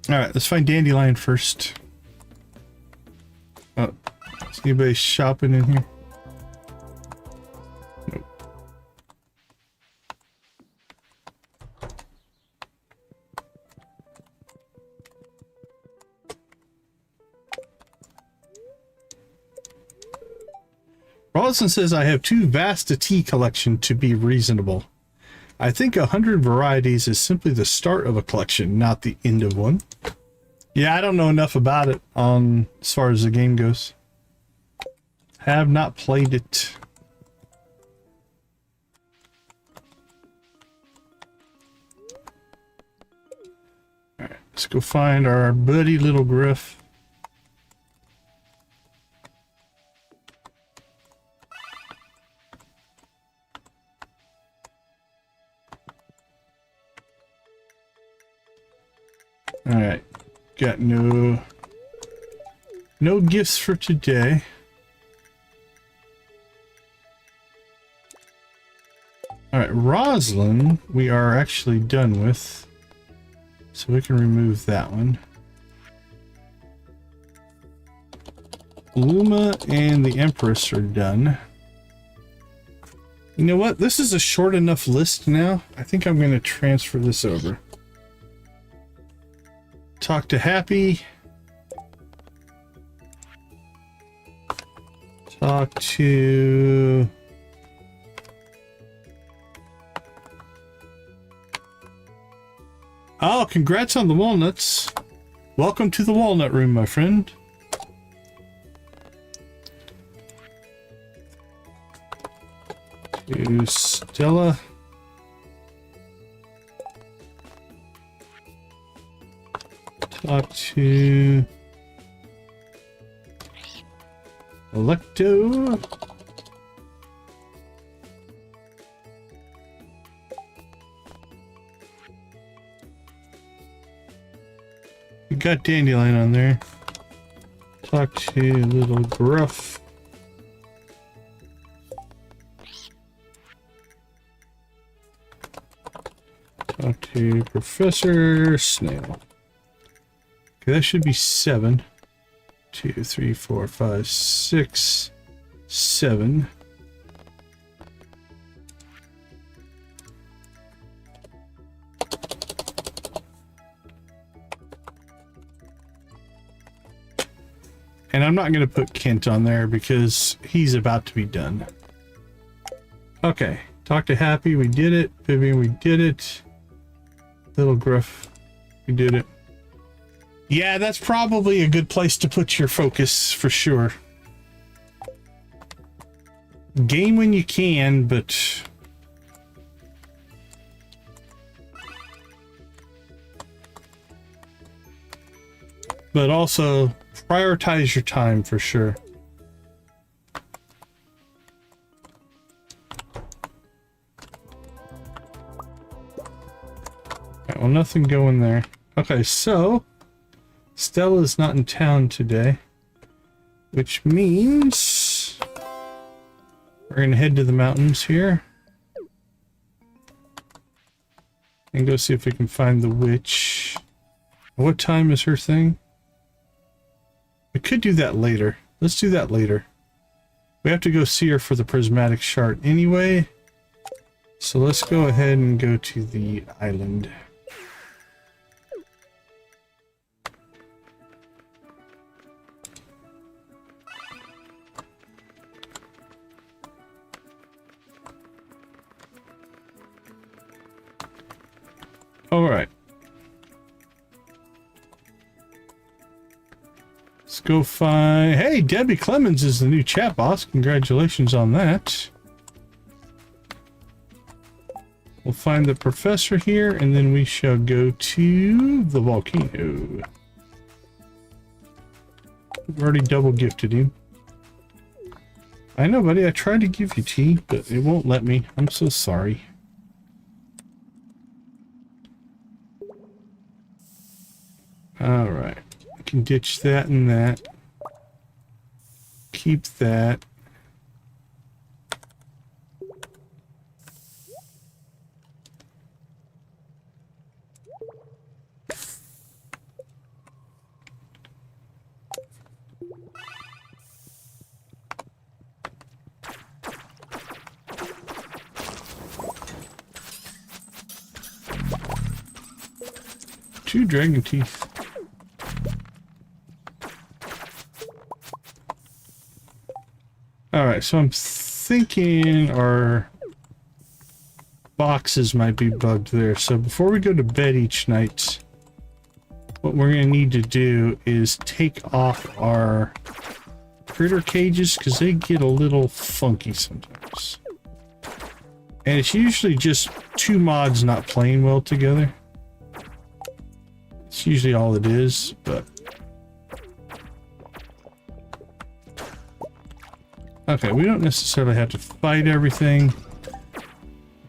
Alright, let's find Dandelion first. Oh, is anybody shopping in here? Nope. Roslin says I have too vast a tea collection to be reasonable. I think 100 varieties is simply the start of a collection, not the end of one. Yeah, I don't know enough about it on as far as the game goes. Have not played it. Alright, let's go find our buddy Little Griff. Alright, got no gifts for today. Alright, right, Roslin, we are actually done with. So we can remove that one. Luma and the Empress are done. You know what? This is a short enough list now. I think I'm going to transfer this over. Talk to Happy. Talk to... Oh, congrats on the walnuts. Welcome to the walnut room, my friend. To Stella. Talk to Electo. You got Dandelion on there. Talk to Little Gruff. Talk to Professor Snail. Okay, that should be 7. 2, 3, 4, 5, 6, 7. And I'm not going to put Kent on there because he's about to be done. Okay, talk to Happy, we did it. Vivian, we did it. Little Gruff, we did it. Yeah, that's probably a good place to put your focus for sure. Game when you can, but... but also prioritize your time for sure. Okay, well, nothing going there. Okay, so Stella's not in town today, which means we're gonna head to the mountains here and go see if we can find the witch. What time is her thing? We could do that later. Let's do that later. We have to go see her for the prismatic shard anyway. So let's go ahead and go to the island. All right. Let's go find... Hey, Debbie Clemens is the new chat boss. Congratulations on that. We'll find the professor here, and then we shall go to the volcano. We've already double gifted him. I know, buddy. I tried to give you tea, but it won't let me. I'm so sorry. All right. I can ditch that and that. Keep that. Two dragon teeth. Alright, so I'm thinking our boxes might be bugged there. So before we go to bed each night, what we're going to need to do is take off our critter cages because they get a little funky sometimes. And it's usually just two mods not playing well together. It's usually all it is, but... okay, we don't necessarily have to fight everything.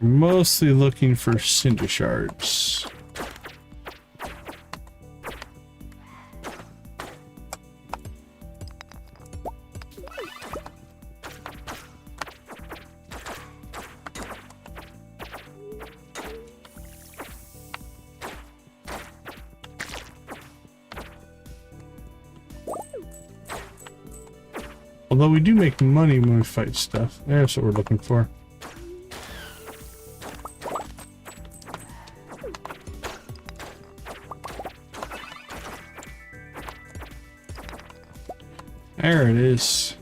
We're mostly looking for cinder shards. Although we do make money when we fight stuff. That's what we're looking for. There it is.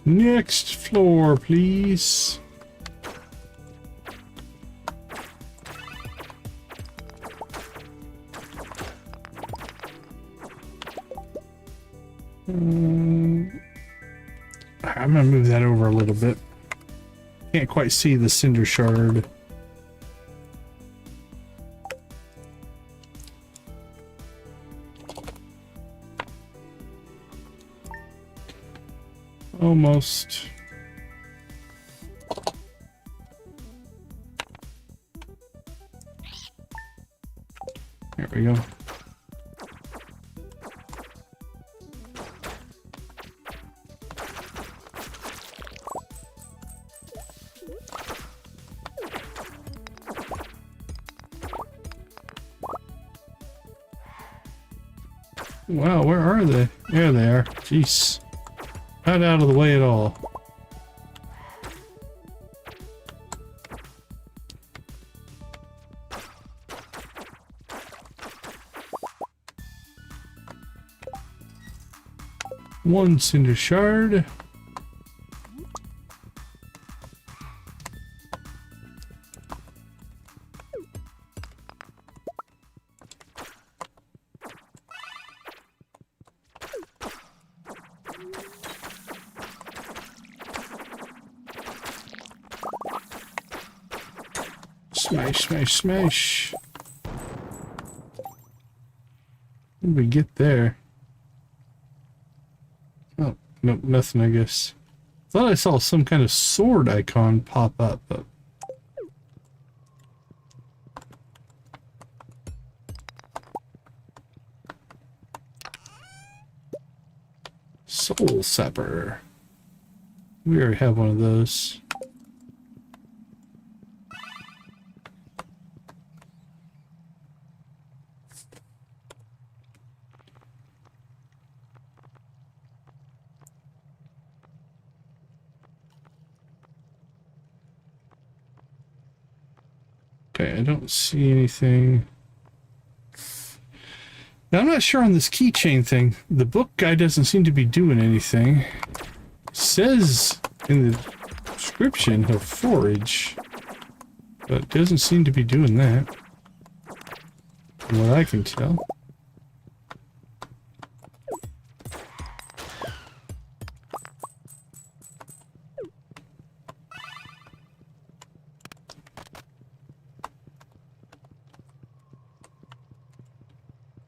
Next floor, please. I'm gonna move that over a little bit. Can't quite see the cinder shard. Almost. There we go. Wow, where are they? There they are. Jeez. Not out of the way at all. One cinder shard. Smash, smash, smash. How did we get there? Oh, nope, nothing, I guess. Thought I saw some kind of sword icon pop up, but... Soul Sapper. We already have one of those. Okay, I don't see anything. Now, I'm not sure on this keychain thing. The book guy doesn't seem to be doing anything. It says in the description he'll forage, but doesn't seem to be doing that, from what I can tell.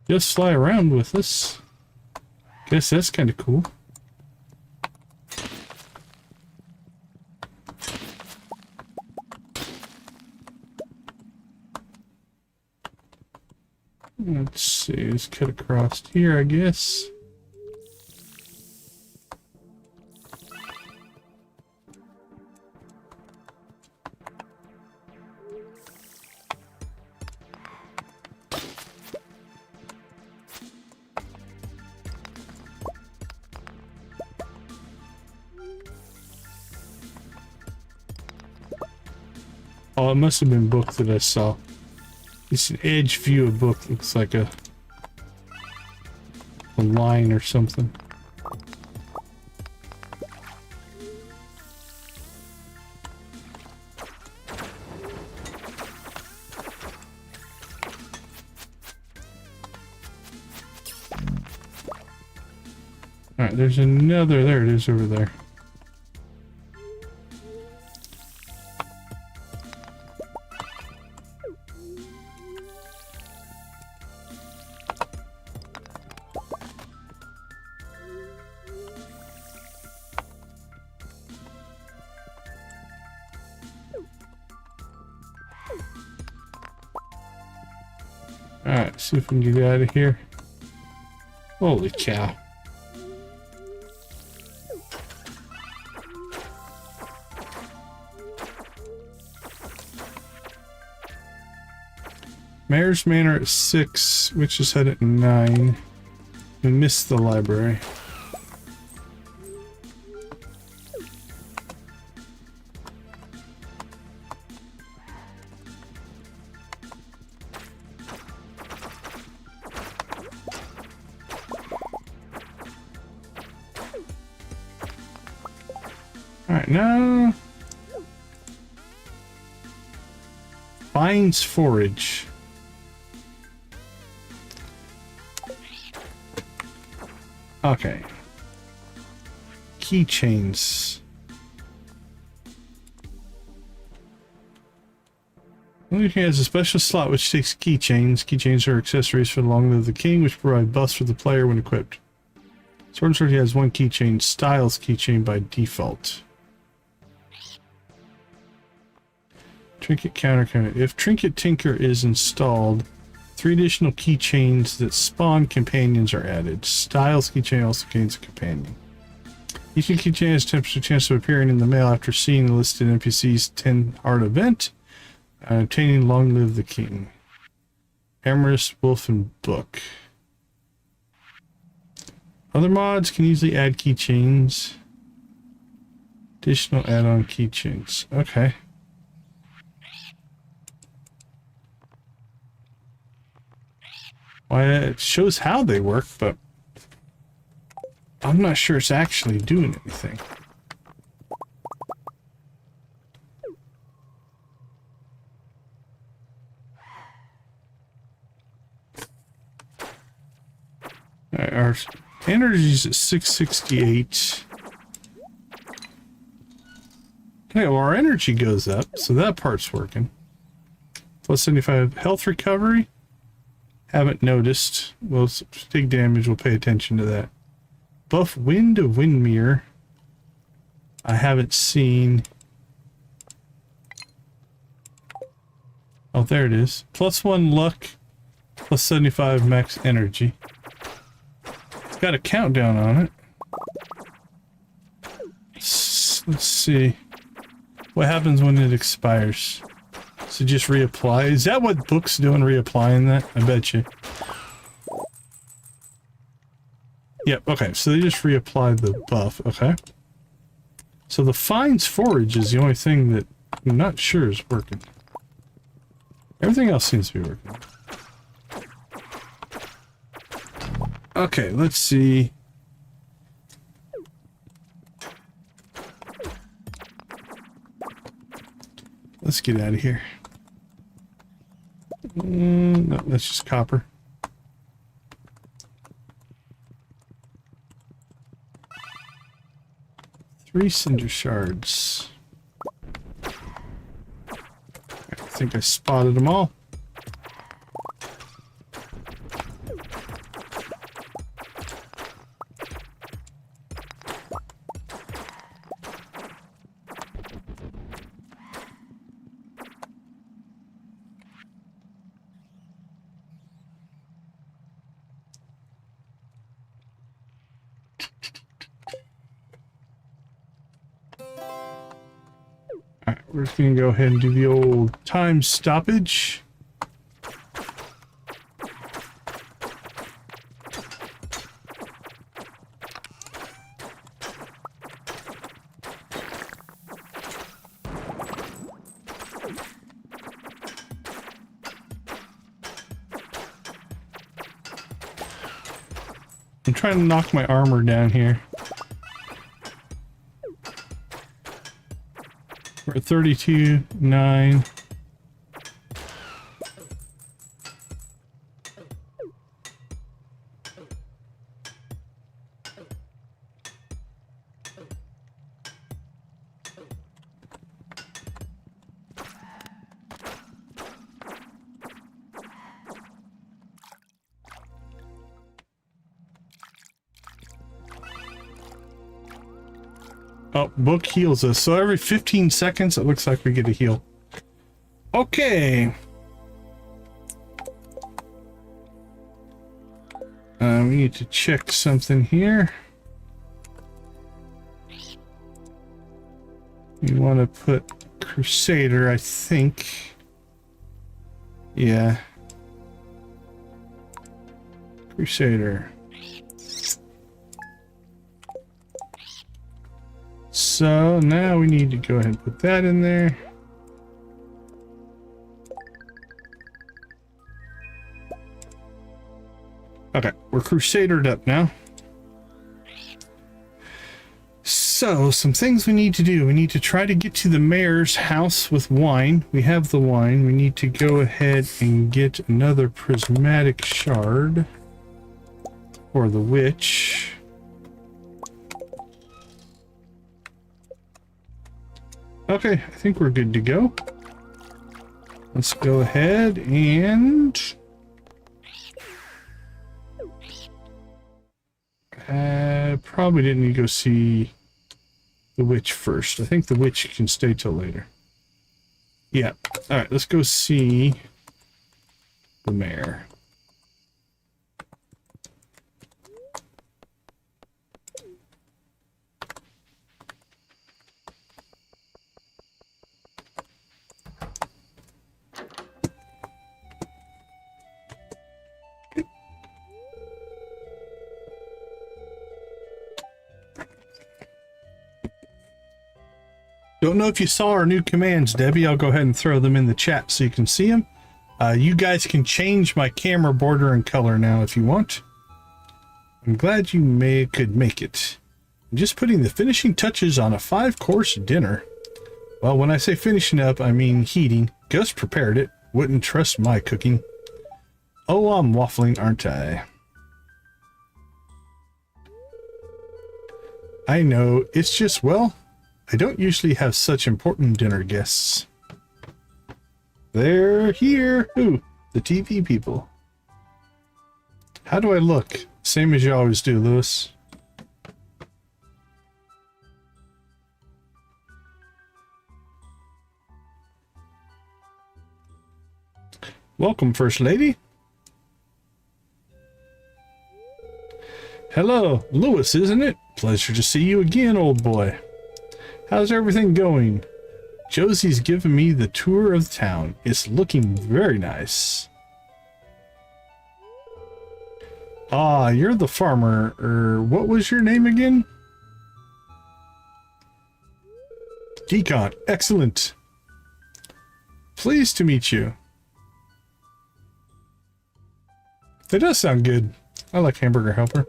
Just fly around with us. Guess that's kind of cool. Let's see, let's cut across here, I guess. Oh, it must have been a book that I saw. It's an edge view of book. Looks like a line or something. Alright, there's another. There it is over there. Alright, see if we can get out of here. Holy cow. Mayor's Manor at 6, Witch's Head at 9. We missed the library. Alright, now... Finds forage. Okay. Keychains. He has a special slot which takes keychains. Keychains are accessories for the Long Live the King, which provide buffs for the player when equipped. Sword Sorcery has one keychain, Styles keychain by default. Trinket counter. If Trinket Tinker is installed, 3 additional keychains that spawn companions are added. Styles keychain also gains a companion. Each keychain has a chance of appearing in the mail after seeing the listed NPC's 10 heart event. Obtaining Long Live the King. Amorous Wolf and Book. Other mods can easily add keychains. Additional add-on keychains. Okay. Well, it shows how they work, but I'm not sure it's actually doing anything. Our energy's at 668. Okay, well our energy goes up, so that part's working. Plus 75 health recovery. Haven't noticed. Well, take damage, we'll pay attention to that. Buff Wind of Windmere. I haven't seen. Oh, there it is. Plus 1 luck, plus 75 max energy. It's got a countdown on it. Let's see. What happens when it expires? So just reapply. Is that what Book's doing, reapplying that? I bet you. Yep, okay, so they just reapply the buff, okay. So the Finds Forage is the only thing that I'm not sure is working. Everything else seems to be working. Okay, let's see. Let's get out of here. No, that's just copper. Three cinder shards. I think I spotted them all. We're just going to go ahead and do the old time stoppage. I'm trying to knock my armor down here. We're at 32.9. Oh, book heals us. So every 15 seconds, it looks like we get a heal. Okay. We need to check something here. We want to put Crusader, I think. Yeah. Crusader. So now we need to go ahead and put that in there. Okay, we're crusadered up now. So, some things we need to do. We need to try to get to the mayor's house with wine. We have the wine. We need to go ahead and get another prismatic shard for the witch. Okay, I think we're good to go. Let's go ahead and... probably didn't need to go see the witch first. I think the witch can stay till later. Yeah. Alright, let's go see the mayor. Don't know if you saw our new commands, Debbie. I'll go ahead and throw them in the chat so you can see them. You guys can change my camera border and color now if you want. I'm glad you could make it. I'm just putting the finishing touches on a 5-course dinner. Well, when I say finishing up, I mean heating. Gus prepared it. Wouldn't trust my cooking. Oh, I'm waffling, aren't I? I know. It's just, well... I don't usually have such important dinner guests. They're here. Who? The TV people. How do I look? Same as you always do, Lewis. Welcome, First Lady. Hello, Lewis, isn't it? Pleasure to see you again, old boy. How's everything going? Josie's given me the tour of the town. It's looking very nice. Ah, you're the farmer. What was your name again? Decon. Excellent. Pleased to meet you. That does sound good. I like Hamburger Helper.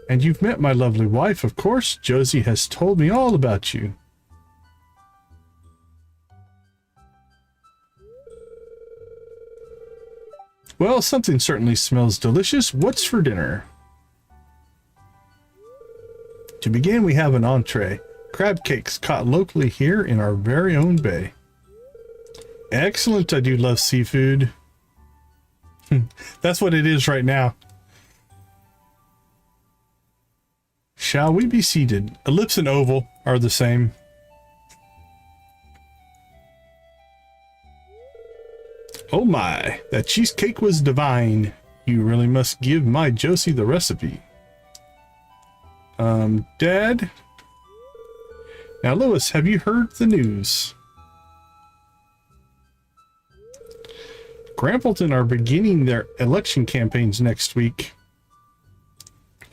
And you've met my lovely wife, of course. Josie has told me all about you. Well, something certainly smells delicious. What's for dinner? To begin, we have an entree. Crab cakes caught locally here in our very own bay. Excellent, I do love seafood. That's what it is right now. Shall we be seated? Ellipse and oval are the same. Oh my, that cheesecake was divine. You really must give my Josie the recipe. Dad? Now, Lewis, have you heard the news? Grampleton are beginning their election campaigns next week.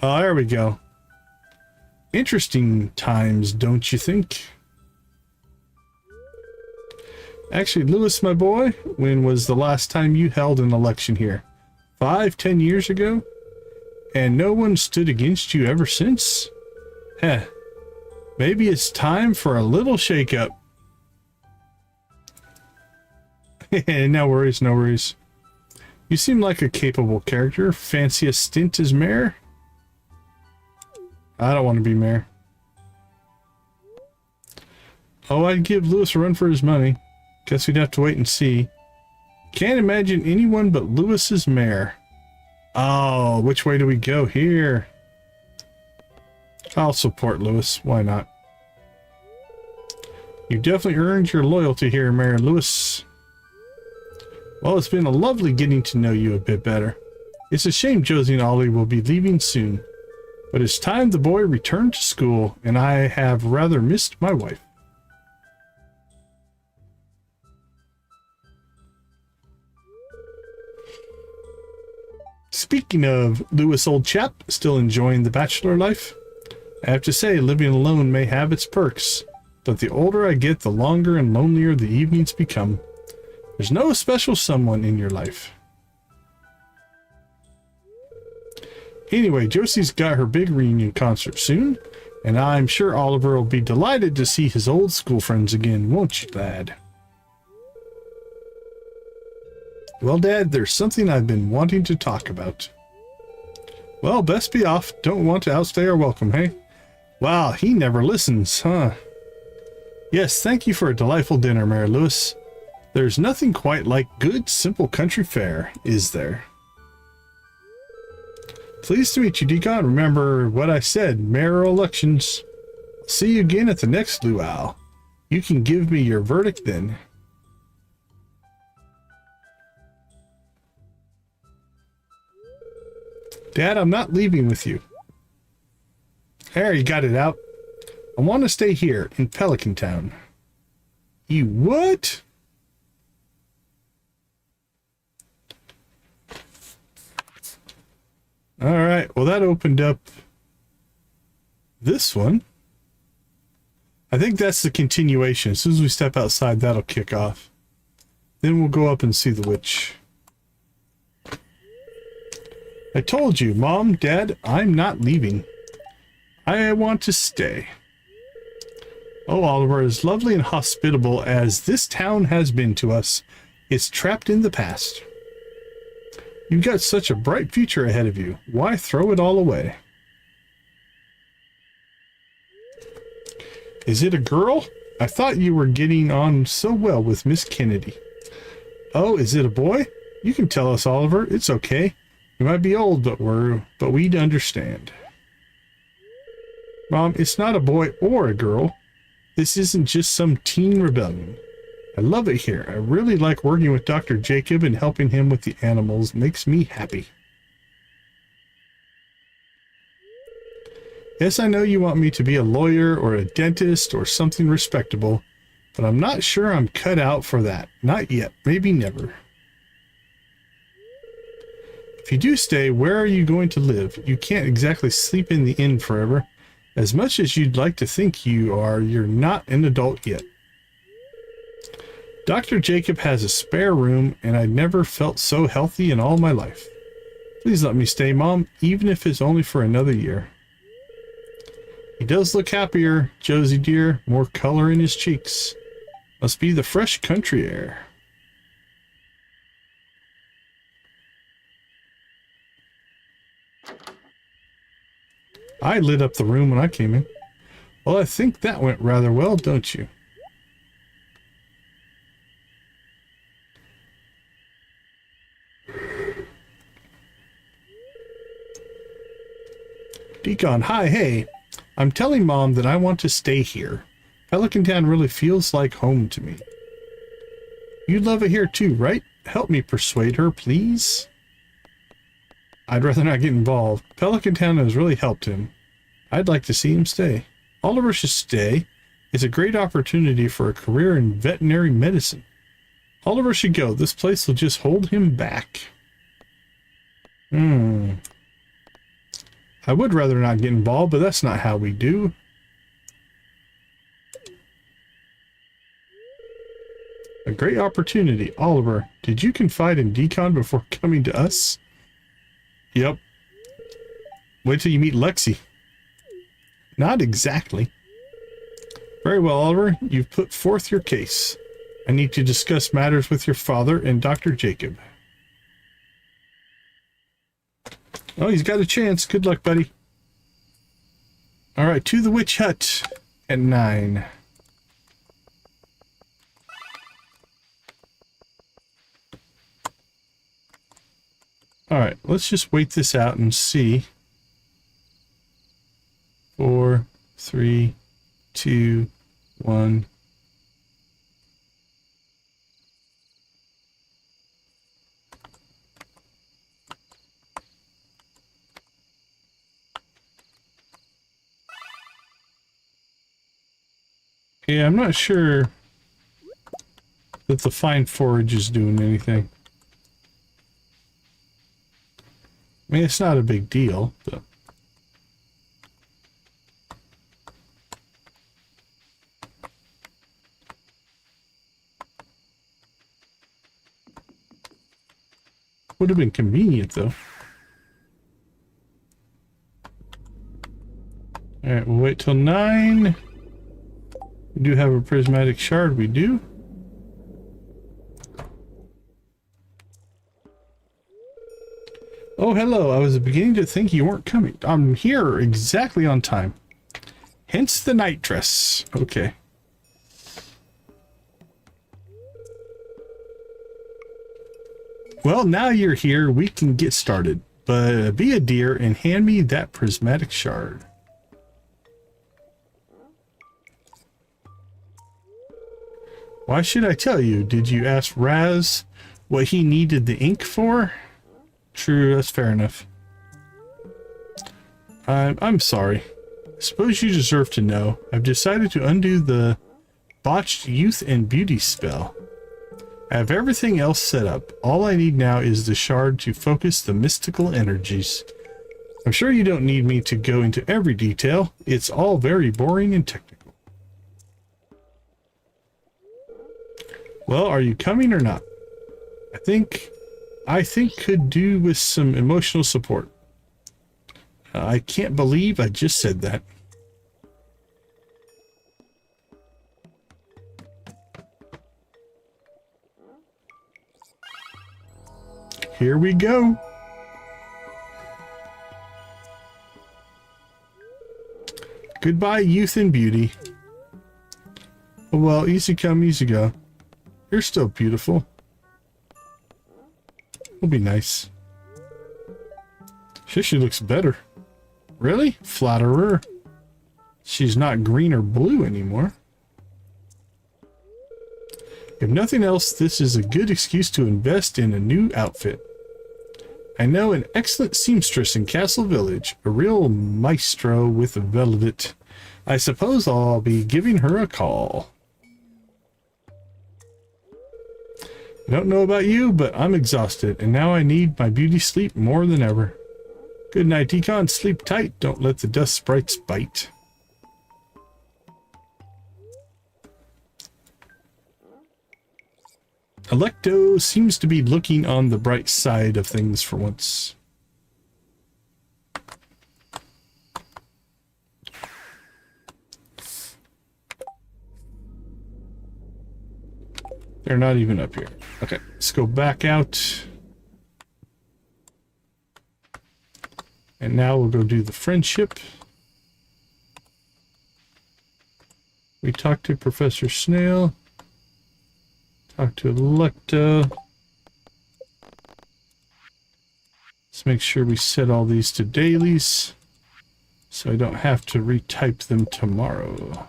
Oh, there we go. Interesting times, don't you think? Actually, Lewis, my boy, when was the last time you held an election here? 5-10 years ago? And no one stood against you ever since? Heh. Maybe it's time for a little shake-up. No worries, no worries. You seem like a capable character. Fancy a stint as mayor? I don't want to be mayor. Oh, I'd give Lewis a run for his money. Guess we'd have to wait and see. Can't imagine anyone but Lewis as mayor. Oh, which way do we go here? I'll support Lewis. Why not? You definitely earned your loyalty here, Mayor Lewis. Well, it's been a lovely getting to know you a bit better. It's a shame Josie and Ollie will be leaving soon. But it's time the boy returned to school, and I have rather missed my wife. Speaking of Lewis, old chap, still enjoying the bachelor life? I have to say, living alone may have its perks, but the older I get, the longer and lonelier the evenings become. There's no special someone in your life. Anyway, Josie's got her big reunion concert soon, and I'm sure Oliver will be delighted to see his old school friends again, won't you, lad? Well, Dad, there's something I've been wanting to talk about. Well, best be off. Don't want to outstay our welcome, hey? Wow, he never listens, huh? Yes, thank you for a delightful dinner, Mary Lewis. There's nothing quite like good, simple country fare, is there? Pleased to meet you, Decon. Remember what I said, mayoral elections. See you again at the next luau. You can give me your verdict then. Dad, I'm not leaving with you. There, you got it out. I want to stay here in Pelican Town. You what? Alright, well that opened up this one. I think that's the continuation. As soon as we step outside, that'll kick off. Then we'll go up and see the witch. I told you, Mom, Dad, I'm not leaving. I want to stay. Oh, Oliver, as lovely and hospitable as this town has been to us, it's trapped in the past. You've got such a bright future ahead of you. Why throw it all away? Is it a girl? I thought you were getting on so well with Miss Kennedy. Oh, is it a boy? You can tell us, Oliver. It's okay. We might be old, but we'd understand. Mom, it's not a boy or a girl. This isn't just some teen rebellion. I love it here. I really like working with Dr. Jacob and helping him with the animals. Makes me happy. Yes, I know you want me to be a lawyer or a dentist or something respectable, but I'm not sure I'm cut out for that. Not yet. Maybe never. If you do stay, where are you going to live? You can't exactly sleep in the inn forever. As much as you'd like to think you are, you're not an adult yet. Dr. Jacob has a spare room, and I'd never felt so healthy in all my life. Please let me stay, Mom, even if it's only for another year. He does look happier, Josie dear, more color in his cheeks. Must be the fresh country air. I lit up the room when I came in. Well, I think that went rather well, don't you? Deacon, hi, hey. I'm telling Mom that I want to stay here. Pelican Town really feels like home to me. You love it here too, right? Help me persuade her, please. I'd rather not get involved. Pelican Town has really helped him. I'd like to see him stay. Oliver should stay. It's a great opportunity for a career in veterinary medicine. Oliver should go. This place will just hold him back. I would rather not get involved, but that's not how we do. A great opportunity. Oliver, did you confide in Decon before coming to us? Yep. Wait till you meet Lexi. Not exactly. Very well, Oliver. You've put forth your case. I need to discuss matters with your father and Dr. Jacob. Oh, he's got a chance. Good luck, buddy. All right, to the witch hut at 9. All right, let's just wait this out and see. 4, 3, 2, 1. Yeah, I'm not sure that the fine forage is doing anything. I mean, it's not a big deal, but... Would have been convenient, though. Alright, we'll wait till 9. We do have a prismatic shard, we do. Oh, hello. I was beginning to think you weren't coming. I'm here exactly on time. Hence the night dress. Okay. Well, now you're here, we can get started. But be a dear and hand me that prismatic shard. Why should I tell you? Did you ask Raz what he needed the ink for? True, that's fair enough. I'm sorry. I suppose you deserve to know. I've decided to undo the botched youth and beauty spell. I have everything else set up. All I need now is the shard to focus the mystical energies. I'm sure you don't need me to go into every detail. It's all very boring and technical. Well, are you coming or not? I think could do with some emotional support. I can't believe I just said that. Here we go. Goodbye, youth and beauty. Oh, well, easy come, easy go. You're still beautiful. Will be nice. She looks better. Really? Flatterer. She's not green or blue anymore. If nothing else, this is a good excuse to invest in a new outfit. I know an excellent seamstress in Castle Village, a real maestro with velvet. I suppose I'll be giving her a call. I don't know about you, but I'm exhausted, and now I need my beauty sleep more than ever. Good night, Decon. Sleep tight. Don't let the dust sprites bite. Electo seems to be looking on the bright side of things for once. They're not even up here. Okay, let's go back out. And now we'll go do the friendship. We talked to Professor Snail. Talk to Electa. Let's make sure we set all these to dailies so I don't have to retype them tomorrow.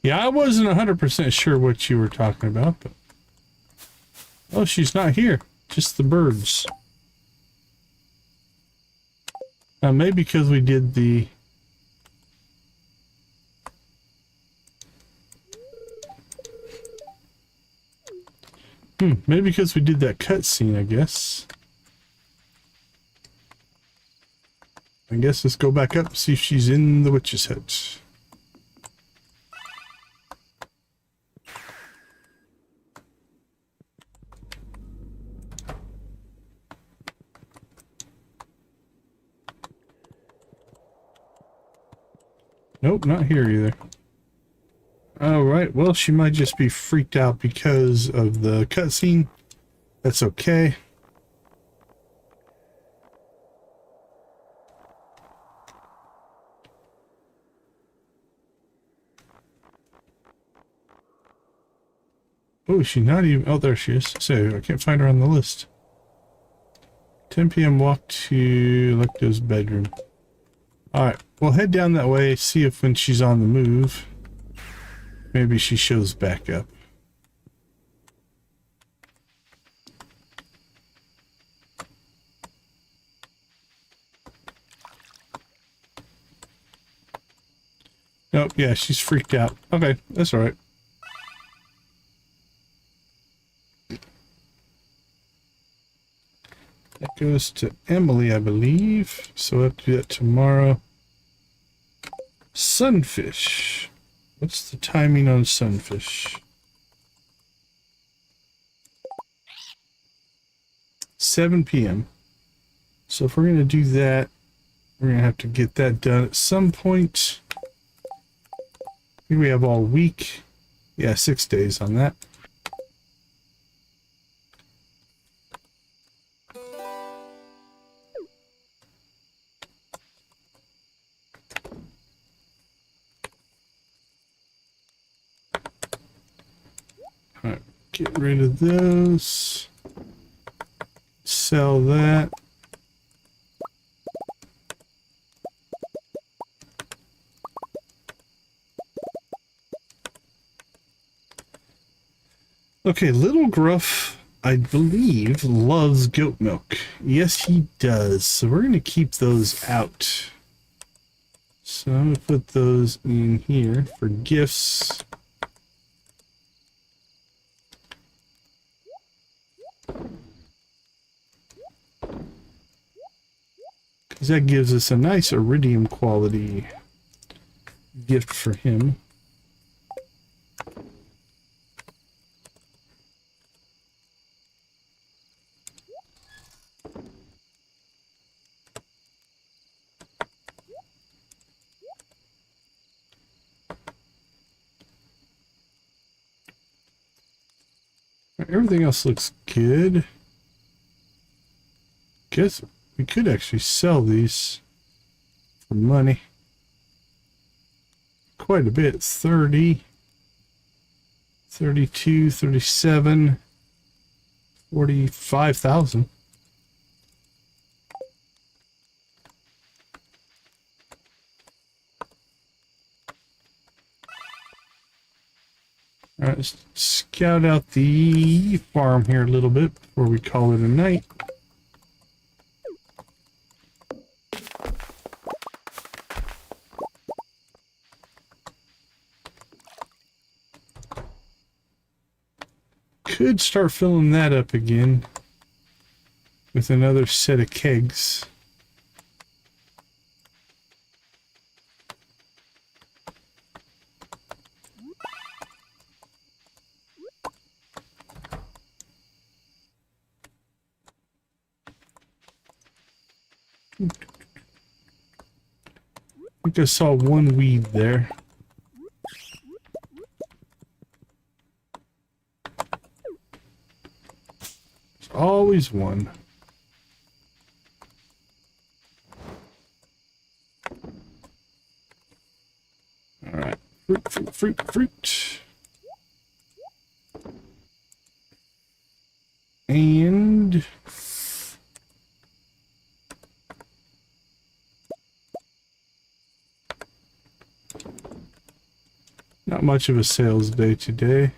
Yeah, I wasn't 100% sure what you were talking about, but... Oh, she's not here. Just the birds. Maybe because we did the... maybe because we did that cutscene, I guess. I guess let's go back up, see if she's in the witch's hut. Nope, not here either. Alright, well, she might just be freaked out because of the cutscene. That's okay. Oh, she's not even... Oh, there she is. So, I can't find her on the list. 10 p.m. walk to Electo's bedroom. Alright, we'll head down that way, see if when she's on the move, maybe she shows back up. Nope, yeah, she's freaked out. Okay, that's alright. That goes to Emily, I believe. So we'll have to do that tomorrow. Sunfish. What's the timing on sunfish? 7 p.m. So if we're going to do that, we're going to have to get that done at some point. I think we have all week. Yeah, 6 days on that. Alright, get rid of those. Sell that. Okay, Little Gruff, I believe, loves goat milk. Yes, he does. So we're going to keep those out. So I'm going to put those in here for gifts. Because that gives us a nice iridium quality gift for him. Everything else looks good. Guess we could actually sell these for money. Quite a bit. 30, 32, 37, 45,000. Alright, let's scout out the farm here a little bit before we call it a night. Could start filling that up again with another set of kegs. I think I saw one weed there. There's always one. Alright. Fruit, fruit, fruit, fruit. And not much of a sales day today.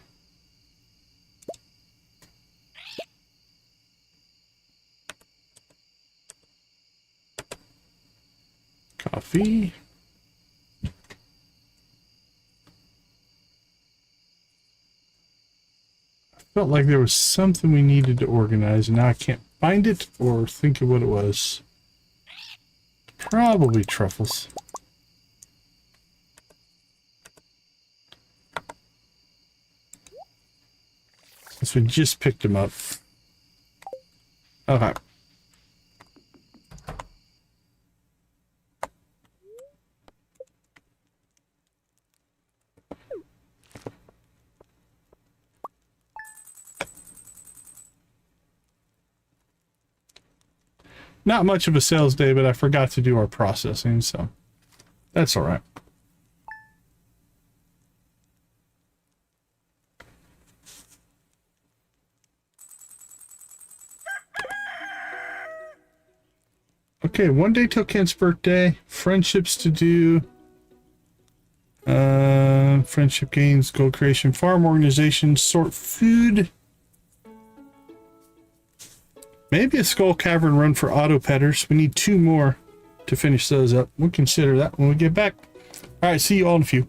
Coffee. Felt like there was something we needed to organize, and now I can't find it or think of what it was. Probably truffles. Since we just picked them up. Okay. Not much of a sales day, but I forgot to do our processing, so that's all right. Okay, 1 day till Kent's birthday. Friendships to do. Friendship gains, gold creation, farm organization, sort food. Maybe a skull cavern run for auto petters. We need 2 more to finish those up. We'll consider that when we get back. All right, see you all in a few.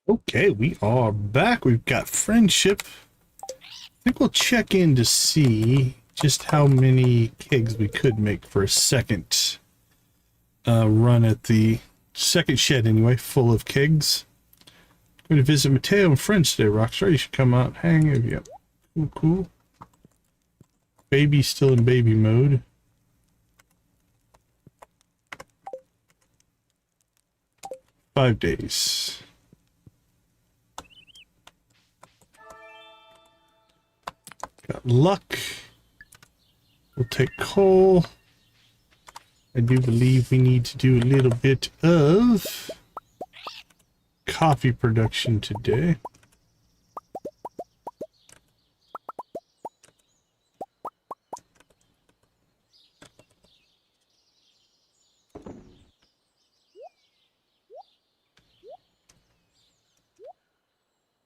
Okay, we are back. We've got friendship. I think we'll check in to see just how many kegs we could make for a second run at the second shed anyway, full of kegs. I'm going to visit Mateo and friends today, Rockstar. You should come out and hang. Yep. Cool, cool. Baby's still in baby mode. Five days. Got luck. We'll take coal. I do believe we need to do a little bit of coffee production today.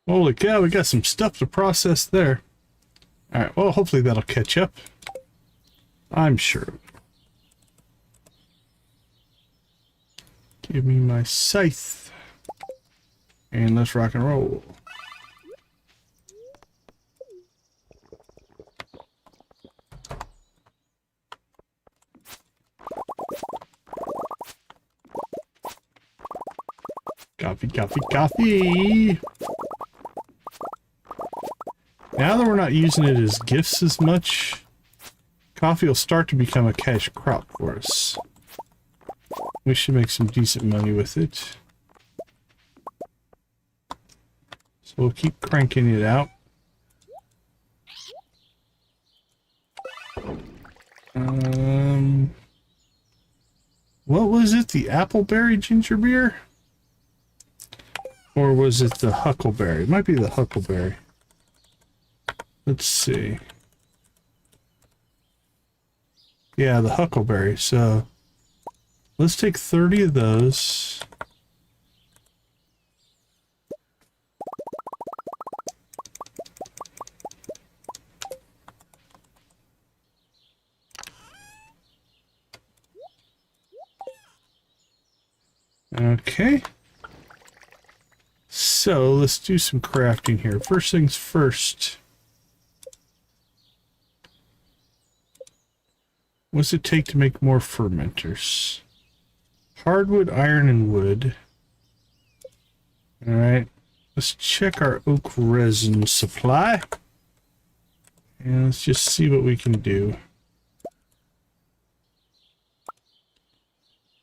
Holy cow, we got some stuff to process there. Alright, well, hopefully that'll catch up. I'm sure. Give me my scythe. And let's rock and roll. Coffee, coffee, coffee! Now that we're not using it as gifts as much, coffee will start to become a cash crop for us. We should make some decent money with it. So we'll keep cranking it out. What was it? The appleberry ginger beer? Or was it the huckleberry? It might be the huckleberry. Let's see. Yeah, the huckleberry. So let's take 30 of those. Okay. So let's do some crafting here. First things first. What's it take to make more fermenters? Hardwood, iron, and wood. Alright. Let's check our oak resin supply. And let's just see what we can do.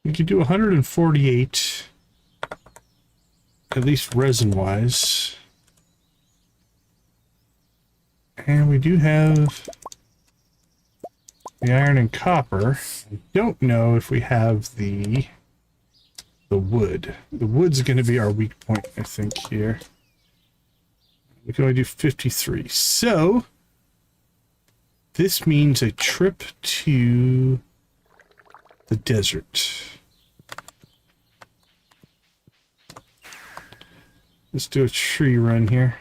We could do 148. At least resin-wise. And we do have the iron and copper. I don't know if we have the wood. The wood's going to be our weak point, I think, here. We can only do 53. So, this means a trip to the desert. Let's do a tree run here.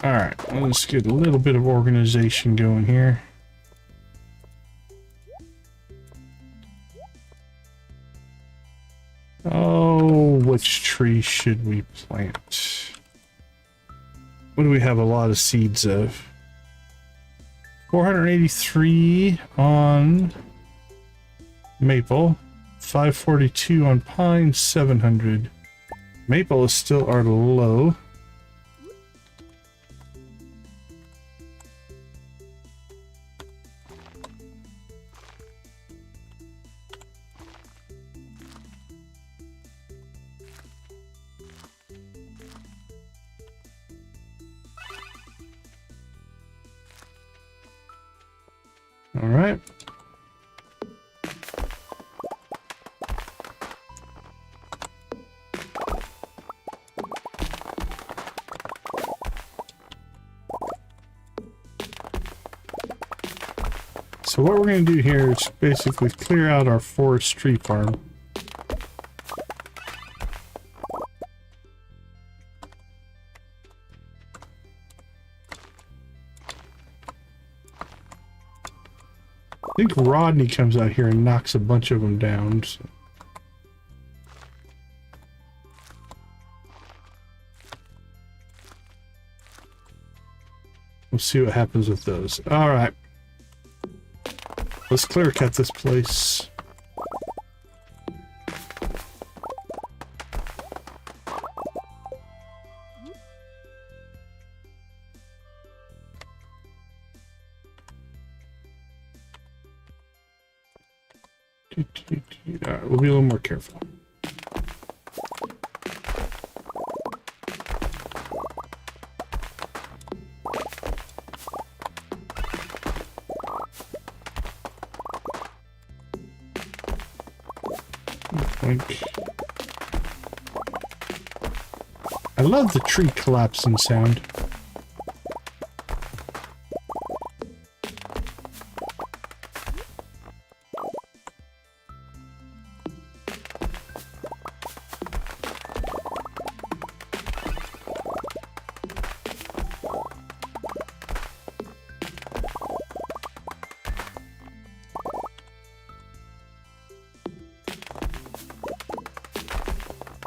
Alright, let's get a little bit of organization going here. Oh, which tree should we plant? What do we have a lot of seeds of? 483 on maple, 542 on pine, 700. Maple is still our low. All right. So what we're going to do here is basically clear out our forestry farm. think Rodney comes out here and knocks a bunch of them down. So. We'll see what happens with those. All right. Let's clear cut this place. All right, we'll be a little more careful. I love the tree collapsing sound.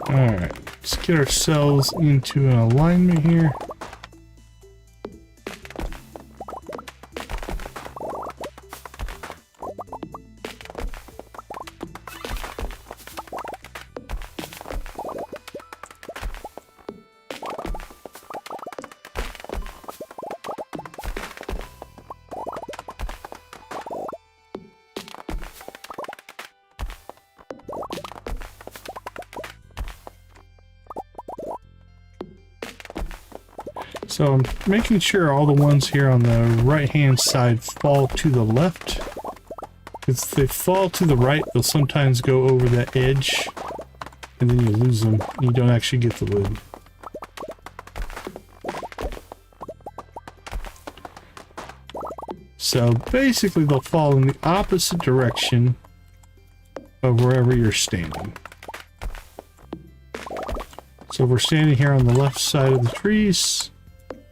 Alright, let's get ourselves into an alignment here. So I'm making sure all the ones here on the right hand side fall to the left. If they fall to the right, they'll sometimes go over that edge and then you lose them. You don't actually get the loot. So basically they'll fall in the opposite direction of wherever you're standing. So if we're standing here on the left side of the trees,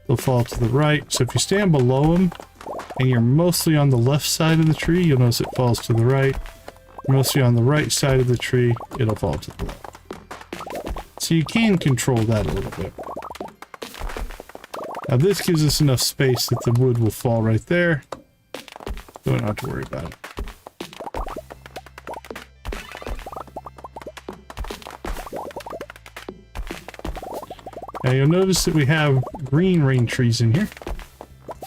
they'll fall to the right. So if you stand below them and you're mostly on the left side of the tree, you'll notice it falls to the right. Mostly on the right side of the tree, it'll fall to the left. So you can control that a little bit. Now this gives us enough space that the wood will fall right there. So we don't have to worry about it. Now you'll notice that we have green rain trees in here.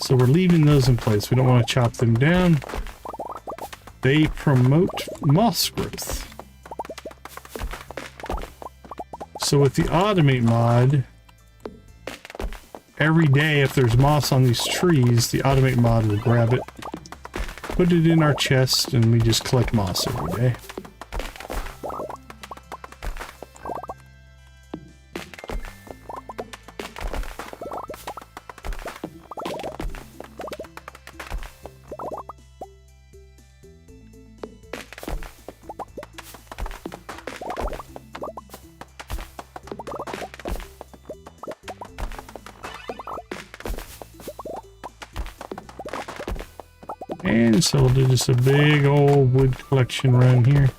So we're leaving those in place. We don't want to chop them down. They promote moss growth. So with the automate mod, every day if there's moss on these trees, the automate mod will grab it, put it in our chest, and we just collect moss every day. And so we'll do just a big old wood collection around here.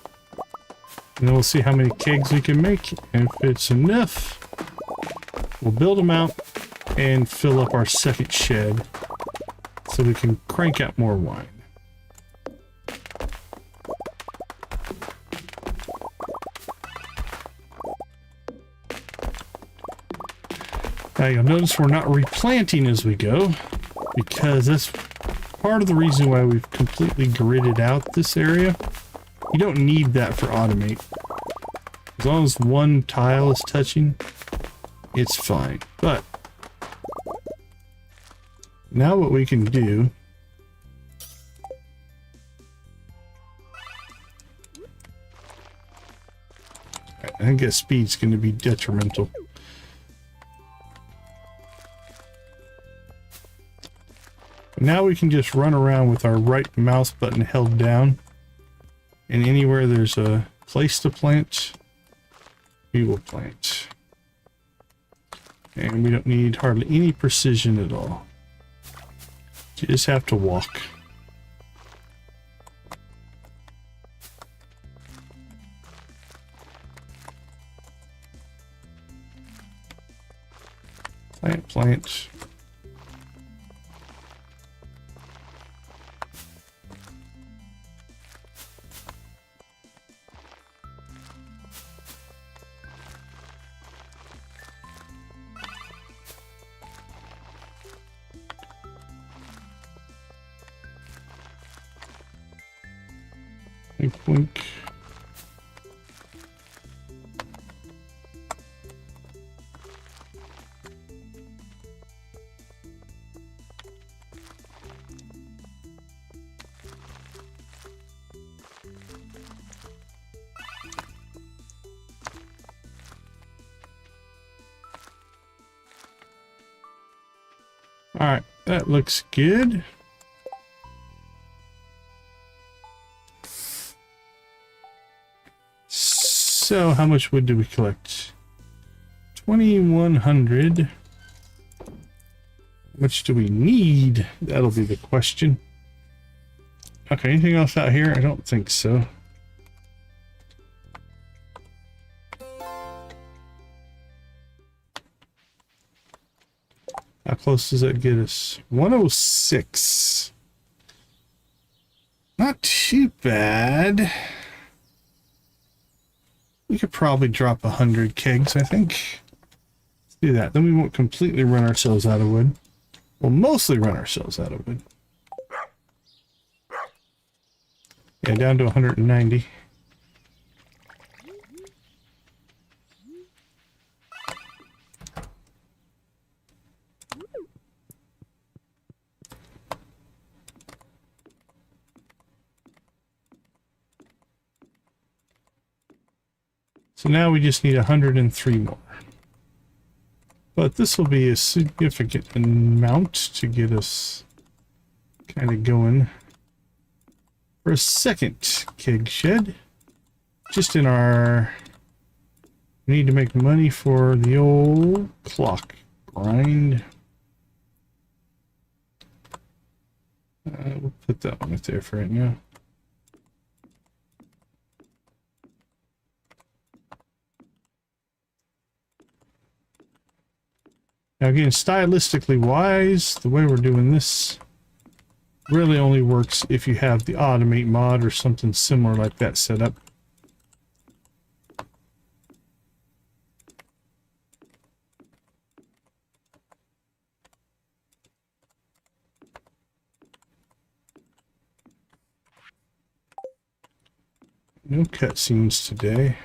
And then we'll see how many kegs we can make. And if it's enough, we'll build them out and fill up our second shed so we can crank out more wine. Now you'll notice we're not replanting as we go, because that's part of the reason why we've completely gridded out this area. You don't need that for automate. As long as one tile is touching, it's fine. But now what we can do, I think that speed's going to be detrimental. Now we can just run around with our right mouse button held down, and anywhere there's a place to plant, we will plant. And we don't need hardly any precision at all. You just have to walk. Plant, plant. Blink, blink. All right, that looks good. So how much wood do we collect? 2,100. How much do we need? That'll be the question. Okay, anything else out here? I don't think so. How close does that get us? 106. Not too bad. We could probably drop 100 kegs, I think. Let's do that. Then we won't completely run ourselves out of wood. We'll mostly run ourselves out of wood. Yeah, down to 190. So now we just need 103 more. But this will be a significant amount to get us kind of going for a second keg shed. Just in our... We need to make money for the old clock grind. We'll put that one up there for right now. Now again, stylistically wise, the way we're doing this really only works if you have the automate mod or something similar like that set up. No cutscenes today.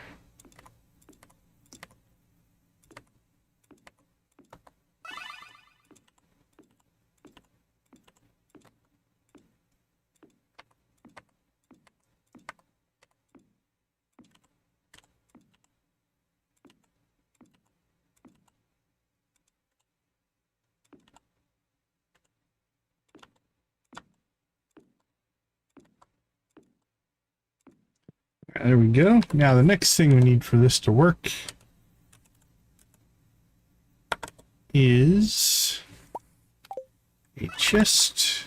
There we go. Now the next thing we need for this to work is a chest.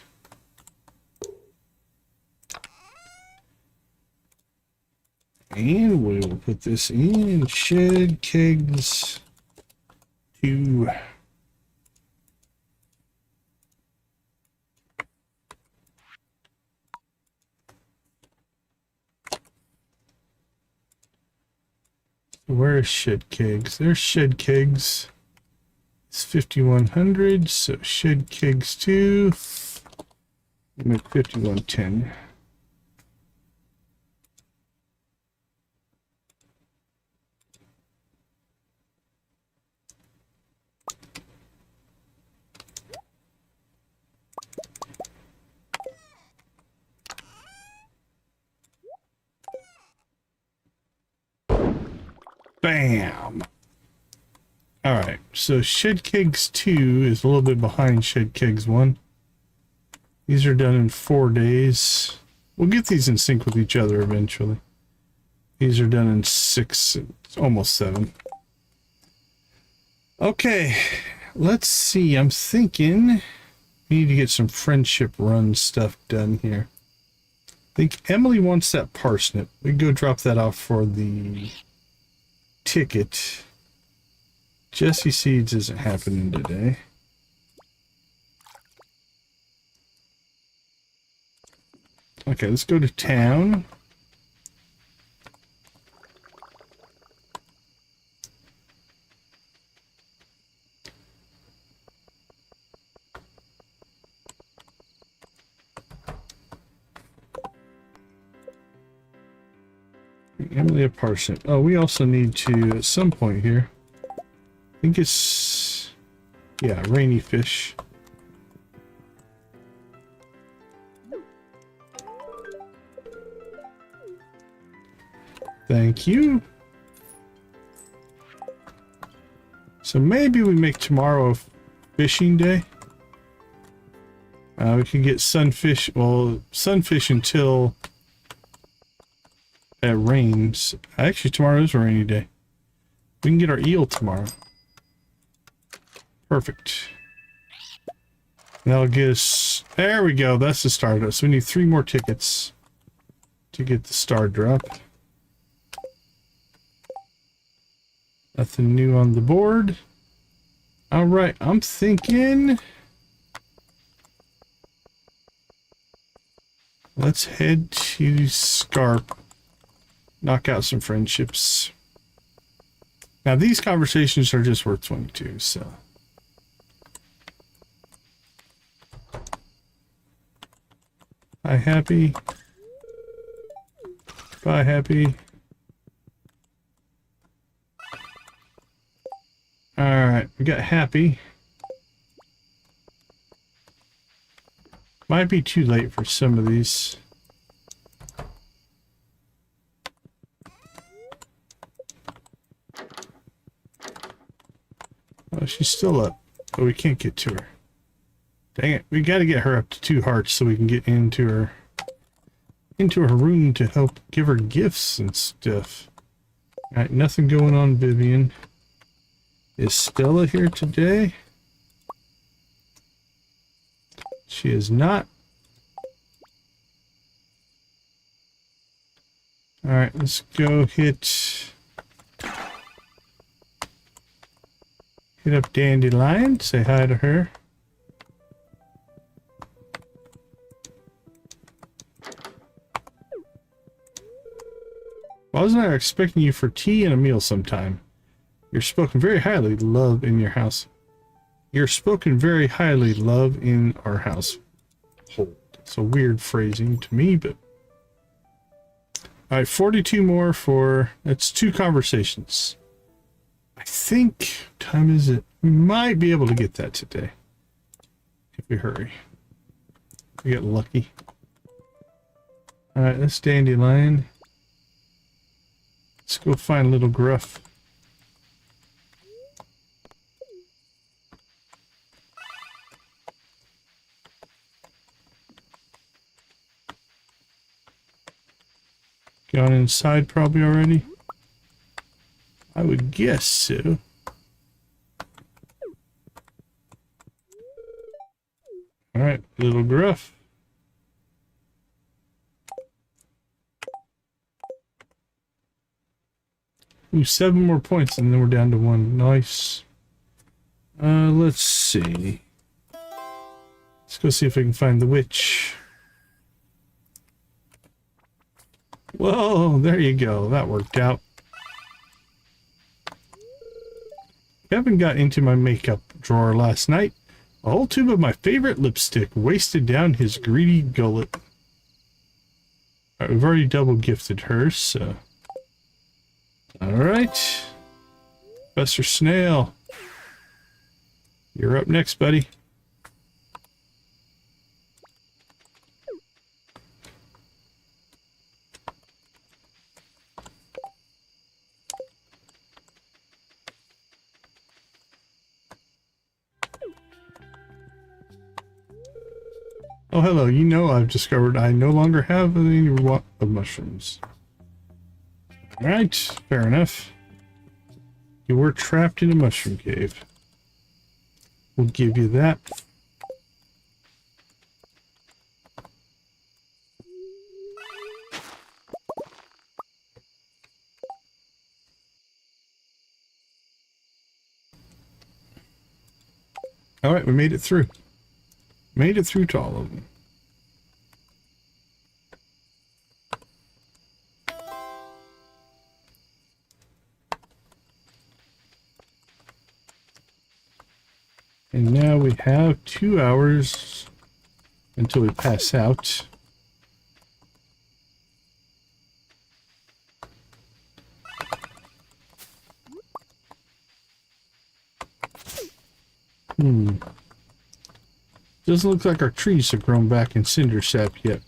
And we will put this in shed kegs 2. Where is shed kegs? There's shed kegs. It's 5,100, so shed kegs 2. Make 5,110. Bam! Alright, so Shed Kegs 2 is a little bit behind Shed Kegs 1. These are done in 4 days. We'll get these in sync with each other eventually. These are done in 6, almost 7. Okay, let's see. I'm thinking we need to get some friendship run stuff done here. I think Emily wants that parsnip. We can go drop that off for the ticket. Jesse Seeds isn't happening today. Okay, let's go to town. Emily a parsnip. Oh, we also need to, at some point here, I think it's, yeah, rainy fish. Thank you. So maybe we make tomorrow a fishing day. We can get sunfish, well, sunfish until it rains. Actually, tomorrow is a rainy day. We can get our eel tomorrow. Perfect. That'll get us, there we go, that's the Stardust. So we need 3 more tickets to get the star drop. Nothing new on the board. Alright, I'm thinking let's head to Scarp. Knock out some friendships. Now these conversations are just worth 22, so. Hi, Happy. Bye, Happy. Alright, we got Happy. Might be too late for some of these. Oh, she's still up, but we can't get to her. Dang it, we gotta get her up to 2 hearts so we can get into her room to help give her gifts and stuff. Alright, nothing going on, Vivian. Is Stella here today? She is not. Alright, let's go hit up Dandelion, say hi to her. Why wasn't I expecting you for tea and a meal sometime? You're spoken very highly, love, in your house. You're spoken very highly, love, in our house. It's a weird phrasing to me, but... Alright, 42 more for... That's 2 conversations. I think... What time is it? We might be able to get that today. If we hurry. We get lucky. Alright, that's Dandelion. Let's go find Little Gruff. Gone inside probably already? I would guess so. Alright, Little Gruff. Ooh, 7 more points and then we're down to 1. Nice. Let's see. Let's go see if we can find the witch. Whoa, there you go. That worked out. Kevin got into my makeup drawer last night. A whole tube of my favorite lipstick wasted down his greedy gullet. Alright, we've already double gifted her, so... Alright. Professor Snail. You're up next, buddy. Oh, hello. You know I've discovered I no longer have any want of mushrooms. Alright, fair enough. You were trapped in a mushroom cave. We'll give you that. All right, we made it through. Made it through to all of them. And now we have 2 hours until we pass out. Doesn't look like our trees have grown back in cinder sap yet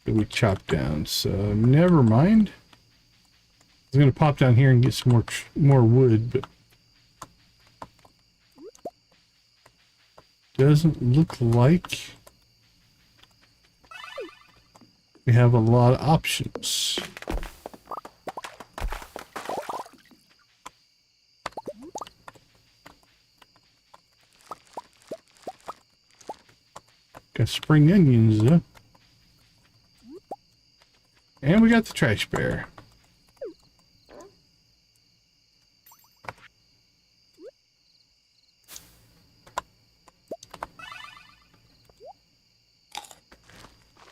that we chopped down, so never mind. I was gonna pop down here and get some more wood, but doesn't look like we have a lot of options. Got spring onions though. And we got the trash bear.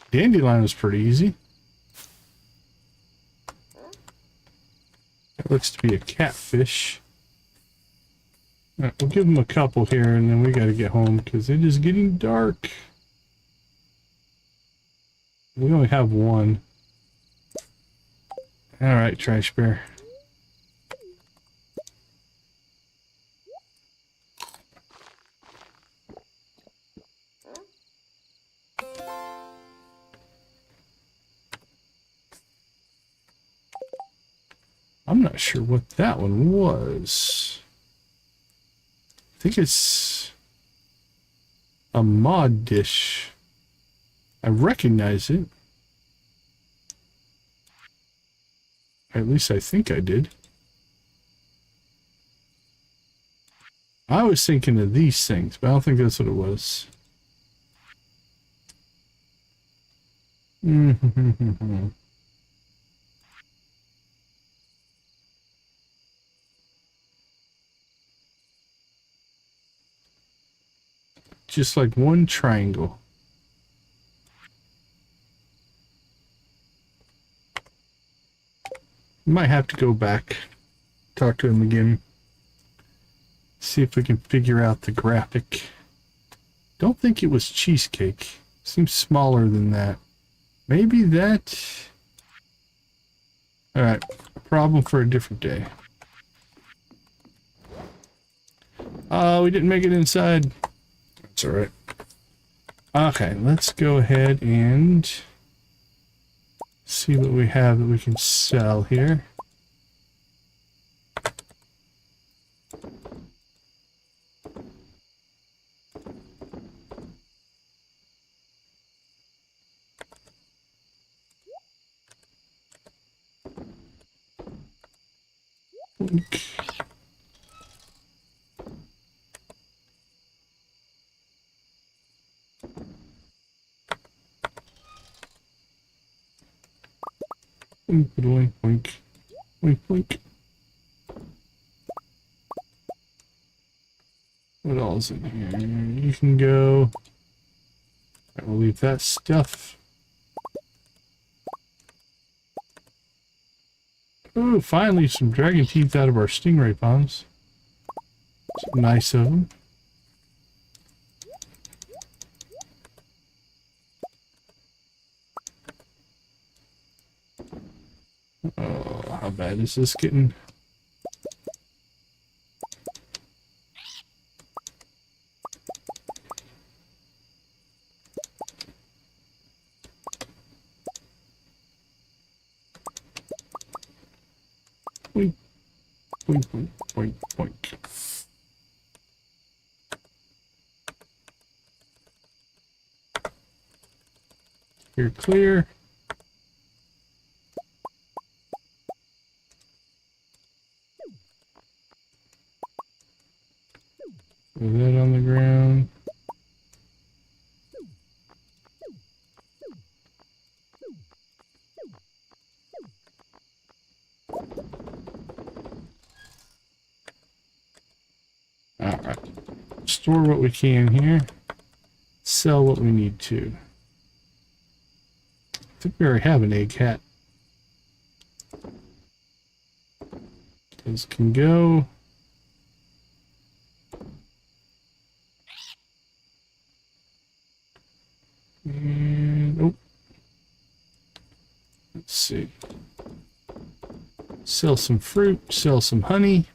Dandelion was pretty easy. That looks to be a catfish. Alright, we'll give him a couple here and then we gotta get home because it is getting dark. We only have one. Alright, trash bear. I'm not sure what that one was. I think it's a mod dish. I recognize it. At least I think I did. I was thinking of these things, but I don't think that's what it was. Just like one triangle. Might have to go back, talk to him again, see if we can figure out the graphic. Don't think it was cheesecake. Seems smaller than that. Maybe that... Alright, problem for a different day. Oh, we didn't make it inside. That's alright. Okay, let's go ahead and see what we have that we can sell here. Boink, boink, boink, boink, boink. What else in here? You can go. I will leave that stuff. Oh, finally some dragon teeth out of our stingray ponds. Nice of them. Oh, how bad is this getting? Boink, boink, boink, boink, boink. You're clear. Put that on the ground. Alright. store what we can here. Sell what we need to. I think we already have an egg hat. Those can go. And, oh. Let's see. Sell some fruit, sell some honey.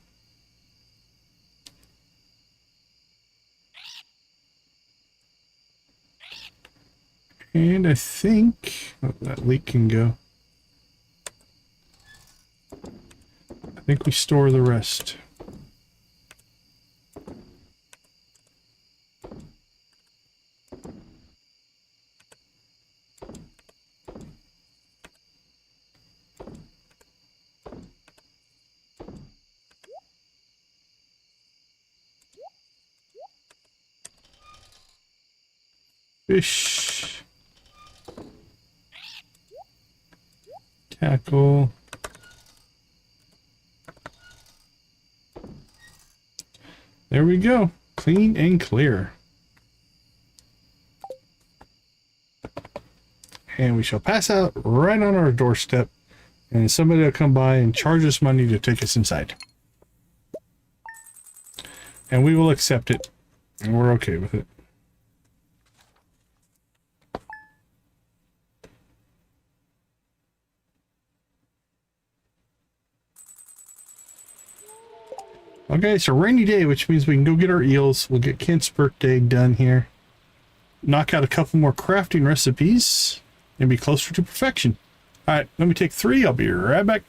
And I think that leak can go. I think we store the rest. Fish. Tackle. There we go. Clean and clear. And we shall pass out right on our doorstep. And somebody will come by and charge us money to take us inside. And we will accept it. And we're okay with it. Okay, it's a rainy day, which means we can go get our eels. We'll get Kent's birthday done here. Knock out a couple more crafting recipes and be closer to perfection. All right, let me take 3. I'll be right back.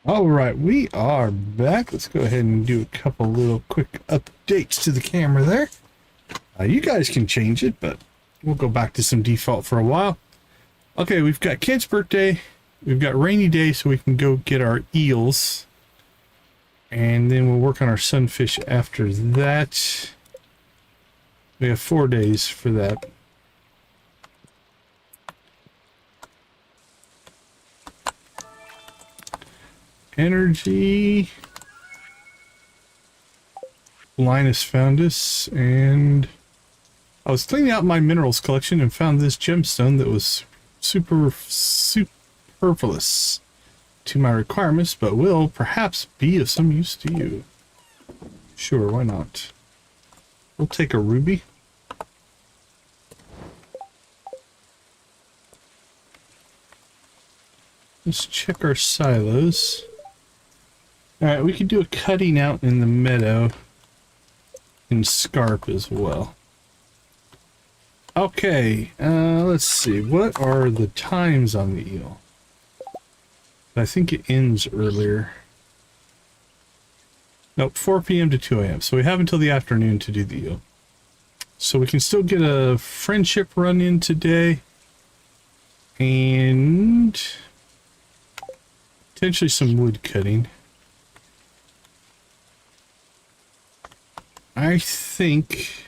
All right, we are back. Let's go ahead and do a couple little quick updates to the camera there. You guys can change it, but we'll go back to some default for a while. Okay, we've got Kent's birthday. We've got rainy day, so we can go get our eels. And then we'll work on our sunfish after that. We have 4 days for that. Energy. Linus found us, and I was cleaning out my minerals collection and found this gemstone that was superfluous to my requirements, but will perhaps be of some use to you. Sure, why not? We'll take a ruby. Let's check our silos. Alright, we could do a cutting out in the meadow in Scarp as well. Okay, let's see. What are the times on the eel? I think it ends earlier. Nope, 4 p.m. to 2 a.m. So we have until the afternoon to do the eel. So we can still get a friendship run in today. And potentially some wood cutting. I think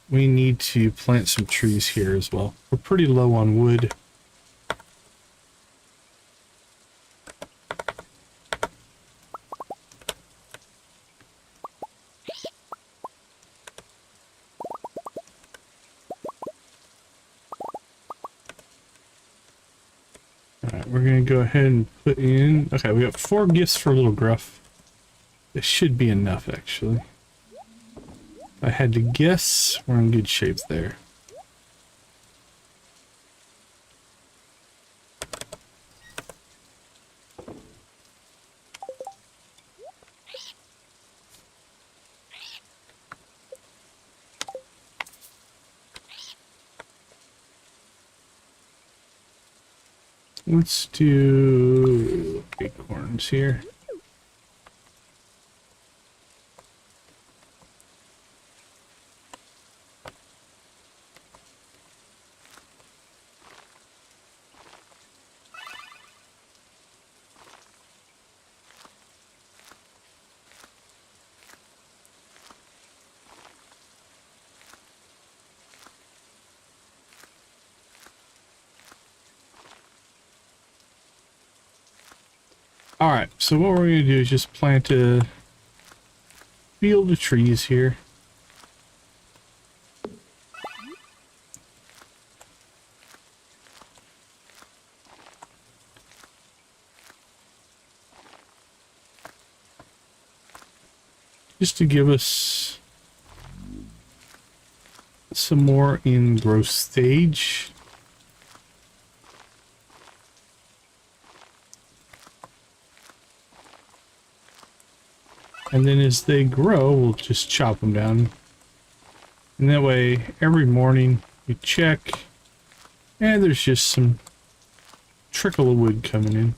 we need to plant some trees here as well. We're pretty low on wood. Alright, we're going to go ahead and put in... Okay, we got 4 gifts for Little Gruff. This should be enough, actually. If I had to guess, we're in good shape there. Let's do acorns here. Alright, so what we're going to do is just plant a field of trees here. Just to give us some more in growth stage. And then as they grow, we'll just chop them down. And that way, every morning we check, and there's just some trickle of wood coming in.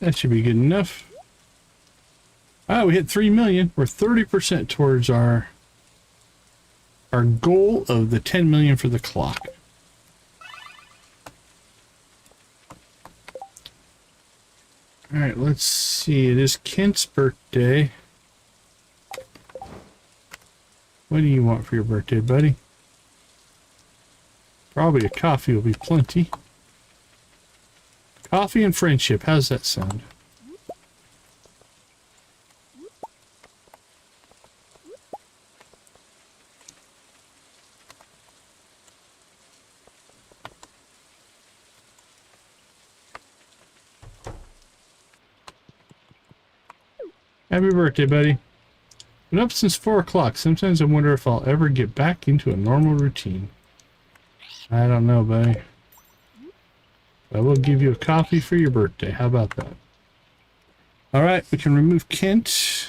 That should be good enough. Ah, we hit 3 million. We're 30% towards our goal of the 10 million for the clock. All right, let's see. It is Kent's birthday. What do you want for your birthday, buddy? Probably a coffee will be plenty. Coffee and friendship. How's that sound? Happy birthday, buddy. Been up since 4 o'clock. Sometimes I wonder if I'll ever get back into a normal routine. I don't know, buddy. I will give you a coffee for your birthday. How about that? Alright, we can remove Kent.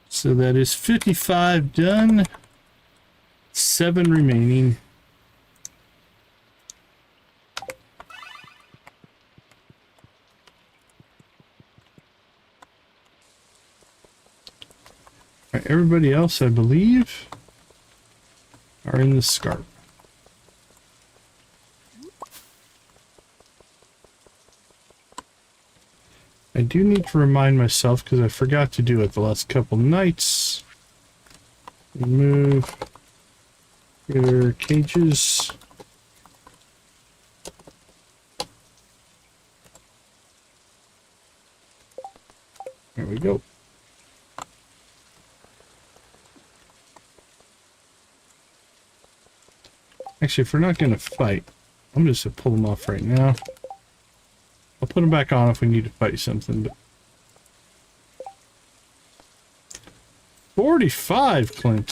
So that is 55 done. 7 remaining. Alright, everybody else, I believe, are in the scarp. I do need to remind myself, because I forgot to do it the last couple nights. Remove your cages. There we go. Actually, if we're not going to fight, I'm just going to pull them off right now. I'll put them back on if we need to fight something. But 45, Clint.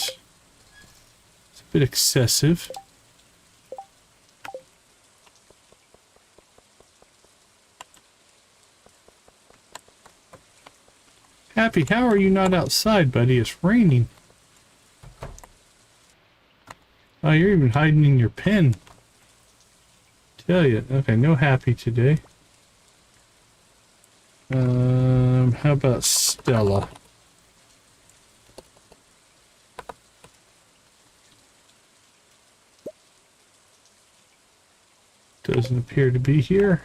It's a bit excessive. Happy, how are you not outside, buddy? It's raining. Oh, you're even hiding in your pen. Tell you. Okay, no Happy today. How about Stella? Doesn't appear to be here.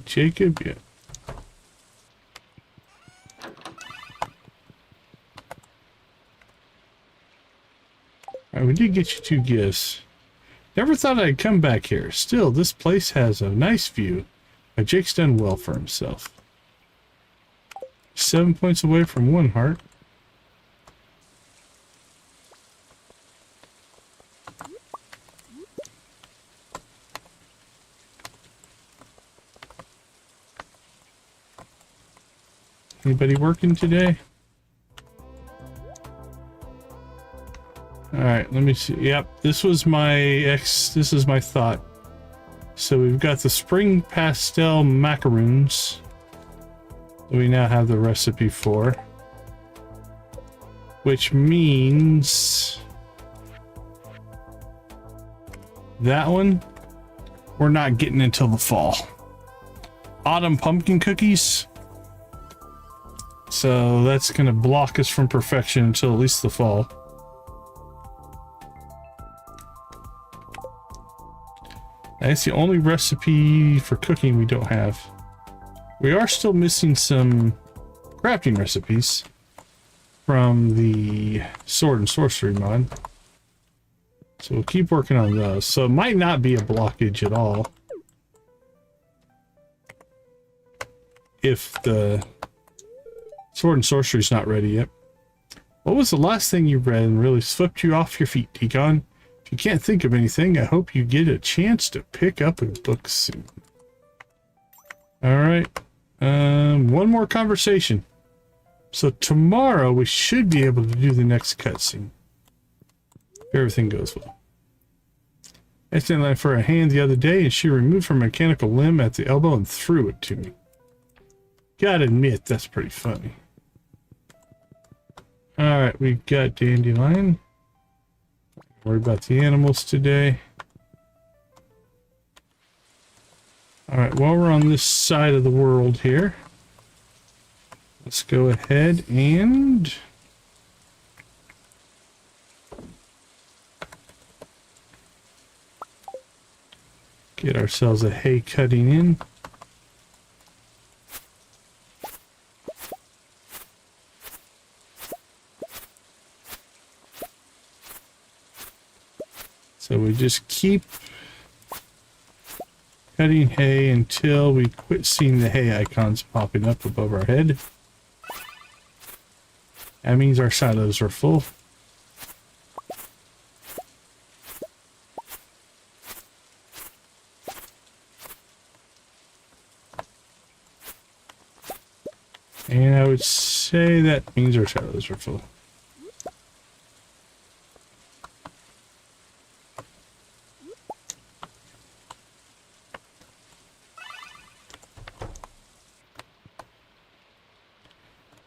Jacob, yeah. Alright, we did get you 2 gifts. Never thought I'd come back here. Still, this place has a nice view. Jake's done well for himself. 7 points away from 1 heart. Anybody working today? Alright, let me see. Yep, this is my thought. So we've got the spring pastel macaroons that we now have the recipe for. Which means that one we're not getting until the fall. Autumn pumpkin cookies. So that's going to block us from perfection until at least the fall. That's the only recipe for cooking we don't have. We are still missing some crafting recipes from the Sword and Sorcery mod. So we'll keep working on those. So it might not be a blockage at all. If the Sword and Sorcery is not ready yet. What was the last thing you read and really swept you off your feet, Deacon? If you can't think of anything, I hope you get a chance to pick up a book soon. Alright. One more conversation. So tomorrow we should be able to do the next cutscene. If everything goes well. I stand in for a hand the other day and she removed her mechanical limb at the elbow and threw it to me. Gotta admit, that's pretty funny. Alright, we got Dandelion. Worry about the animals today. Alright, while we're on this side of the world here, let's go ahead and get ourselves a hay cutting in. So we just keep cutting hay until we quit seeing the hay icons popping up above our head. That means our silos are full. say that means our shadows are full.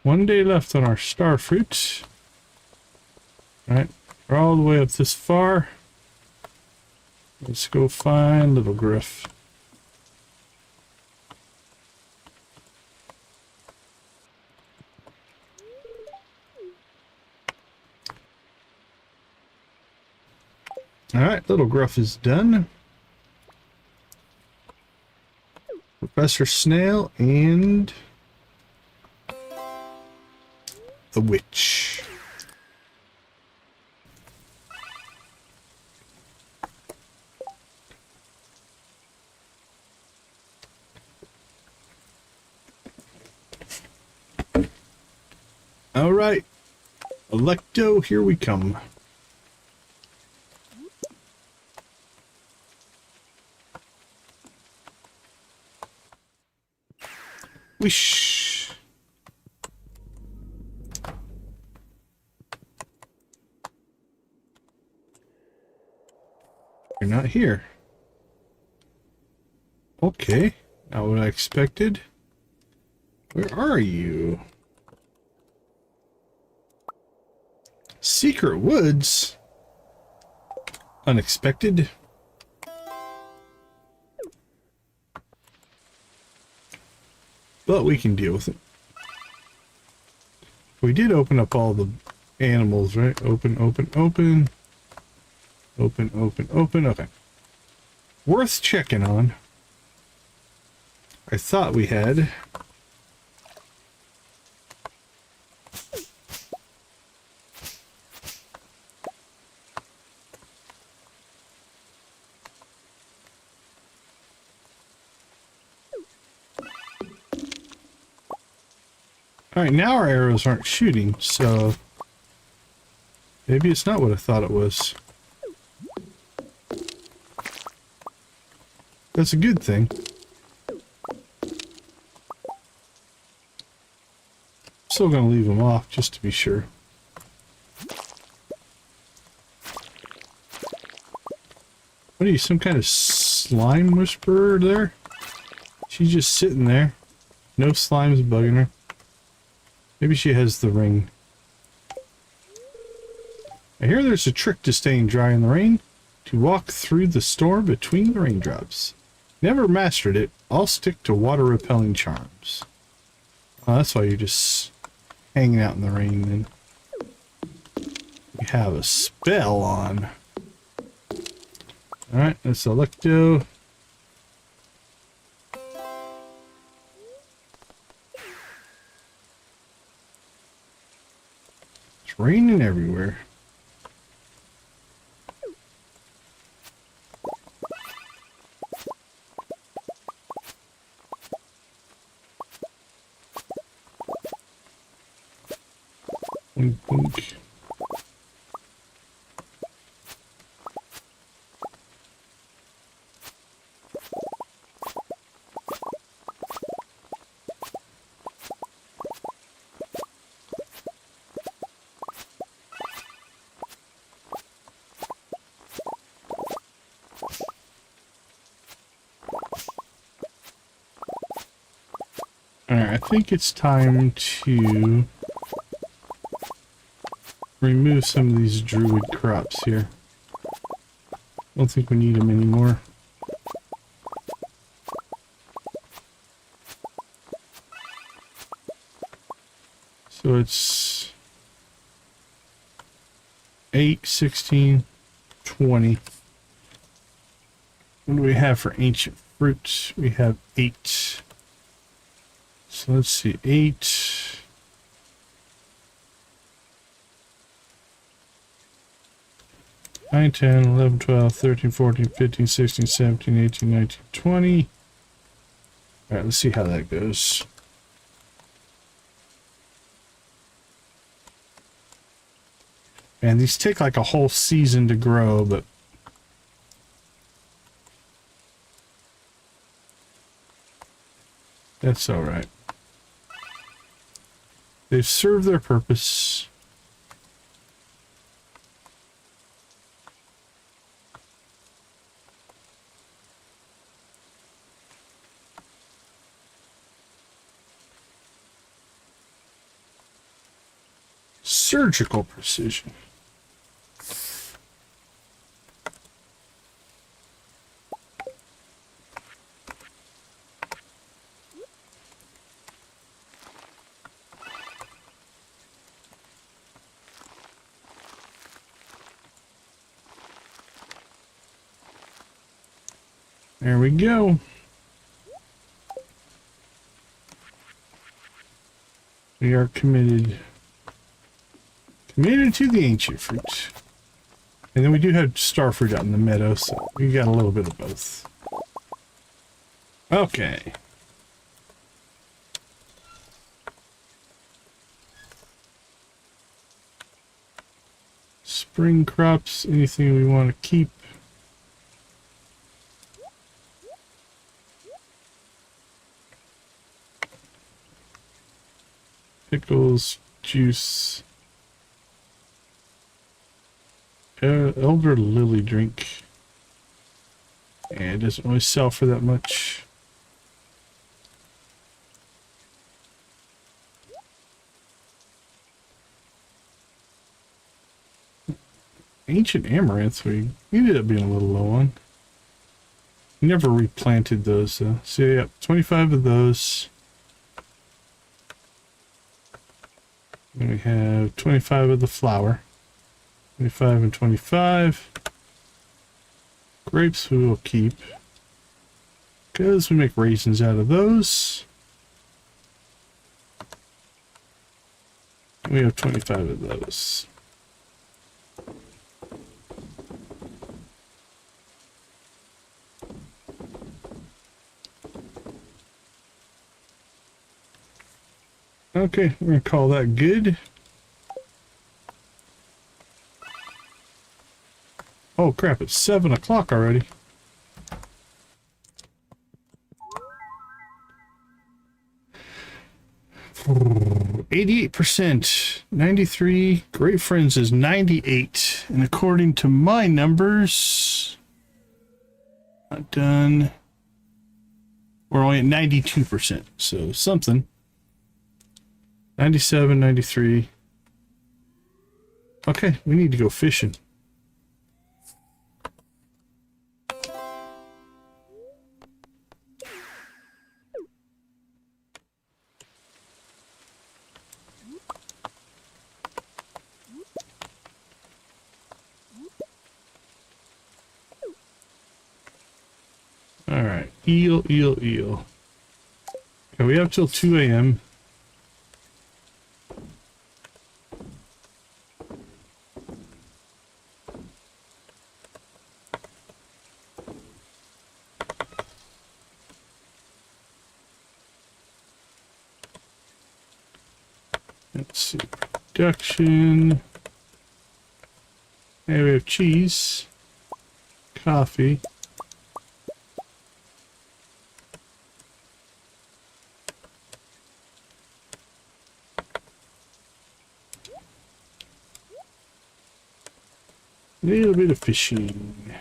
One day left on our star fruit. Alright, we're all the way up this far. Let's go find Little Griff. Alright, Little Gruff is done. Professor Snail and the witch. Alright, Electo, here we come. Wish. You're not here. Okay, not what I expected. Where are you? Secret Woods? Unexpected. But we can deal with it. We did open up all the animals, right? Open, open, open. Open, open, open. Okay. Worth checking on. I thought we had. Alright, now our arrows aren't shooting, so maybe it's not what I thought it was. That's a good thing. Still gonna leave them off just to be sure. What are you, some kind of slime whisperer there? She's just sitting there. No slime's bugging her. Maybe she has the ring. I hear there's a trick to staying dry in the rain. To walk through the storm between the raindrops. Never mastered it. I'll stick to water repelling charms. Oh, that's why you're just hanging out in the rain then. We have a spell on. Alright, let's Electo. It's raining everywhere. Boink, boink. Alright, I think it's time to remove some of these druid crops here. I don't think we need them anymore. So it's 8, 16, 20. What do we have for ancient fruits? We have 8. So let's see, 8. 9, 10, 11, 12, 13, 14, 15, 16, 17, 18, 19, 20. Alright, let's see how that goes. Man, these take like a whole season to grow, but that's alright. They've served their purpose. Surgical precision. There we go. We are committed to the ancient fruit. And then we do have star fruit out in the meadow, so we got a little bit of both. Okay. Spring crops, anything we want to keep. Pickles, juice. Elder lily drink. And it doesn't really sell for that much. Ancient amaranth we ended up being a little low on. Never replanted those though. So yeah, 25 of those. And we have 25 of the flour. 25 and 25. Grapes we will keep, because we make raisins out of those. We have 25 of those. Okay, we're going to call that good. Oh crap, it's 7 o'clock already. For 88%, 93. Great Friends is 98. And according to my numbers, not done. We're only at 92%, so something. 97, 93. Okay, we need to go fishing. Alright, eel. Okay, we have till 2 a.m. Let's see, production. Hey, we have cheese, coffee. A little bit of fishing.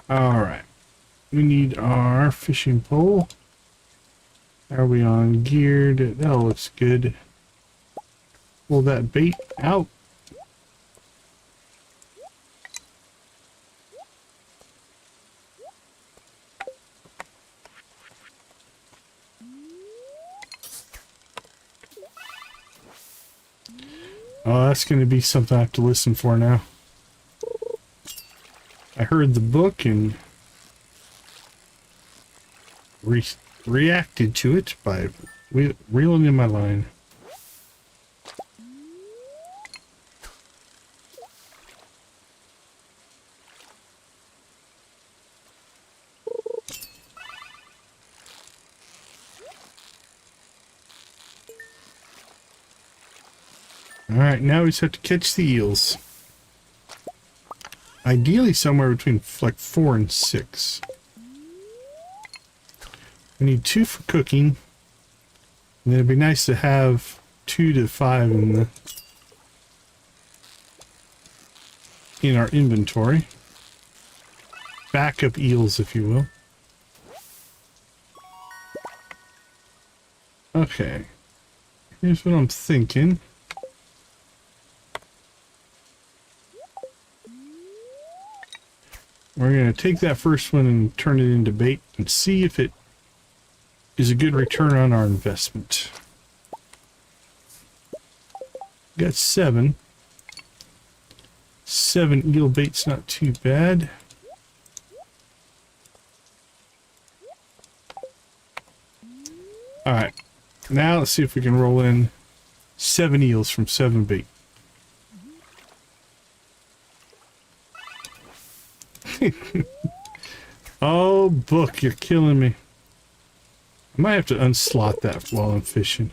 Alright. We need our fishing pole. Are we on geared? That looks good. Pull that bait out. Oh, that's going to be something I have to listen for now. I heard the book and reacted to it by reeling in my line. Alright, now we just have to catch the eels. Ideally somewhere between like 4 and 6. We need 2 for cooking. And it'd be nice to have 2 to 5 in our inventory. Backup eels, if you will. Okay. Here's what I'm thinking. We're going to take that first one and turn it into bait and see if it is a good return on our investment. Got 7. 7 eel bait's not too bad. Alright. Now let's see if we can roll in 7 eels from 7 bait. Oh, book, you're killing me. I might have to unslot that while I'm fishing.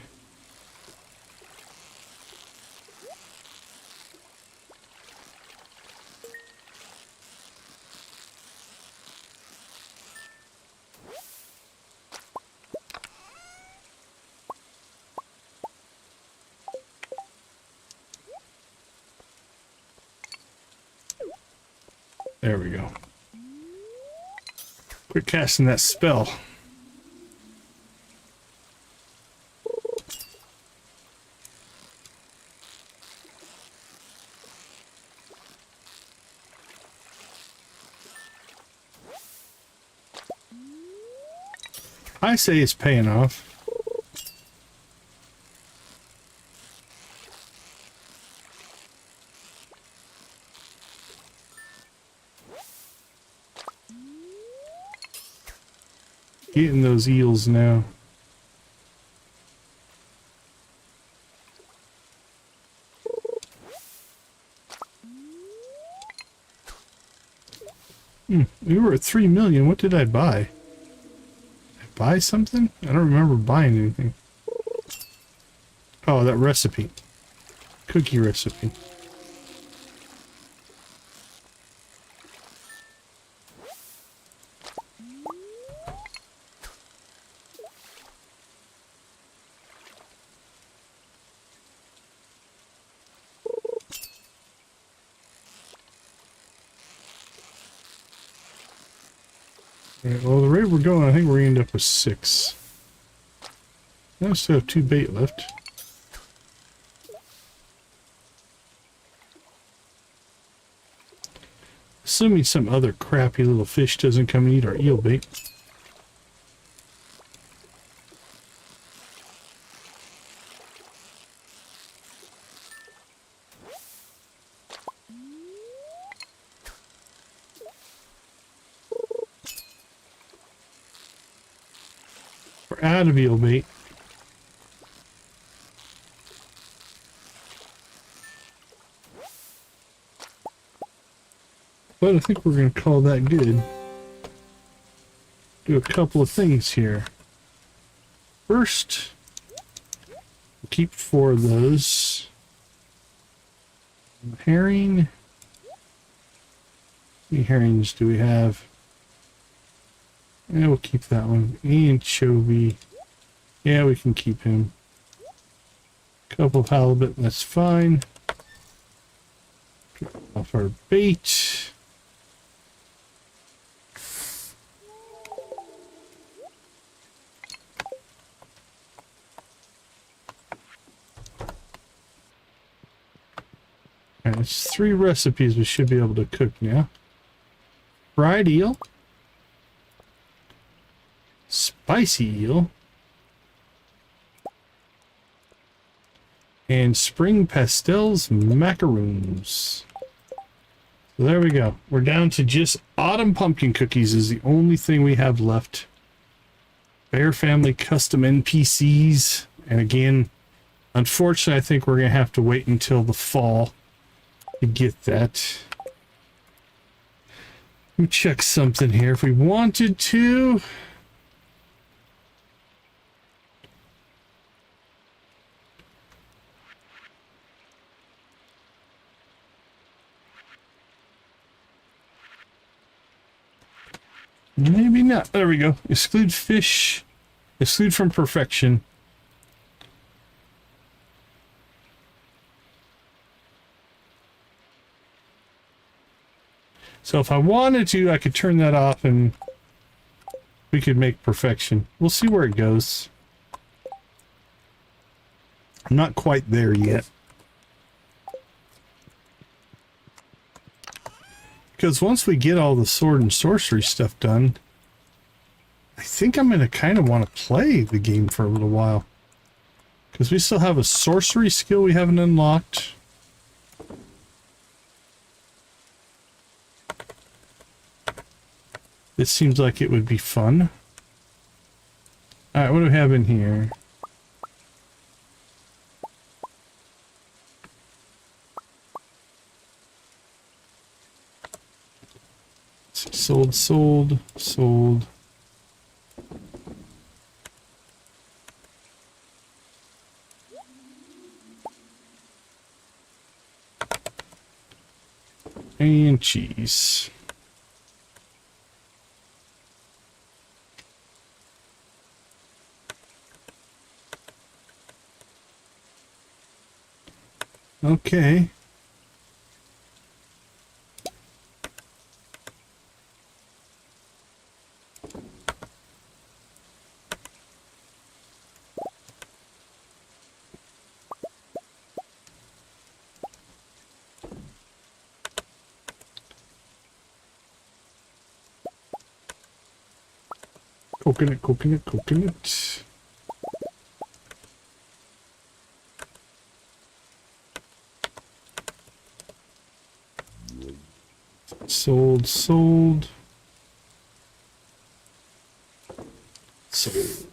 There we go. Quit casting that spell. I say it's paying off. Getting those eels now. We were at 3 million. What did I buy? Did I buy something? I don't remember buying anything. Oh, that recipe. Cookie recipe. Alright, well, the rate we're going, I think we're going to end up with 6. I still have 2 bait left. Assuming some other crappy little fish doesn't come and eat our eel bait. We're out of eel bait. But I think we're going to call that good. Do a couple of things here. First, we'll keep 4 of those. Herring. How many herrings do we have? Yeah, we'll keep that one. Anchovy. Yeah, we can keep him. Couple of halibut, that's fine. Drop off our bait. Alright, it's 3 recipes we should be able to cook now. Fried eel. Spicy eel. And spring pastels macaroons. So there we go. We're down to just autumn pumpkin cookies is the only thing we have left. Bear Family custom NPCs. And again, unfortunately, I think we're going to have to wait until the fall to get that. Let me check something here. If we wanted to... Maybe not. There we go. Exclude fish. Exclude from perfection. So if I wanted to, I could turn that off and we could make perfection. We'll see where it goes. I'm not quite there yet. Because once we get all the sword and sorcery stuff done, I think I'm going to kind of want to play the game for a little while. Because we still have a sorcery skill we haven't unlocked. This seems like it would be fun. Alright, what do we have in here? Sold, sold, sold. And cheese. Okay. Coconut, coconut, coconut. Sold, sold. Sold.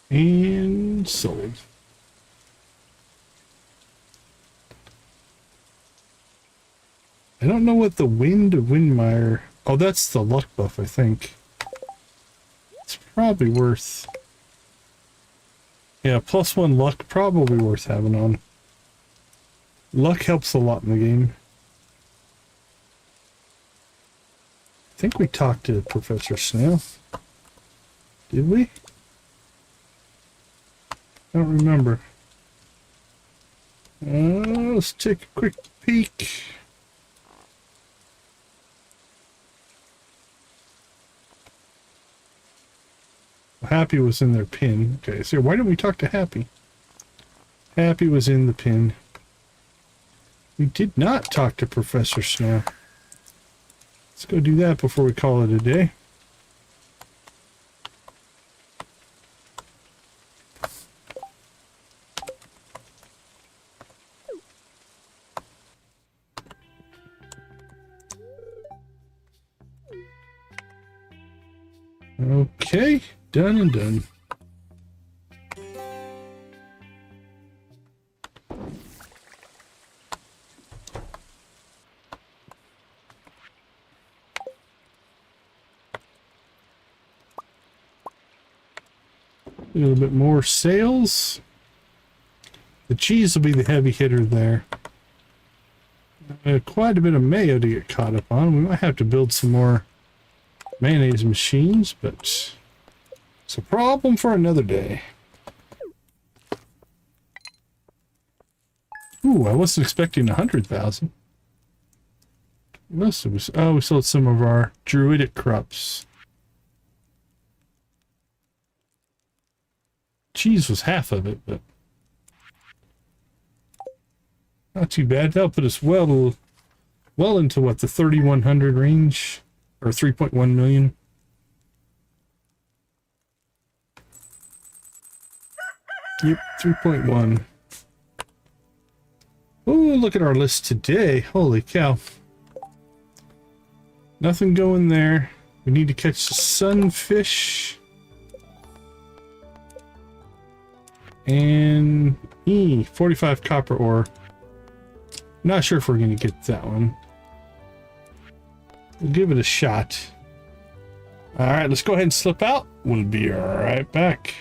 And sold. I don't know what the Windmire... Oh, that's the luck buff, I think. It's probably worth... Yeah, +1 luck, probably worth having on. Luck helps a lot in the game. I think we talked to Professor Snail. Did we? I don't remember. Let's take a quick peek. Happy was in their pin. Okay, so why didn't we talk to Happy? Happy was in the pin. We did not talk to Professor Snail. Let's go do that before we call it a day. Okay, done and done. A little bit more sales. The cheese will be the heavy hitter there. Quite a bit of mayo to get caught up on. We might have to build some more mayonnaise machines, but it's a problem for another day. Ooh, I wasn't expecting 100,000. Most of us. Oh, we sold some of our druidic crops. Cheese was half of it, but not too bad. That'll put us well into what, the 3,100 range, or 3.1 million. Yep, 3.1. Oh, look at our list today. Holy cow. Nothing going there. We need to catch the sunfish. And 45 copper ore. Not sure if we're going to get that one. We'll give it a shot. Alright, let's go ahead and slip out. We'll be right back.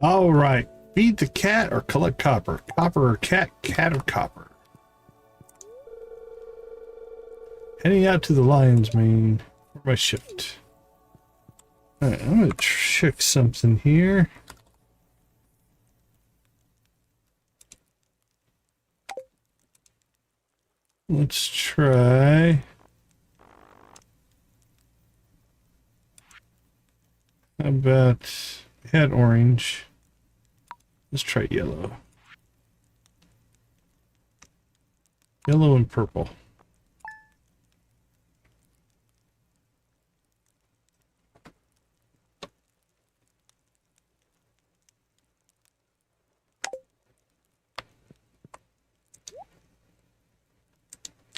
All right. Feed the cat or collect copper. Copper or cat, cat or copper. Heading out to the lion's mane for my shift. All right, I'm going to check something here. Let's try. How about, we had orange. Let's try yellow. Yellow and purple.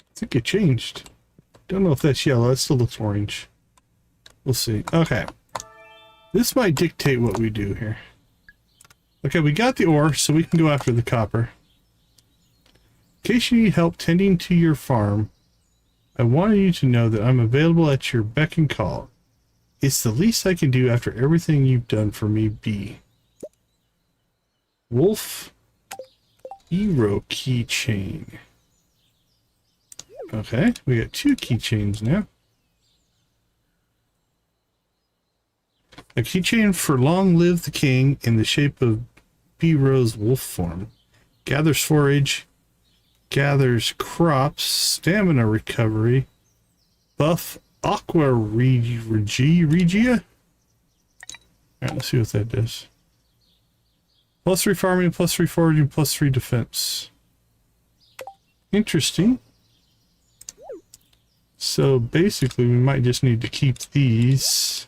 I think it changed. Don't know if that's yellow. That still looks orange. We'll see. Okay. This might dictate what we do here. Okay, we got the ore, so we can go after the copper. In case you need help tending to your farm, I wanted you to know that I'm available at your beck and call. It's the least I can do after everything you've done for me, B. Wolf Hero keychain. Okay, we got 2 keychains now. A keychain for Long Live the King in the shape of B. Rose wolf form. Gathers forage, gathers crops, stamina recovery, buff aqua regia. Alright, let's see what that does. +3 farming, +3 foraging, +3 defense. Interesting. So basically we might just need to keep these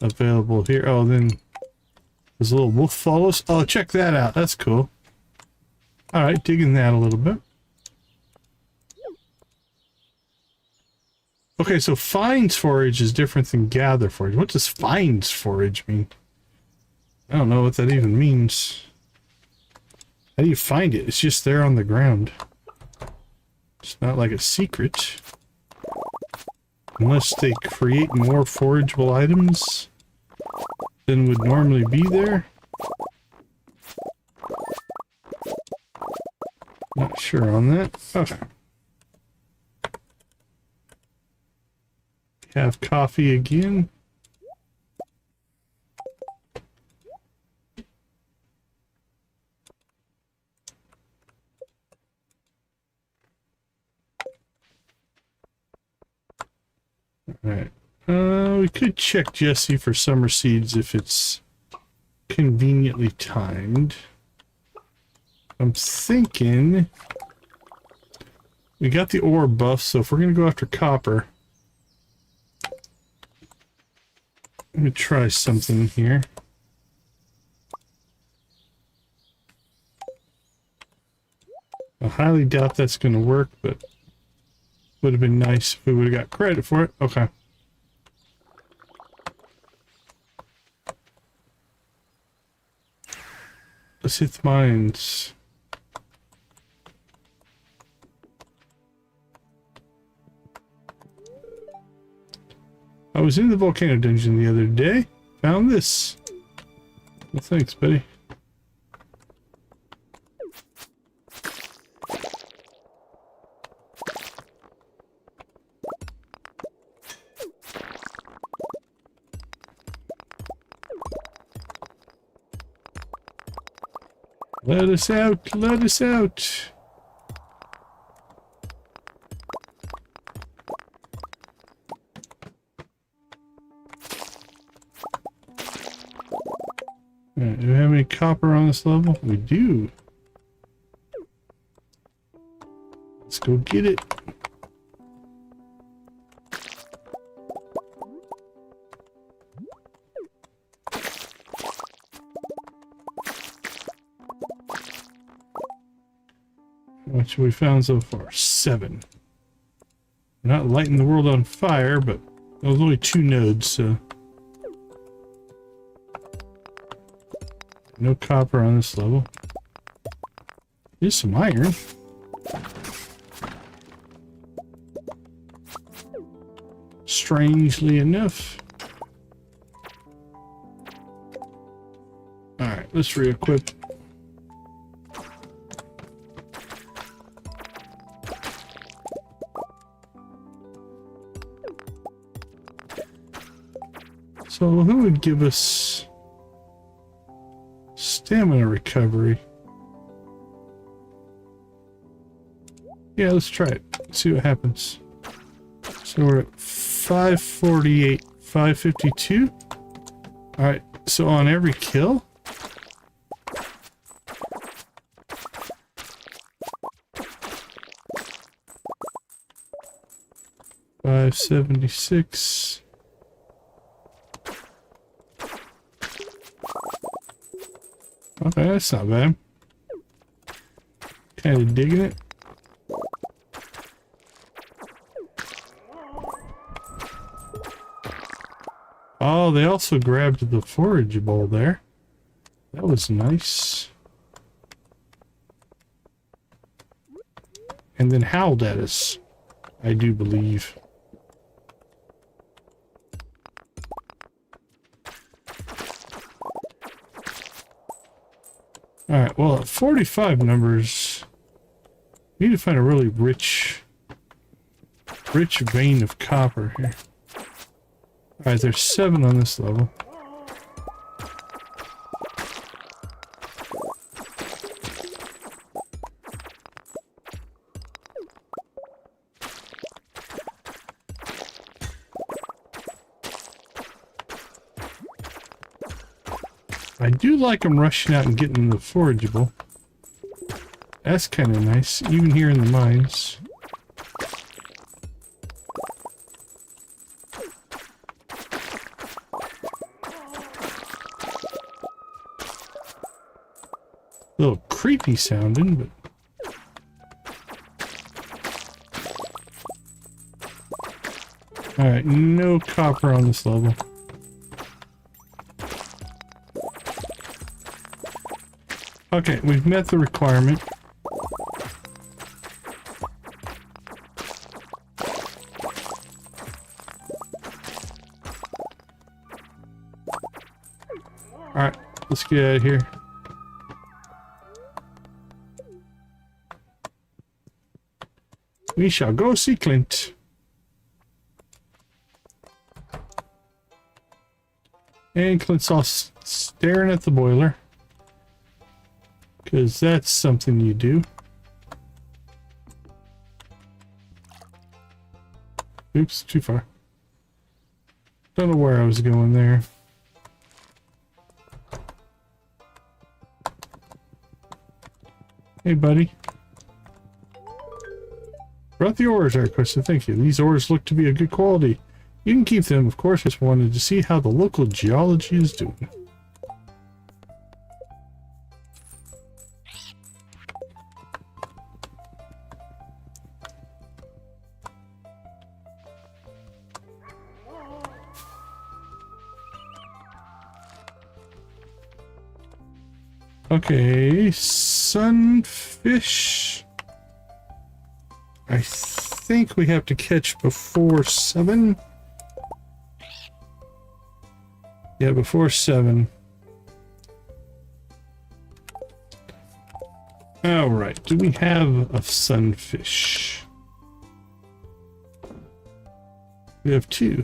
available here. Oh, then there's a little wolf follows. Oh, check that out. That's cool. Alright, digging that a little bit. Okay, so finds forage is different than gather forage. What does finds forage mean? I don't know what that even means. How do you find it? It's just there on the ground. It's not like a secret. Unless they create more forageable items than would normally be there. Not sure on that. Okay. Have coffee again. Alright. We could check Jesse for summer seeds if it's conveniently timed. I'm thinking we got the ore buff, so if we're going to go after copper, let me try something here. I highly doubt that's going to work, but would have been nice if we would have got credit for it. Okay. Let's hit the mines. I was in the volcano dungeon the other day. Found this. Well, thanks, buddy. Let us out! Let us out! Alright, do we have any copper on this level? We do. Let's go get it. How much have we found so far? 7. We're not lighting the world on fire, but there was only 2 nodes, so... No copper on this level. There's some iron. Strangely enough. Alright, let's re-equip. So who would give us stamina recovery? Yeah, let's try it. See what happens. So we're at 548, 552. Alright, so on every kill? $576. Okay, that's not bad. Kind of digging it. Oh, they also grabbed the forage bowl there. That was nice. And then howled at us, I do believe. Alright, well, at 45 numbers, we need to find a really rich vein of copper here. Alright, there's 7 on this level. I do like them rushing out and getting the forageable. That's kind of nice, even here in the mines. A little creepy sounding, but... Alright, no copper on this level. Okay, we've met the requirement. Alright, let's get out of here. We shall go see Clint. And Clint's all staring at the boiler. Because that's something you do. Oops, too far. Don't know where I was going there. Hey, buddy. Brought the ores, I requested. Thank you. These ores look to be of good quality. You can keep them, of course. Just wanted to see how the local geology is doing. Okay, sunfish. I think we have to catch before 7. Yeah, before 7. Alright, do we have a sunfish? We have 2.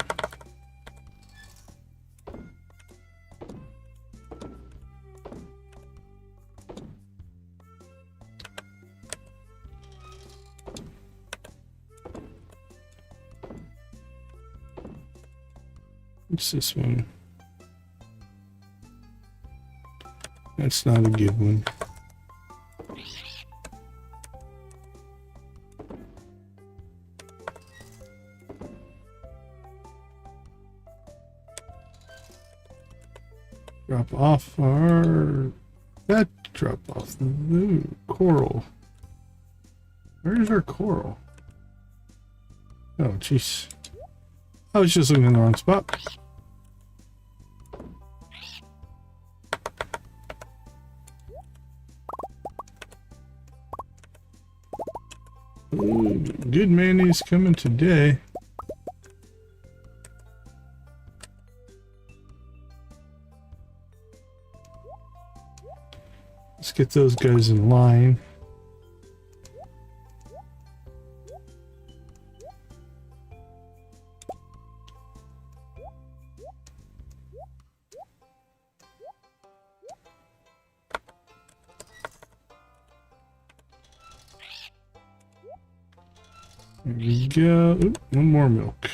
What's this one? That's not a good one. Drop off our... That dropped off the coral. Where's our coral? Oh, jeez. I was just looking in the wrong spot. Ooh, good mayonnaise coming today. Let's get those guys in line. There we go. Ooh, one more milk.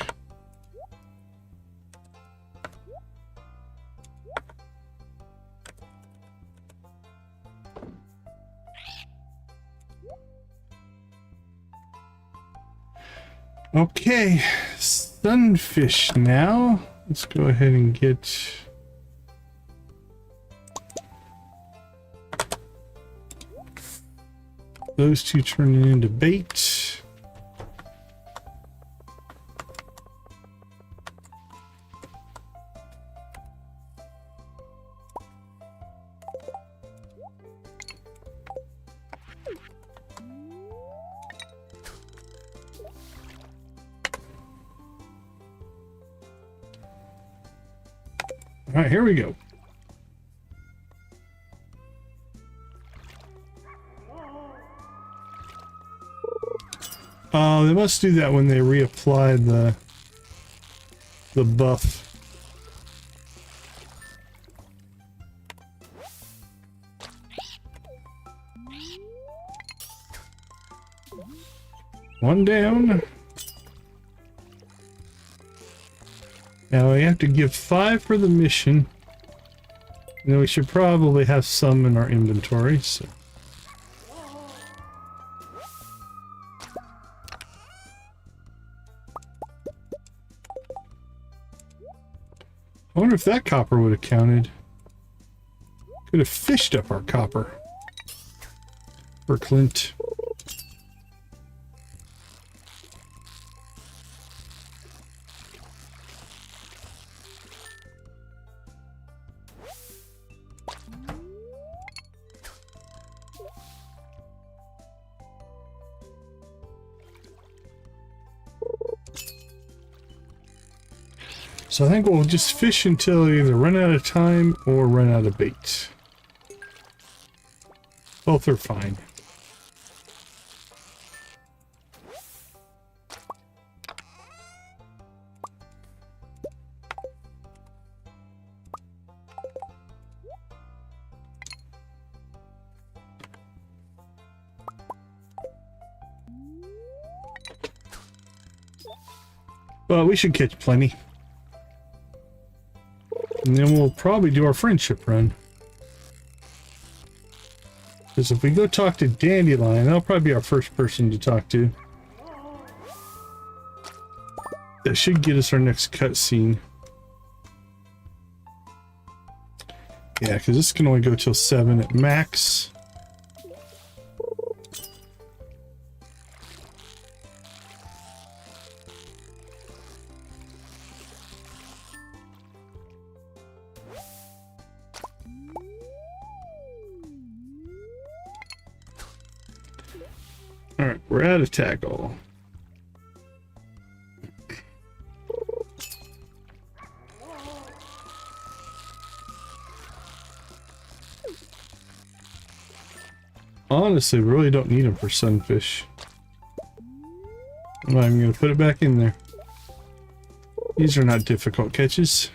Okay, sunfish now. Let's go ahead and get those two turning into bait. All right, here we go. They must do that when they reapply the buff. One down. Now we have to give 5 for the mission. Now we should probably have some in our inventory. So. I wonder if that copper would have counted. Could have fished up our copper. For Clint. So I think we'll just fish until we either run out of time or run out of bait. Both are fine. Well, we should catch plenty. And then we'll probably do our friendship run. Because if we go talk to Dandelion, that'll probably be our first person to talk to. That should get us our next cutscene. Yeah, because this can only go till 7 at max. Alright, we're out of tackle. Honestly, we really don't need them for sunfish. I'm not even going to put it back in there. These are not difficult catches.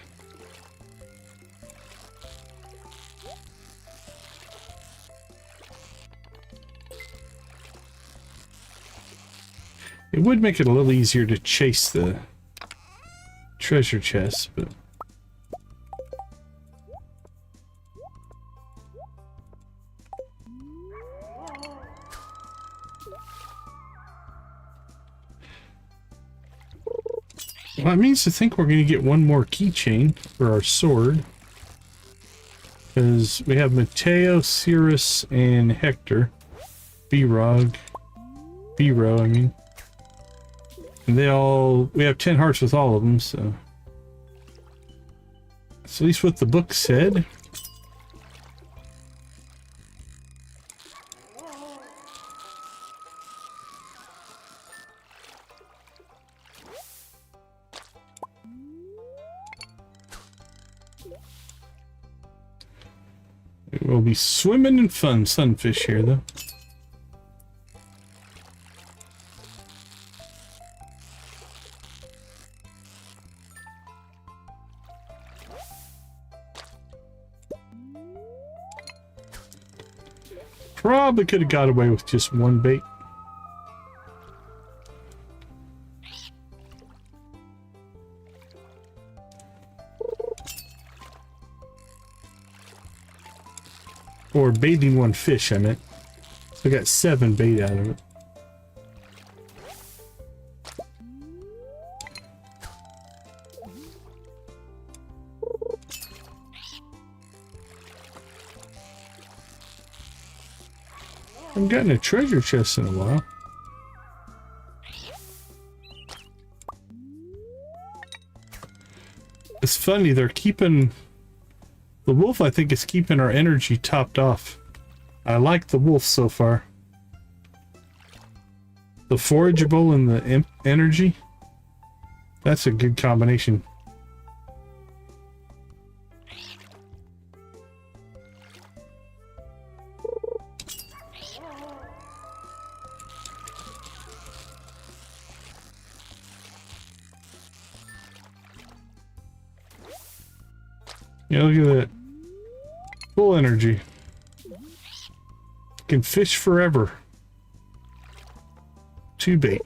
It would make it a little easier to chase the treasure chest, but... Well, that means to think we're going to get one more keychain for our sword. Because we have Mateo, Cirrus, and Hector. B-Rog. B-Ro, I mean. And we have 10 hearts with all of them, so. That's at least what the book said. It will be swimming in fun sunfish here, though. Probably could have got away with just one bait. Or baiting one fish, I meant. So I got 7 bait out of it. I haven't gotten a treasure chest in a while. It's funny, they're keeping... The wolf, I think, is keeping our energy topped off. I like the wolf so far. The forageable and the energy. That's a good combination. Yeah, look at that. Full energy. Can fish forever. 2 bait.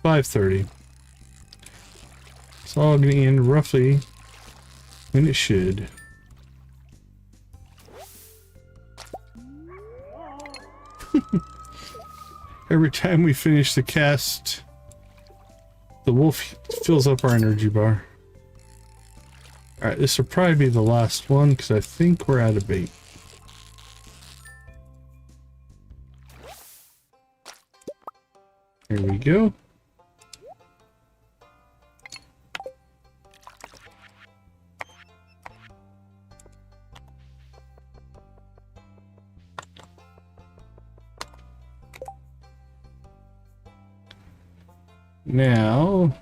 5:30. It's all going to end roughly when it should. Every time we finish the cast, the wolf fills up our energy bar. Alright, this will probably be the last one because I think we're out of bait. Here we go. Now...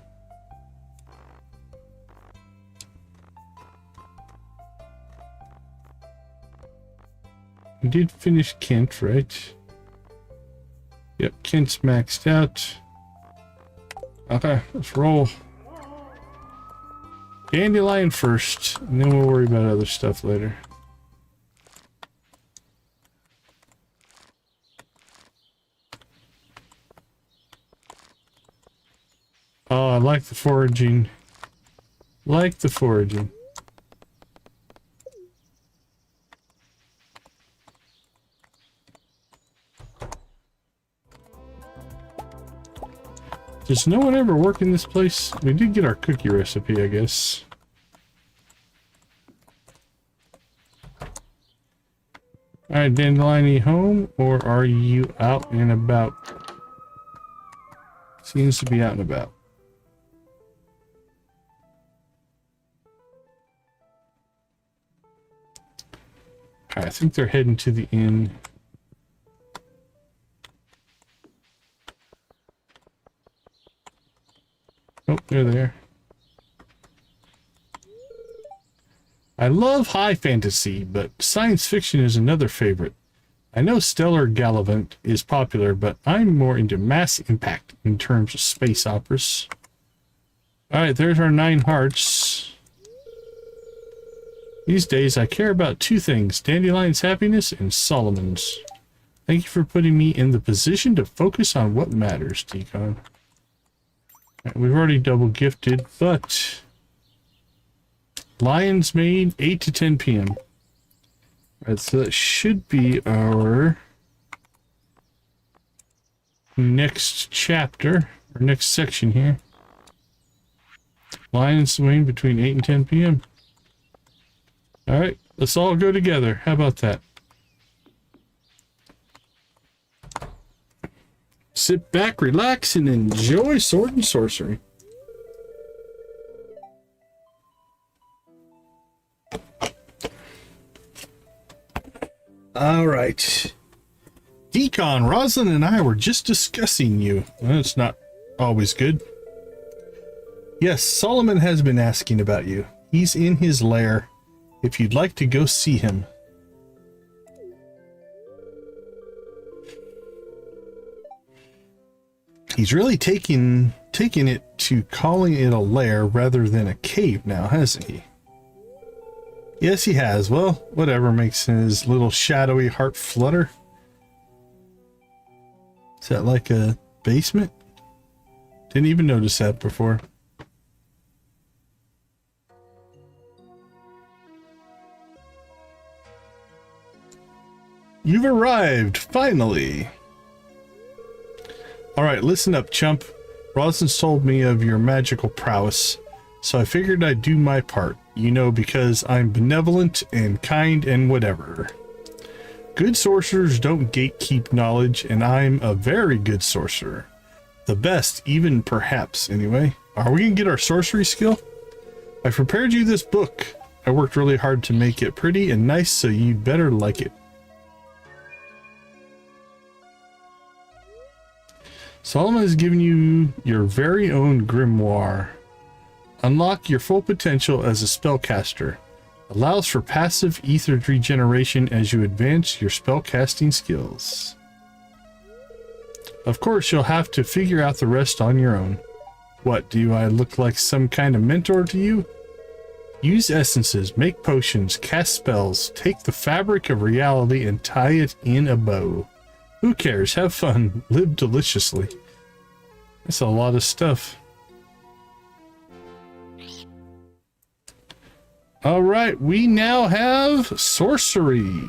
we did finish Kent, right? Yep, Kent's maxed out. Okay, let's roll. Dandelion first, and then we'll worry about other stuff later. Oh, I like the foraging. Like the foraging. Does no one ever work in this place? We did get our cookie recipe, I guess. Alright, Dandelion, you home? Or are you out and about? Seems to be out and about. I think they're heading to the inn. Oh, they're there. I love high fantasy, but science fiction is another favorite. I know Stellar Gallivant is popular, but I'm more into mass impact in terms of space operas. Alright, there's our 9 hearts. These days, I care about 2 things, Dandelion's happiness and Solomon's. Thank you for putting me in the position to focus on what matters, Decon. We've already double gifted, but Lion's Made 8 to 10 p.m. Alright, so that should be our next chapter, or next section here. Lion's Made between 8 and 10 p.m. Alright, let's all go together. How about that? Sit back, relax, and enjoy Sword Sorcery. All right. Decon, Roslin, and I were just discussing you. Well, it's not always good. Yes, Solomon has been asking about you. He's in his lair. If you'd like to go see him, He's really taking it to calling it a lair rather than a cave now, hasn't he? Yes, he has. Well, whatever makes his little shadowy heart flutter. Is that like a basement? Didn't even notice that before. You've arrived, finally. Alright, listen up, chump. Roslin's told me of your magical prowess, so I figured I'd do my part, you know, because I'm benevolent and kind and whatever. Good sorcerers don't gatekeep knowledge, and I'm a very good sorcerer. The best, even perhaps, anyway. Are we gonna get our sorcery skill? I prepared you this book. I worked really hard to make it pretty and nice, so you'd better like it. Solomon has given you your very own grimoire. Unlock your full potential as a spellcaster. Allows for passive ether regeneration as you advance your spellcasting skills. Of course, you'll have to figure out the rest on your own. What, do I look like some kind of mentor to you? Use essences, make potions, cast spells, take the fabric of reality and tie it in a bow. Who cares? Have fun. Live deliciously. That's a lot of stuff. Alright, we now have sorcery.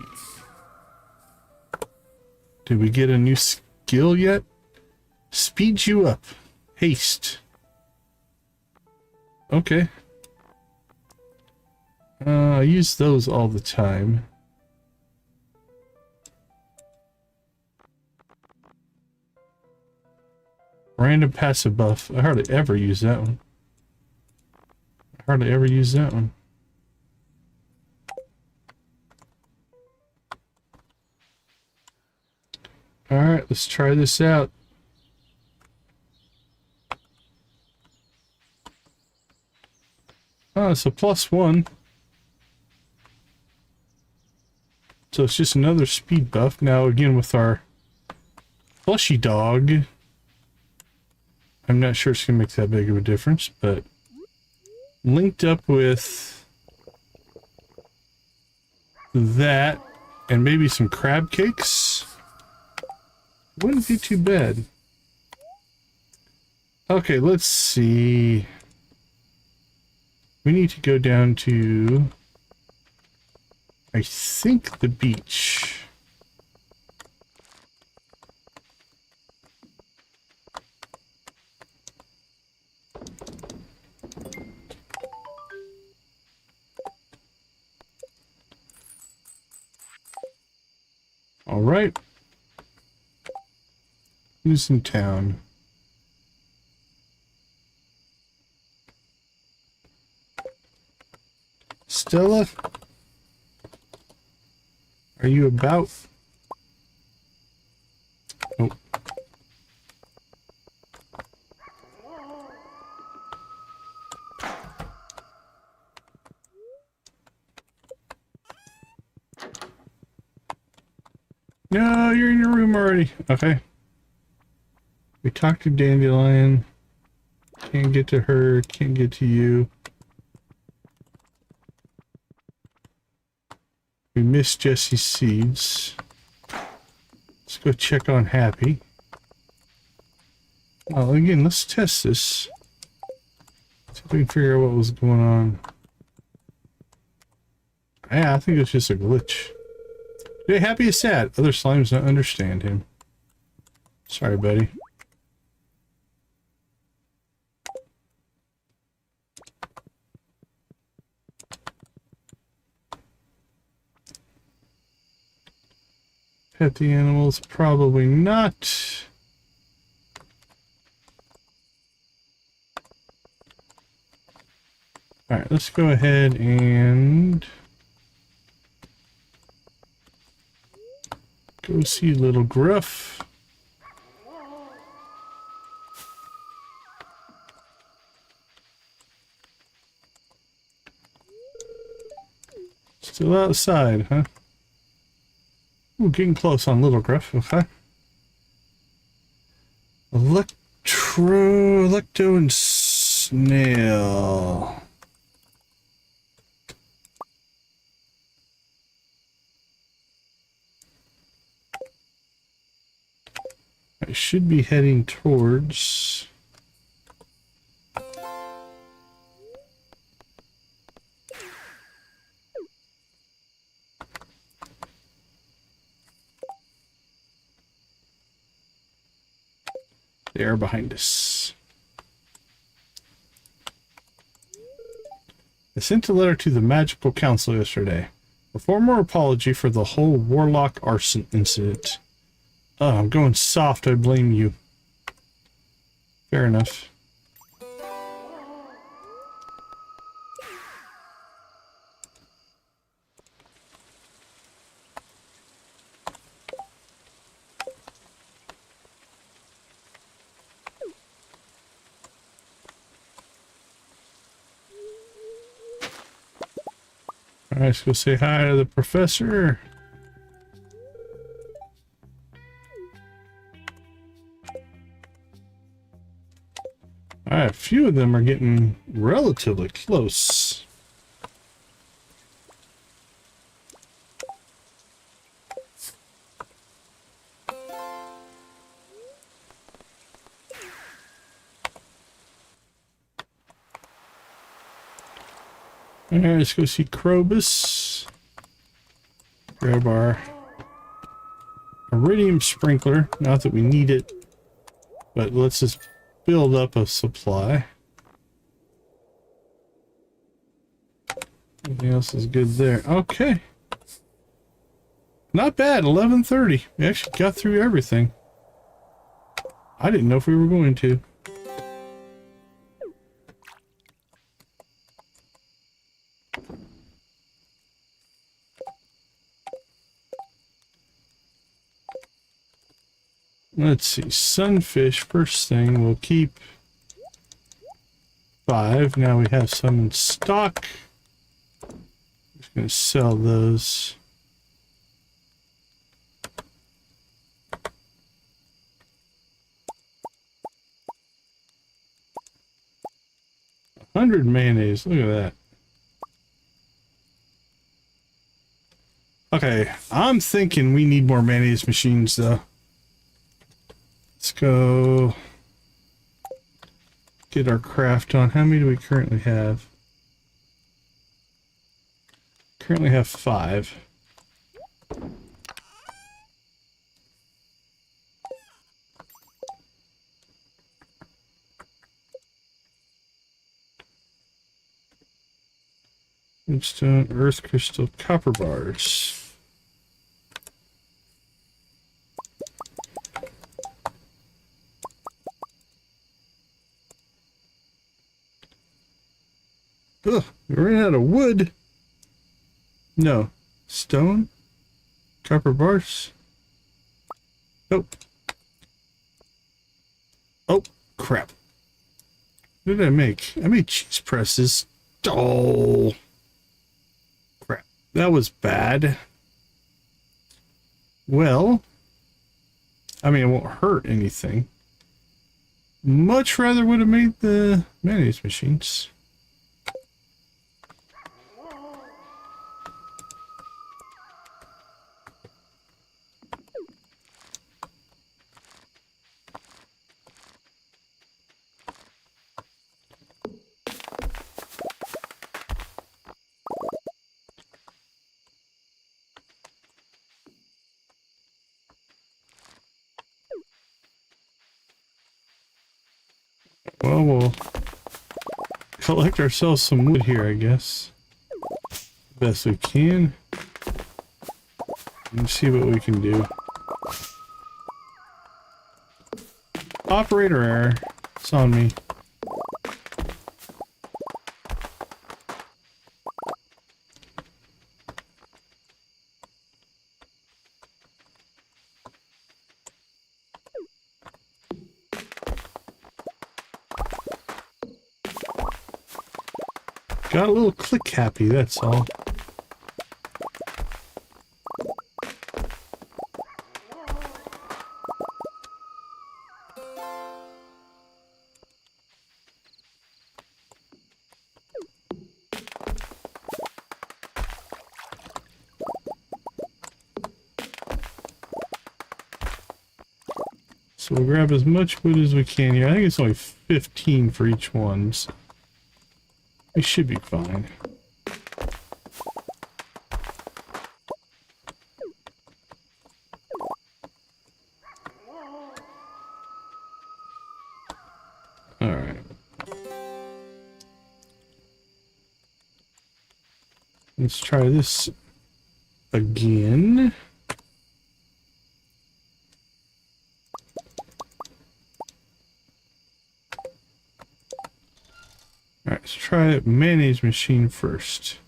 Did we get a new skill yet? Speeds you up. Haste. Okay. I use those all the time. Random passive buff. I hardly ever use that one. Alright, let's try this out. Oh, it's a +1. So it's just another speed buff. Now again with our plushy dog. I'm not sure it's going to make that big of a difference, but linked up with that and maybe some crab cakes wouldn't be too bad. Okay, let's see. We need to go down to, I think, the beach. All right. Who's in town? Stella? Are you about? Oh. No, you're in your room already. Okay. We talked to Dandelion. Can't get to her. Can't get to you. We missed Jesse's seeds. Let's go check on Happy. Well, again, let's test this. See if we can figure out what was going on. Yeah, I think it's just a glitch. Today, Happy is sad. Other slimes don't understand him. Sorry, buddy. Pet the animals, probably not. Alright, let's go ahead and go see little Gruff. Still outside, huh? Ooh, getting close on little Gruff, okay. Crow, Electo, and Snail. I should be heading towards... They are behind us. I sent a letter to the Magical Council yesterday. A formal apology for the whole Warlock arson incident. Oh, I'm going soft, I blame you. Fair enough. Alright, let's go say hi to the professor. Alright, a few of them are getting relatively close. Alright, let's go see Krobus. Grab our iridium sprinkler. Not that we need it, but let's just build up a supply. Everything else is good there. Okay. Not bad, 11:30. We actually got through everything. I didn't know if we were going to. Let's see, sunfish, first thing, we'll keep 5. Now we have some in stock. Just gonna sell those. $100 mayonnaise, look at that. Okay, I'm thinking we need more mayonnaise machines though. Let's go get our craft on. How many do we currently have? Currently have 5. Redstone, earth crystal, copper bars. Ugh, we ran out of wood. No. Stone? Copper bars? Nope. Oh, crap. What did I make? I made cheese presses. Oh. Crap. That was bad. Well, I mean, it won't hurt anything. Much rather would have made the mayonnaise machines. Well, we'll collect ourselves some wood here, I guess. Best we can. And see what we can do. Operator error. It's on me. Got a little click happy, that's all. So we'll grab as much wood as we can here. I think it's only 15 for each one. So we should be fine. Alright. Let's try this again. Alright, let's try a mayonnaise machine first.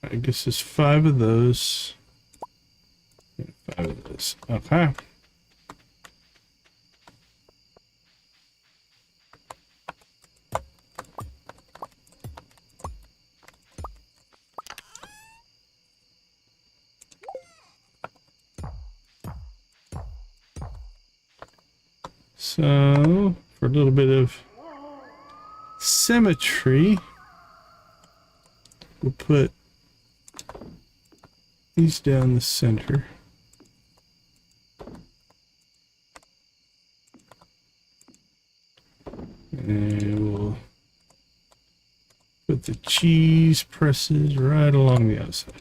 I guess there's 5 of those. And 5 of those. Okay. So, for a little bit of symmetry, we'll put these down the center. And we'll put the cheese presses right along the outside.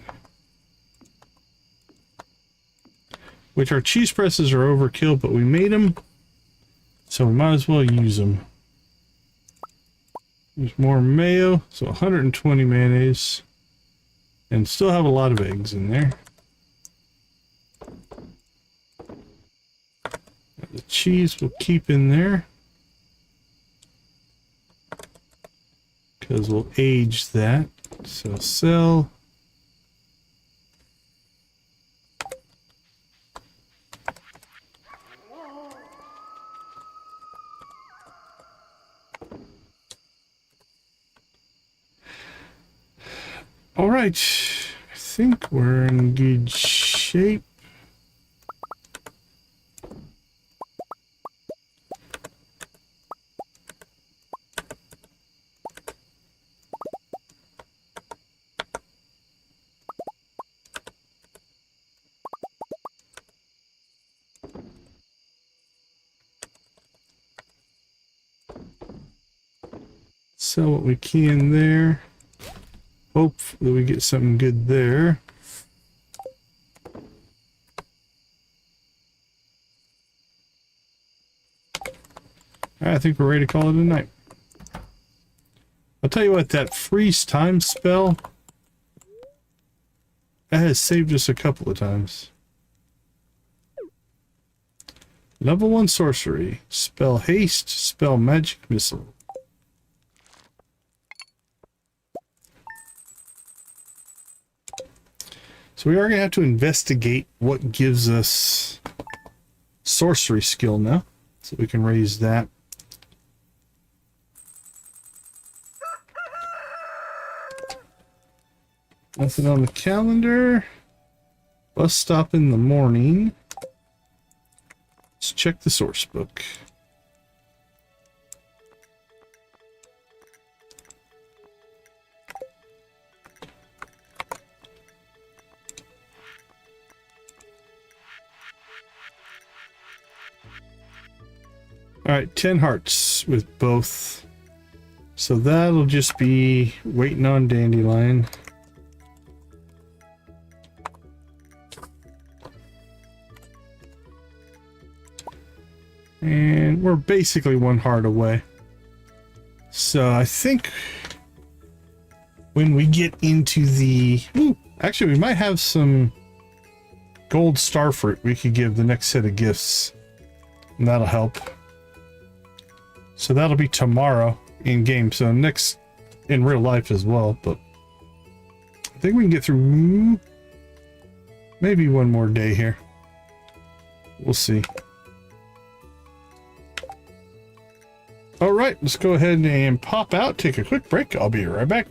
Which our cheese presses are overkill, but we made them. So we might as well use them. There's more mayo, so 120 mayonnaise. And still have a lot of eggs in there. The cheese we'll keep in there. Because we'll age that. So sell. All right, I think we're in good shape. Sell what we can there. Hope that we get something good there. I think we're ready to call it a night. I'll tell you what, that freeze time spell, that has saved us a couple of times. Level 1 sorcery. Spell haste, spell magic missile. So we are going to have to investigate what gives us sorcery skill now. So we can raise that. Nothing on the calendar. Bus stop in the morning. Let's check the source book. Alright, 10 hearts with both. So that'll just be waiting on Dandelion. And we're basically 1 heart away. So I think when we get into the... Ooh, actually, we might have some gold starfruit we could give the next set of gifts. And that'll help. So that'll be tomorrow in game. So next in real life as well. But I think we can get through maybe 1 more day here. We'll see. All right, let's go ahead and pop out, take a quick break. I'll be right back.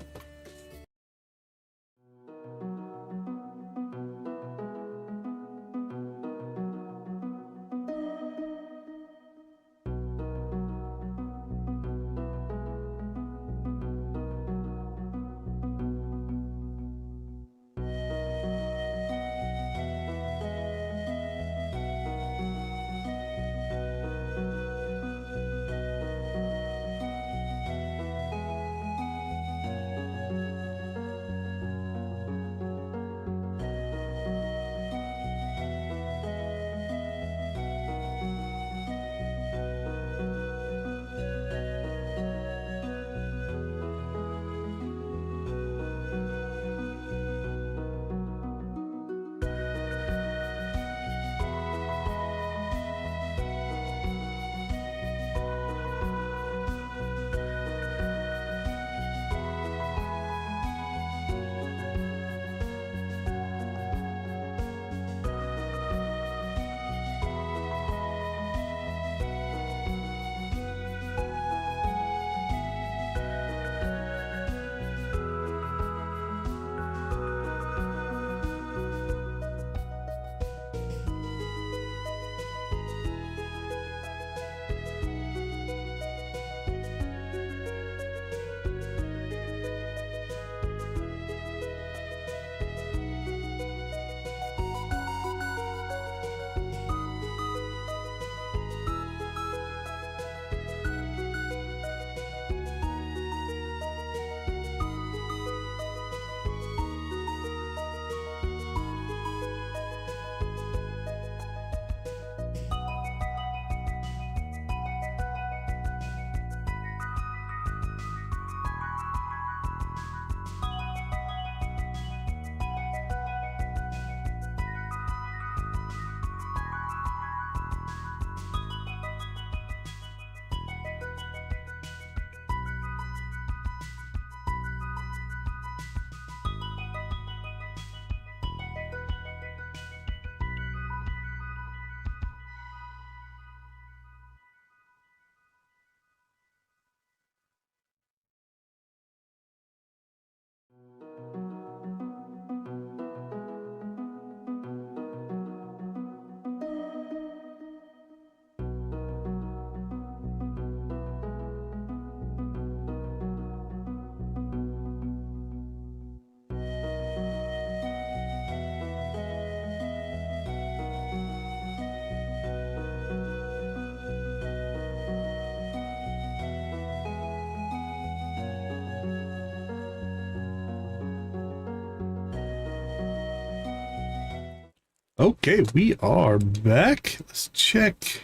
Okay, we are back. Let's check.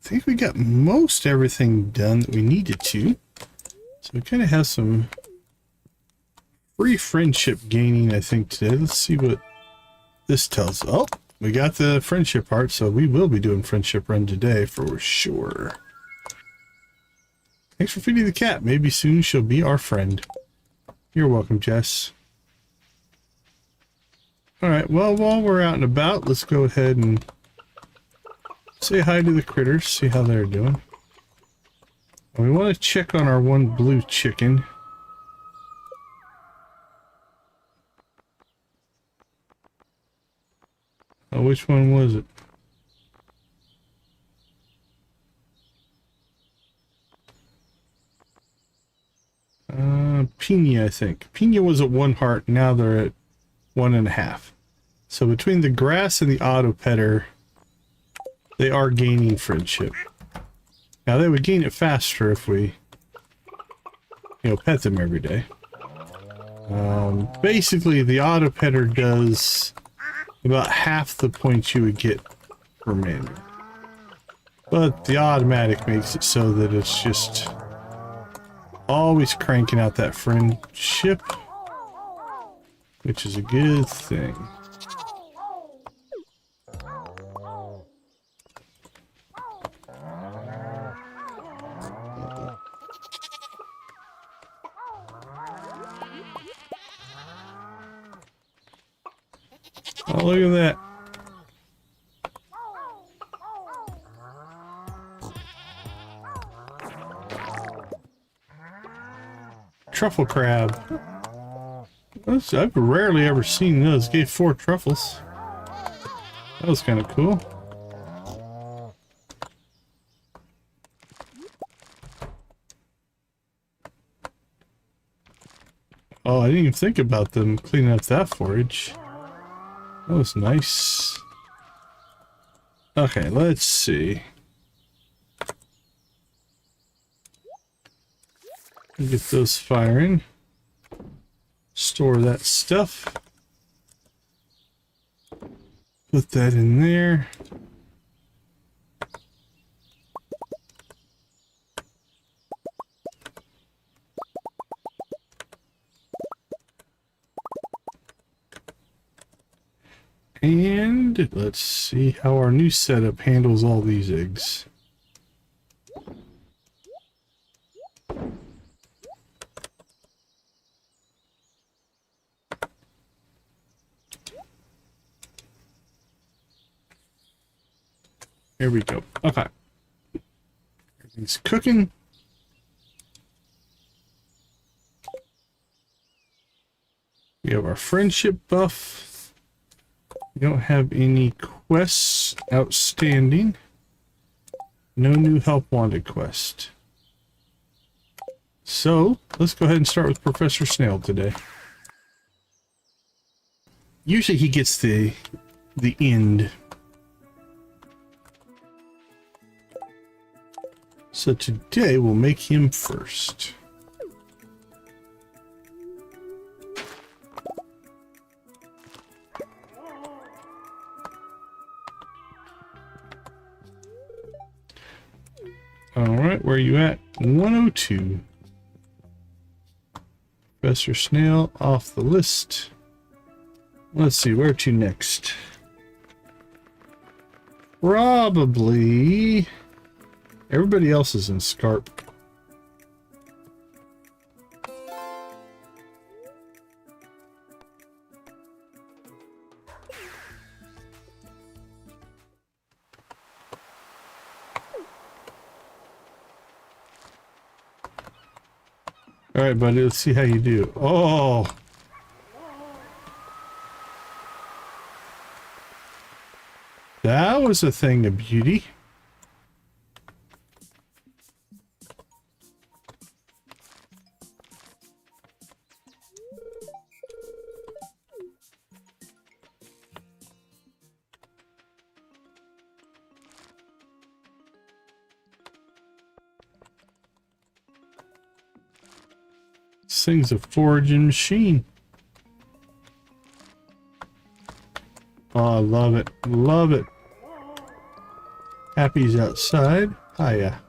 I think we got most everything done that we needed to. So we kind of have some free friendship gaining, I think, today. Let's see what this tells. Oh, we got the friendship heart, so we will be doing friendship run today for sure. Thanks for feeding the cat. Maybe soon she'll be our friend. You're welcome, Jess. Alright, well, while we're out and about, let's go ahead and say hi to the critters, see how they're doing. And we want to check on our one blue chicken. Oh, which one was it? Pina, I think. Pina was at 1 heart, now they're at 1.5. So between the grass and the auto petter, they are gaining friendship. Now they would gain it faster if we, pet them every day. Basically the auto petter does about half the points you would get for manual. But the automatic makes it so that it's just always cranking out that friendship, which is a good thing. Oh, look at that. Truffle crab. I've rarely ever seen those. Gave 4 truffles. That was kind of cool. Oh, I didn't even think about them cleaning up that forage. That was nice. Okay, let's see. Get those firing. Store that stuff. Put that in there. And let's see how our new setup handles all these eggs. Here we go. Okay. Everything's cooking. We have our friendship buff. We don't have any quests outstanding. No new help wanted quest. So, let's go ahead and start with Professor Snail today. Usually he gets the end. So today we'll make him first. Alright, where are you at? 102. Professor Snail off the list. Let's see, where to next? Probably... everybody else is in Scarp. Alright, buddy, let's see how you do. Oh! That was a thing of beauty. This thing's a foraging machine. Oh, love it. Love it. Happy's outside. Hiya.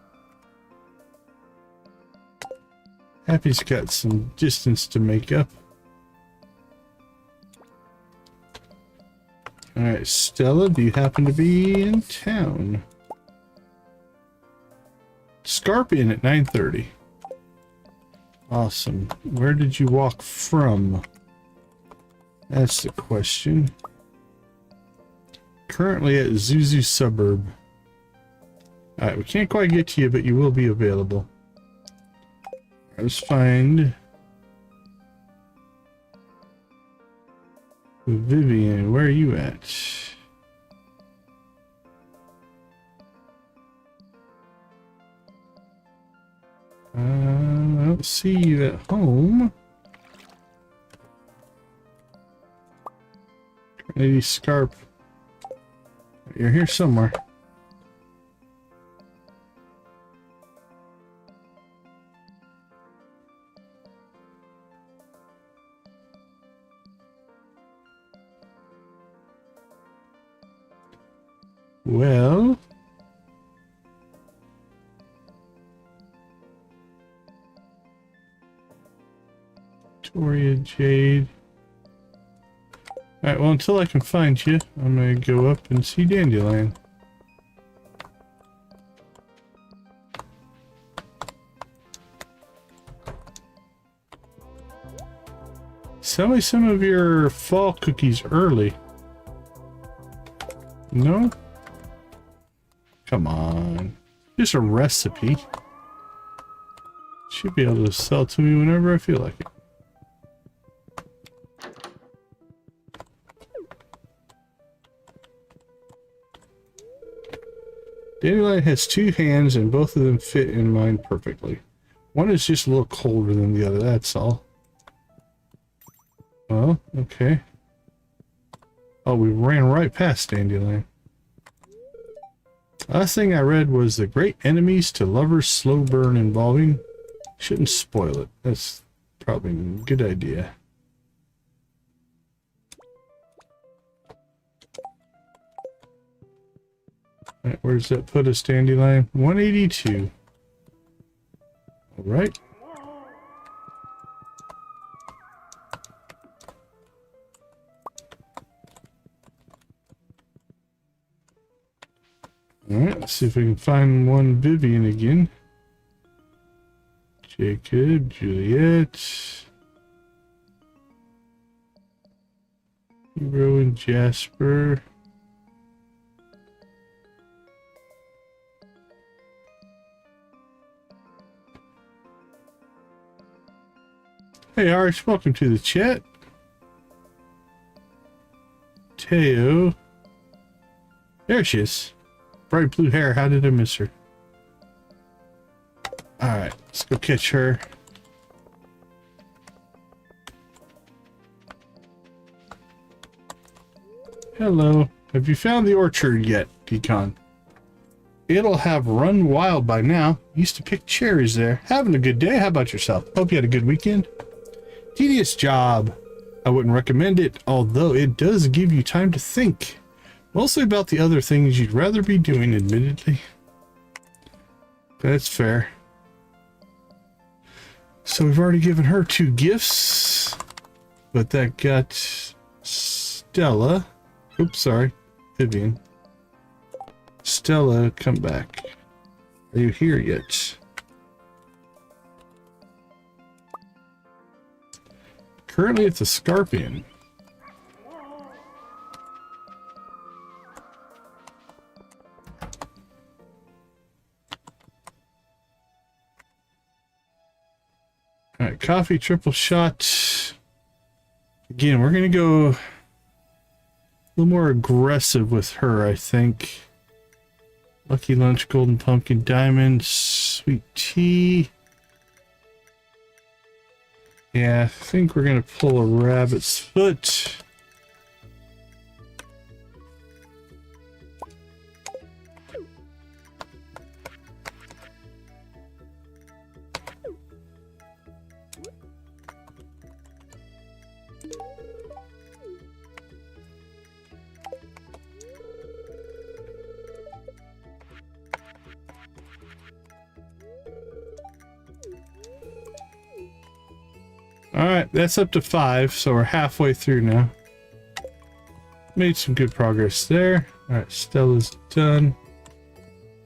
Happy's got some distance to make up. Alright, Stella, do you happen to be in town? Scarpion at 9:30. Awesome. Where did you walk from? That's the question. Currently at Zuzu Suburb. Alright, we can't quite get to you, but you will be available. Let's find Vivian. Where are you at? I don't see you at home. Lady Scarp. You're here somewhere. Well, Victoria Jade. Alright, well, until I can find you, I'm gonna go up and see Dandelion. Sell me some of your fall cookies early. No? Come on. Just a recipe. Should be able to sell to me whenever I feel like it. Dandelion has two hands and both of them fit in mine perfectly. One is just a little colder than the other, that's all. Well, okay. Oh, we ran right past Dandelion. Last thing I read was the great enemies to lovers slow burn involving. Shouldn't spoil it. That's probably a good idea. Alright, where does that put us, Dandelion? 182. Alright. Alright, let's see if we can find one Vivian again. Jacob, Juliet. Hero and Jasper. Hey, Arish, welcome to the chat. Teo. There she is. Bright blue hair. How did I miss her? Alright, let's go catch her. Hello. Have you found the orchard yet, Decon? It'll have run wild by now. Used to pick cherries there. Having a good day. How about yourself? Hope you had a good weekend. Tedious job. I wouldn't recommend it, although it does give you time to think. Mostly about the other things you'd rather be doing, admittedly. That's fair. So we've already given her 2 gifts. But that got Stella. Oops, sorry. Vivian. Stella, come back. Are you here yet? Currently it's a Scarpion. Alright, coffee triple shot. Again, we're gonna go a little more aggressive with her, I think. Lucky Lunch, Golden Pumpkin, Diamond, Sweet Tea. Yeah, I think we're gonna pull a rabbit's foot. Alright, that's up to 5, so we're halfway through now. Made some good progress there. Alright, Stella's done.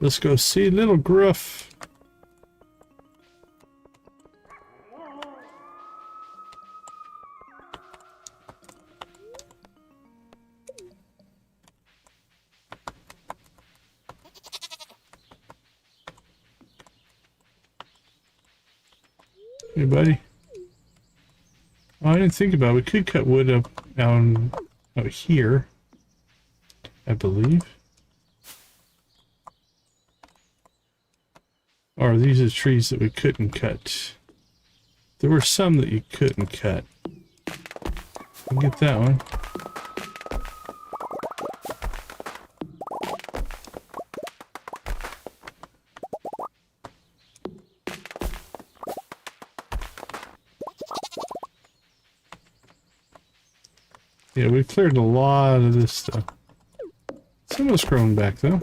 Let's go see Little Gruff. Hey, buddy. Oh, I didn't think about it. We could cut wood up down out here, I believe. Or these are trees that we couldn't cut. There were some that you couldn't cut. I'll get that one. Yeah, we cleared a lot of this stuff. Some was grown back though.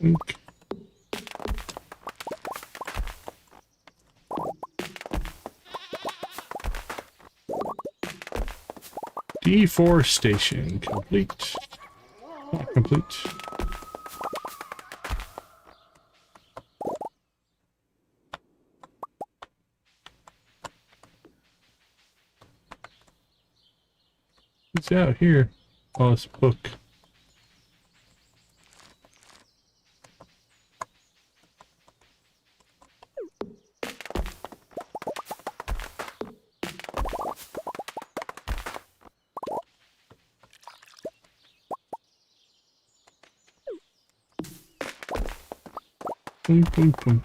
Okay. Deforestation complete. Not complete. What's out here? Oh, it's a book. Boink, boink, boink.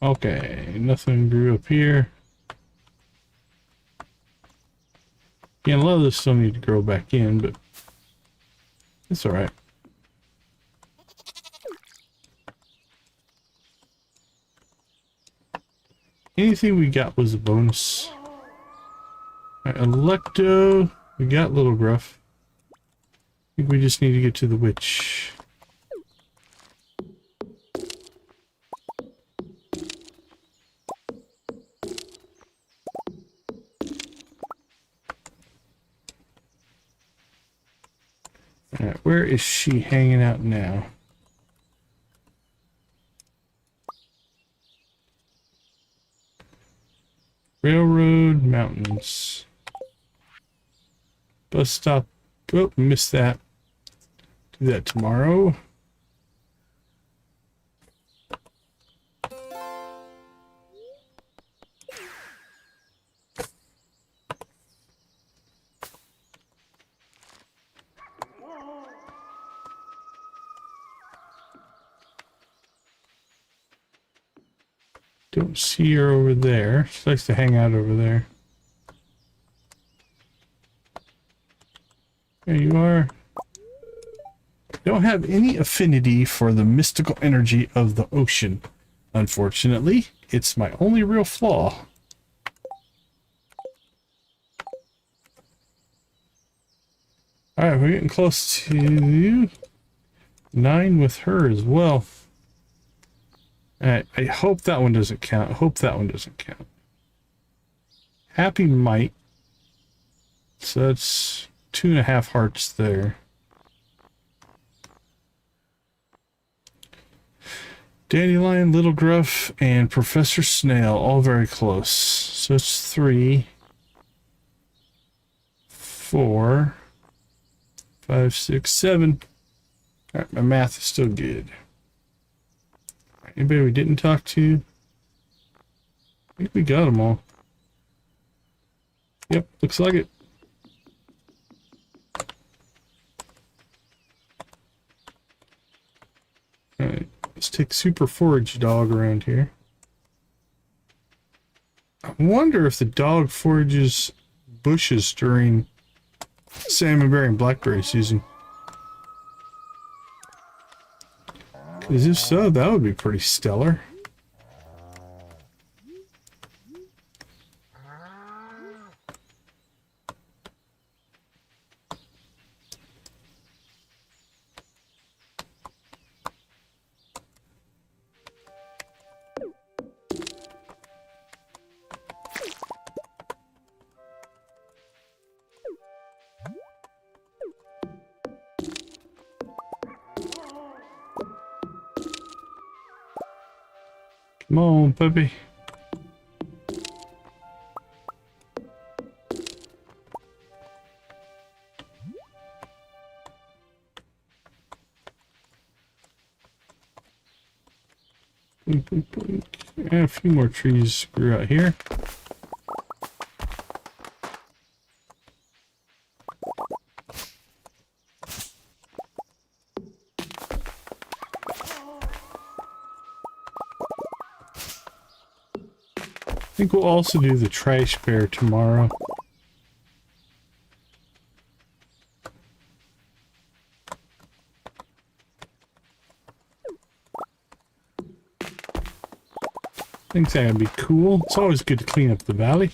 Okay, nothing grew up here. Yeah, a lot of this still need to grow back in, but it's alright. Anything we got was a bonus. Right, Electo, we got Little Gruff. I think we just need to get to the witch. Alright, where is she hanging out now? Railroad Mountains. Bus stop. Oh, missed that. Do that tomorrow. Don't see her over there. She likes to hang out over there. There you are. Don't have any affinity for the mystical energy of the ocean. Unfortunately, it's my only real flaw. Alright, we're getting close to 9 with her as well. Alright, I hope that one doesn't count. I hope that one doesn't count. Happy might. So that's 2.5 hearts there. Dandelion, Little Gruff, and Professor Snail, all very close. So it's 3, 4, 5, 6, 7. Alright, my math is still good. Anybody we didn't talk to? I think we got them all. Yep, looks like it. Alright, let's take Super Forage Dog around here. I wonder if the dog forages bushes during salmonberry and blackberry season. Because if so, that would be pretty stellar. Come on, puppy. Boink, boink, boink. And a few more trees grew out here. I think we'll also do the trash bear tomorrow. I think that'd be cool. It's always good to clean up the valley.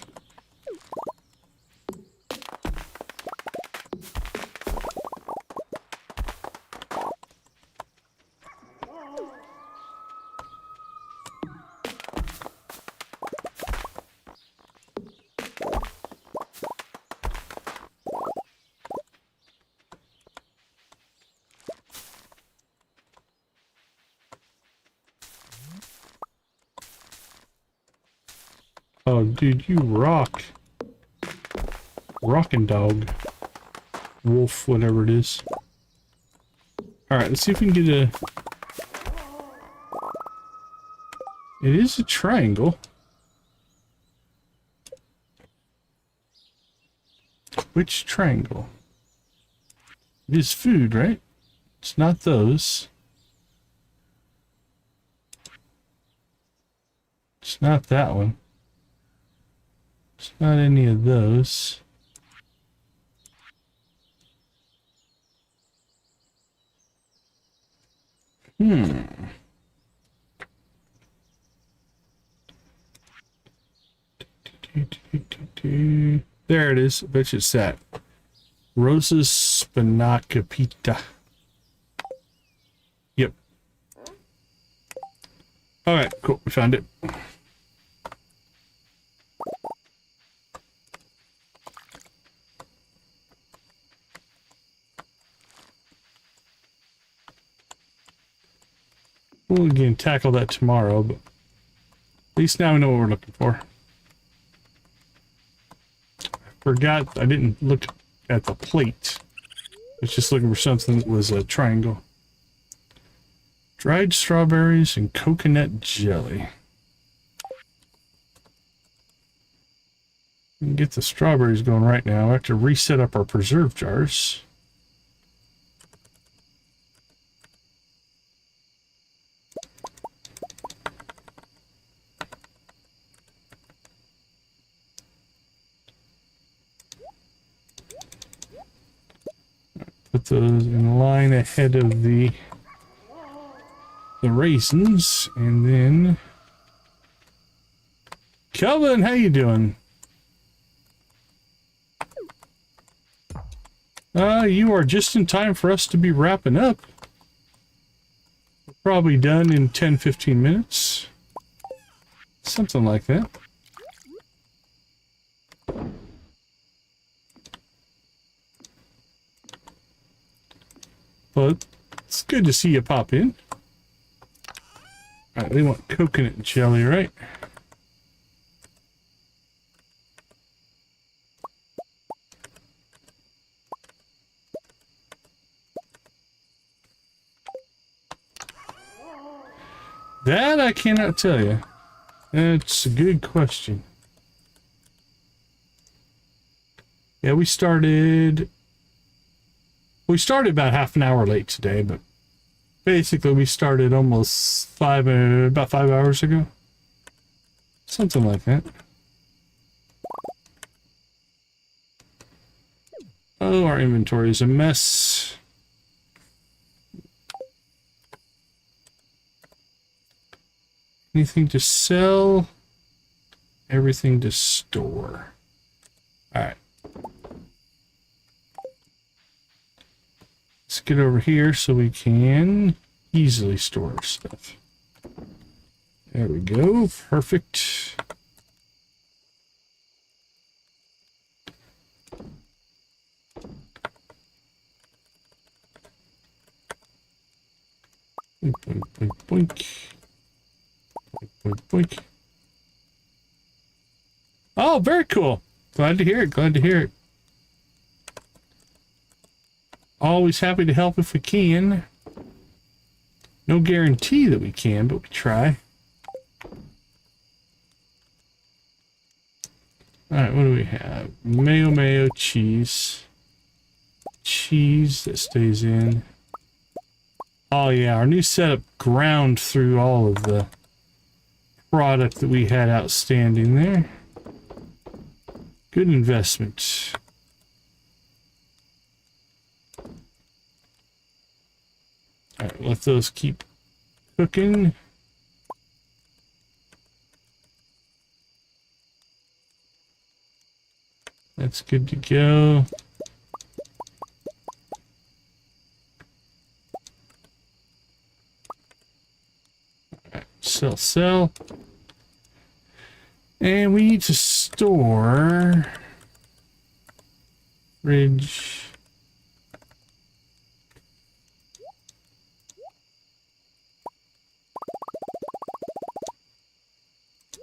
Oh, dude, you rock. Rockin' dog. Wolf, whatever it is. Alright, let's see if we can get a... It is a triangle. Which triangle? It is food, right? It's not those. It's not that one. It's not any of those. There it is. I bet you it's that. Rosa's Spinacapita. Yep. Alright, cool. We found it. We'll again tackle that tomorrow, but at least now we know what we're looking for. I forgot I didn't look at the plate. I was just looking for something that was a triangle. Dried strawberries and coconut jelly. We can get the strawberries going right now. I have to reset up our preserve jars. Put those in line ahead of the raisins, and then Kelvin, how you doing? You are just in time for us to be wrapping up. We're probably done in 10-15 minutes. Something like that. But it's good to see you pop in. Alright, we want coconut jelly, right? That I cannot tell you. That's a good question. Yeah, we started about half an hour late today, but Basically, we started almost about 5 hours ago. Something like that. Oh, our inventory is a mess. Anything to sell? Everything to store. Alright. Let's get over here so we can easily store our stuff. There we go. Perfect. Boink, boink, boink, boink. Boink, boink, boink. Oh, very cool. Glad to hear it. Glad to hear it. Always happy to help if we can. No guarantee that we can, but we try. Alright, what do we have? Mayo, cheese. Cheese that stays in. Oh yeah, our new setup ground through all of the product that we had outstanding there. Good investment. Alright, let those keep cooking. That's good to go. Alright, sell. And we need to store fridge.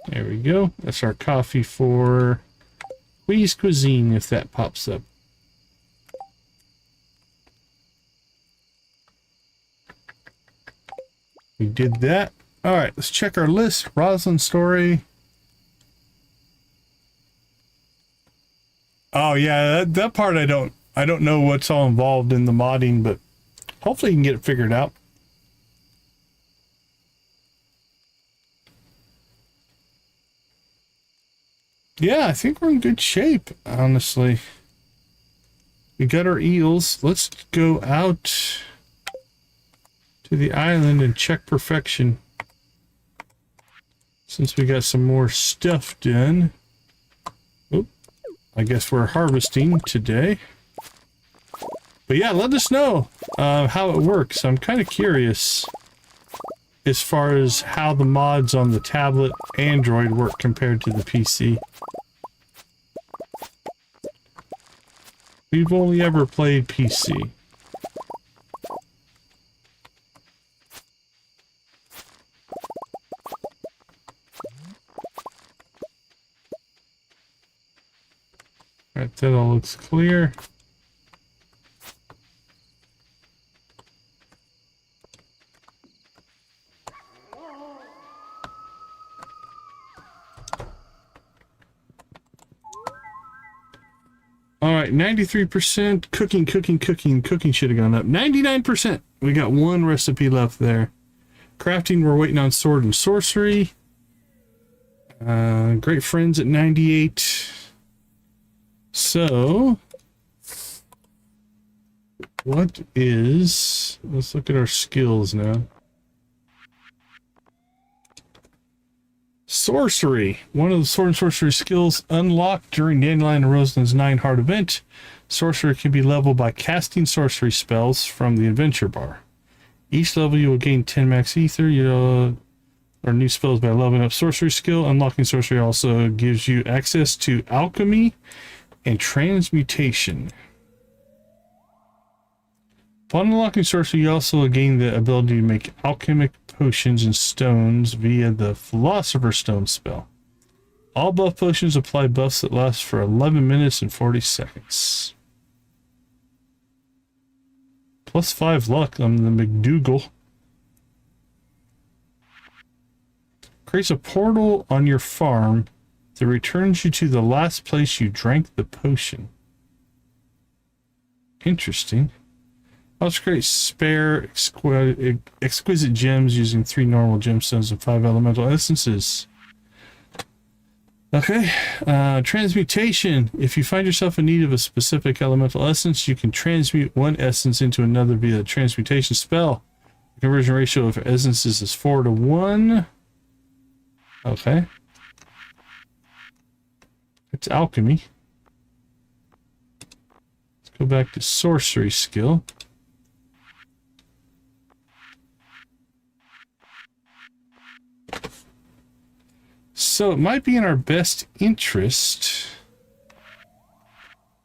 There we go. That's our coffee for Quiz Cuisine if that pops up. We did that. All right, let's check our list. Roslin story. Oh yeah, that part I don't know what's all involved in the modding, but hopefully you can get it figured out. Yeah, I think we're in good shape, honestly. We got our eels. Let's go out to the island and check perfection. Since we got some more stuff done. Oop. I guess we're harvesting today. But yeah, let us know how it works. I'm kind of curious as far as how the mods on the tablet Android work compared to the PC. We've only ever played PC. Alright, that all looks clear. Alright, 93% cooking. Cooking should have gone up. 99%! We got one recipe left there. Crafting, we're waiting on Sword and Sorcery. Great friends at 98. So, what is... Let's look at our skills now. Sorcery. One of the Sword and Sorcery skills unlocked during Dandelion and Roslin's 9-heart event. Sorcerer can be leveled by casting sorcery spells from the adventure bar. Each level you will gain 10 max ether. Or new spells by leveling up sorcery skill. Unlocking sorcery also gives you access to alchemy and transmutation. Upon unlocking sorcery, you also gain the ability to make alchemic potions and stones via the Philosopher's Stone spell. All buff potions apply buffs that last for 11 minutes and 40 seconds. Plus 5 luck on the McDougal. Creates a portal on your farm that returns you to the last place you drank the potion. Interesting. Let's create spare exquisite gems using 3 normal gemstones and 5 elemental essences. Okay, transmutation. If you find yourself in need of a specific elemental essence, you can transmute one essence into another via a transmutation spell. The conversion ratio of essences is 4 to 1. Okay. It's alchemy. Let's go back to sorcery skill. So it might be in our best interest.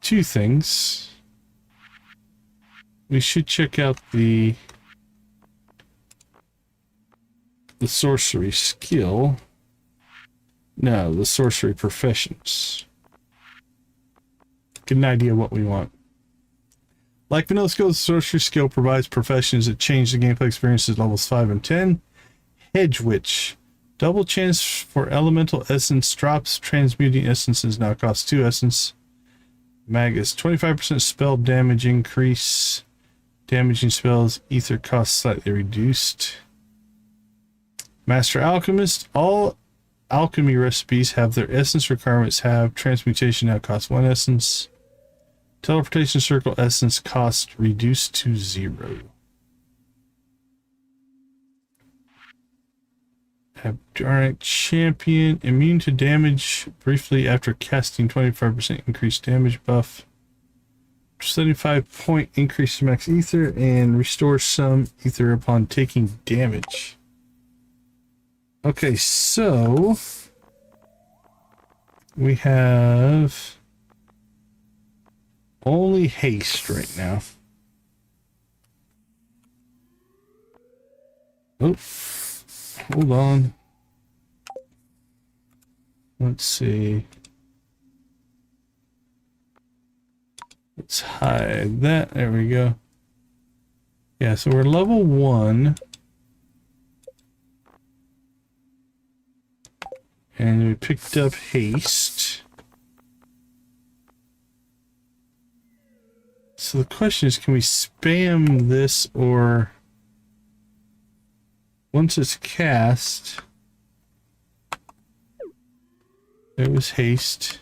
2 things. We should check out the sorcery skill. No, the sorcery professions. Get an idea what we want. Like vanilla skill, the sorcery skill provides professions that change the gameplay experiences levels 5 and 10. Hedge Witch. Double chance for elemental essence drops. Transmuting essences now costs 2 essence. Magus. 25% spell damage increase. Damaging spells. Ether cost slightly reduced. Master Alchemist. All alchemy recipes have their essence requirements have. Transmutation now costs 1 essence. Teleportation circle essence cost reduced to 0. Abdaric champion. Immune to damage briefly after casting 25% increased damage buff. 75-point increase to max ether and restores some ether upon taking damage. Okay, so we have only haste right now. Oh, hold on. Let's see. Let's hide that. There we go. Yeah, so we're level 1. And we picked up haste. So the question is, can we spam this, or once it's cast, there was haste.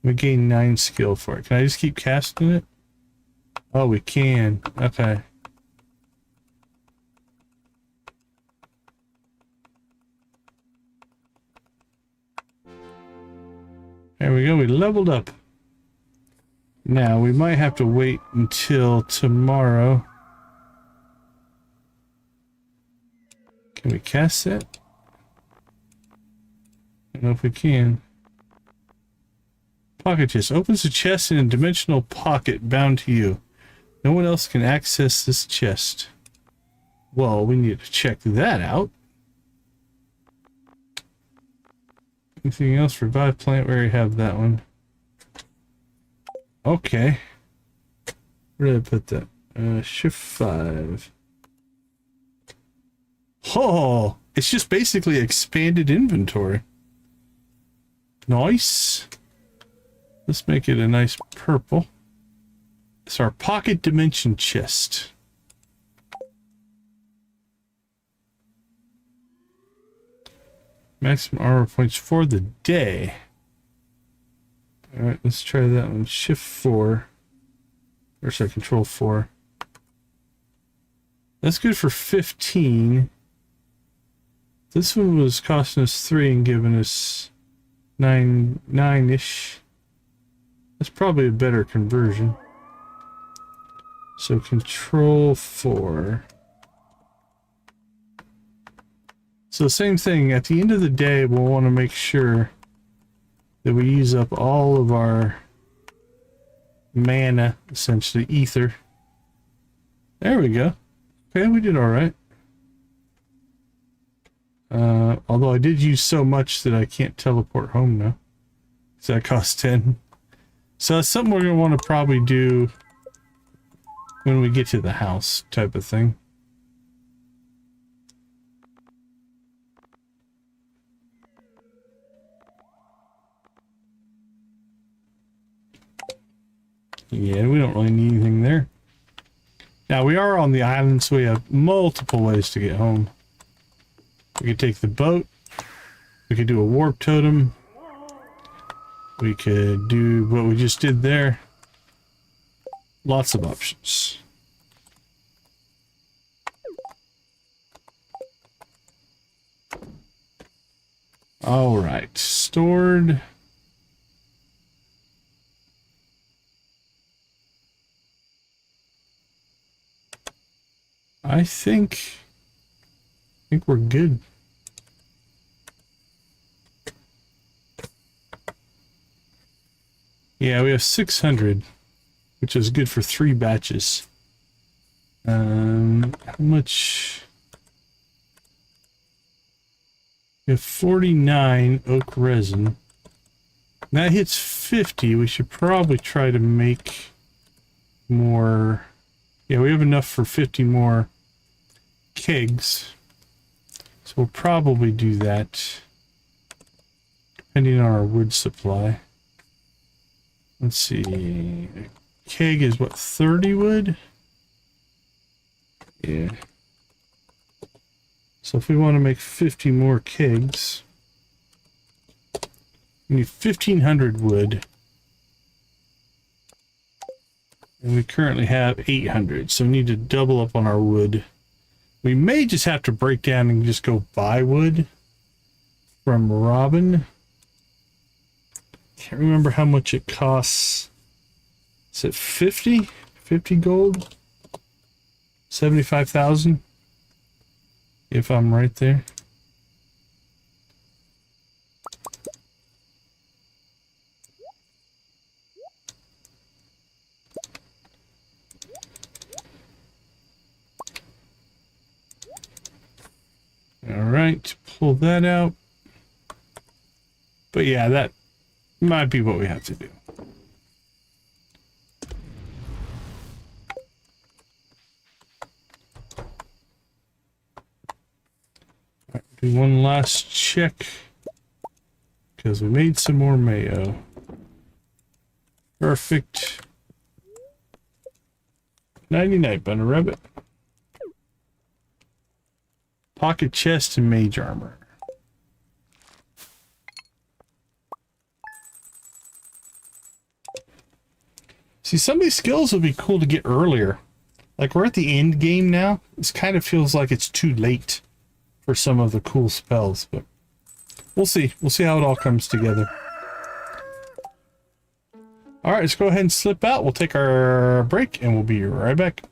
We gain 9 skill for it. Can I just keep casting it? Oh, we can. Okay. There we go. We leveled up. Now, we might have to wait until tomorrow. Can we cast that? I don't know if we can. Pocket chest. Opens a chest in a dimensional pocket bound to you. No one else can access this chest. Well, we need to check that out. Anything else? Revive plant. We already have that one. Okay. Where did I put that? Shift 5. Oh, it's just basically expanded inventory. Nice. Let's make it a nice purple. It's our pocket dimension chest. Maximum armor points for the day. Alright, let's try that one. Shift 4. Or sorry, Control 4. That's good for 15. This one was costing us 3 and giving us 9-ish. That's probably a better conversion. So Control 4. So same thing, at the end of the day, we'll want to make sure that we use up all of our mana, essentially ether. There we go. Okay, we did all right. Although I did use so much that I can't teleport home now. So that costs 10. So that's something we're going to want to probably do when we get to the house type of thing. Yeah, we don't really need anything there. Now we are on the island, so we have multiple ways to get home. We could take the boat. We could do a warp totem. We could do what we just did there. Lots of options. All right, stored. I think we're good. Yeah, we have 600, which is good for 3 batches. How much? We have 49 oak resin. That hits 50. We should probably try to make more. Yeah, we have enough for 50 more kegs. So we'll probably do that, depending on our wood supply. Let's see. A keg is what, 30 wood? Yeah. So if we want to make 50 more kegs, we need 1,500 wood. And we currently have 800, so we need to double up on our wood. We may just have to break down and just go buy wood from Robin. Can't remember how much it costs. Is it 50? 50 gold? 75,000? If I'm right there. All right, pull that out. But yeah, that might be what we have to do. All right, do one last check because we made some more mayo. Perfect. 99 Bunny Rabbit. Pocket chest and mage armor. See, some of these skills would be cool to get earlier. Like, we're at the end game now. This kind of feels like it's too late for some of the cool spells, but we'll see. We'll see how it all comes together. All right, let's go ahead and slip out. We'll take our break and we'll be right back.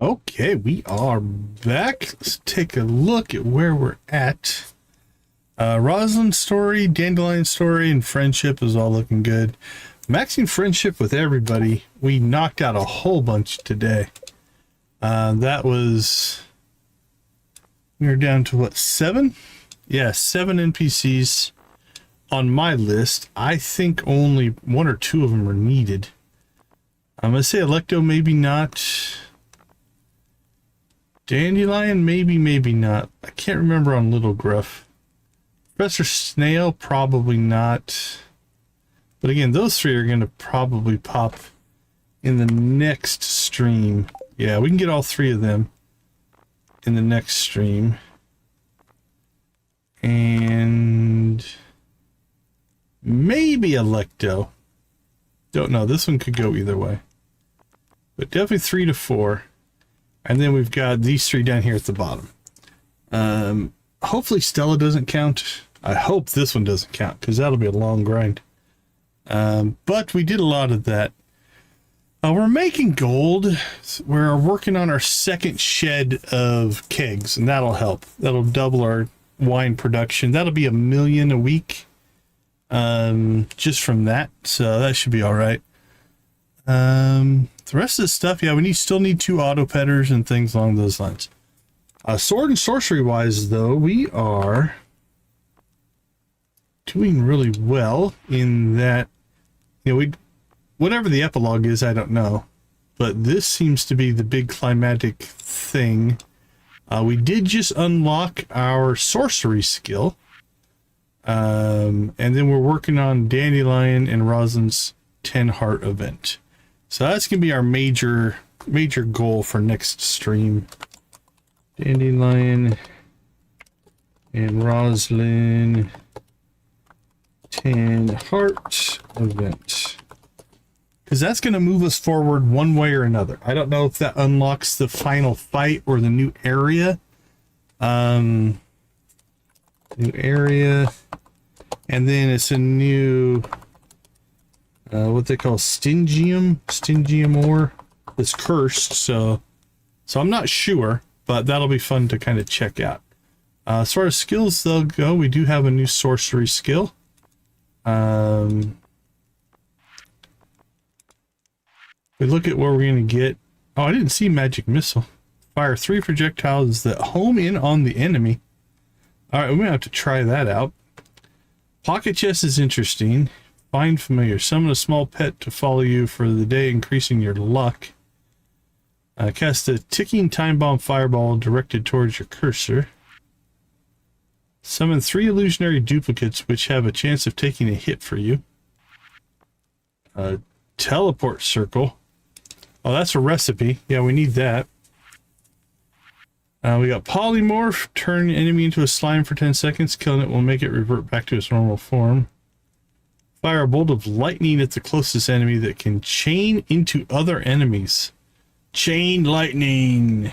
Okay, we are back. Let's take a look at where we're at. Roslin story, Dandelion story, and friendship is all looking good. Maxing friendship with everybody. We knocked out a whole bunch today. That was... We're down to what, 7? Yeah, 7 NPCs on my list. I think only 1 or 2 of them are needed. I'm going to say Electo, maybe not. Dandelion, maybe, maybe not. I can't remember on Little Gruff. Professor Snail, probably not. But again, those 3 are going to probably pop in the next stream. Yeah, we can get all 3 of them in the next stream. And maybe Electo. Don't know. This one could go either way. But definitely 3 to 4. And then we've got these 3 down here at the bottom. Hopefully Stella doesn't count. I hope this one doesn't count, because that'll be a long grind. But we did a lot of that. We're making gold. We're working on our second shed of kegs, and that'll help. That'll double our wine production. That'll be 1 million a week, just from that. So that should be all right. The rest of the stuff, yeah, we still need 2 auto petters and things along those lines. Sword and sorcery wise, though, we are doing really well in that, you know, whatever the epilogue is, I don't know, but this seems to be the big climatic thing. We did just unlock our sorcery skill, and then we're working on Dandelion and Roslin's 10 heart event. So that's gonna be our major goal for next stream. Dandelion and Roslin 10 heart event. Because that's going to move us forward one way or another. I don't know if that unlocks the final fight or the new area. New area. And then it's a new, what they call Stingium ore. It's cursed, so I'm not sure, but that'll be fun to kind of check out. As far as skills they'll go, we do have a new sorcery skill. We look at where we're going to get. Oh, I didn't see magic missile. Fire 3 projectiles that home in on the enemy. All right, we're going to have to try that out. Pocket chest is interesting. Find familiar. Summon a small pet to follow you for the day, increasing your luck. Cast a ticking time bomb fireball directed towards your cursor. Summon 3 illusionary duplicates which have a chance of taking a hit for you. Teleport circle. Oh, that's a recipe. Yeah, we need that. We got polymorph. Turn enemy into a slime for 10 seconds. Killing it will make it revert back to its normal form. Fire a bolt of lightning at the closest enemy that can chain into other enemies. Chain lightning.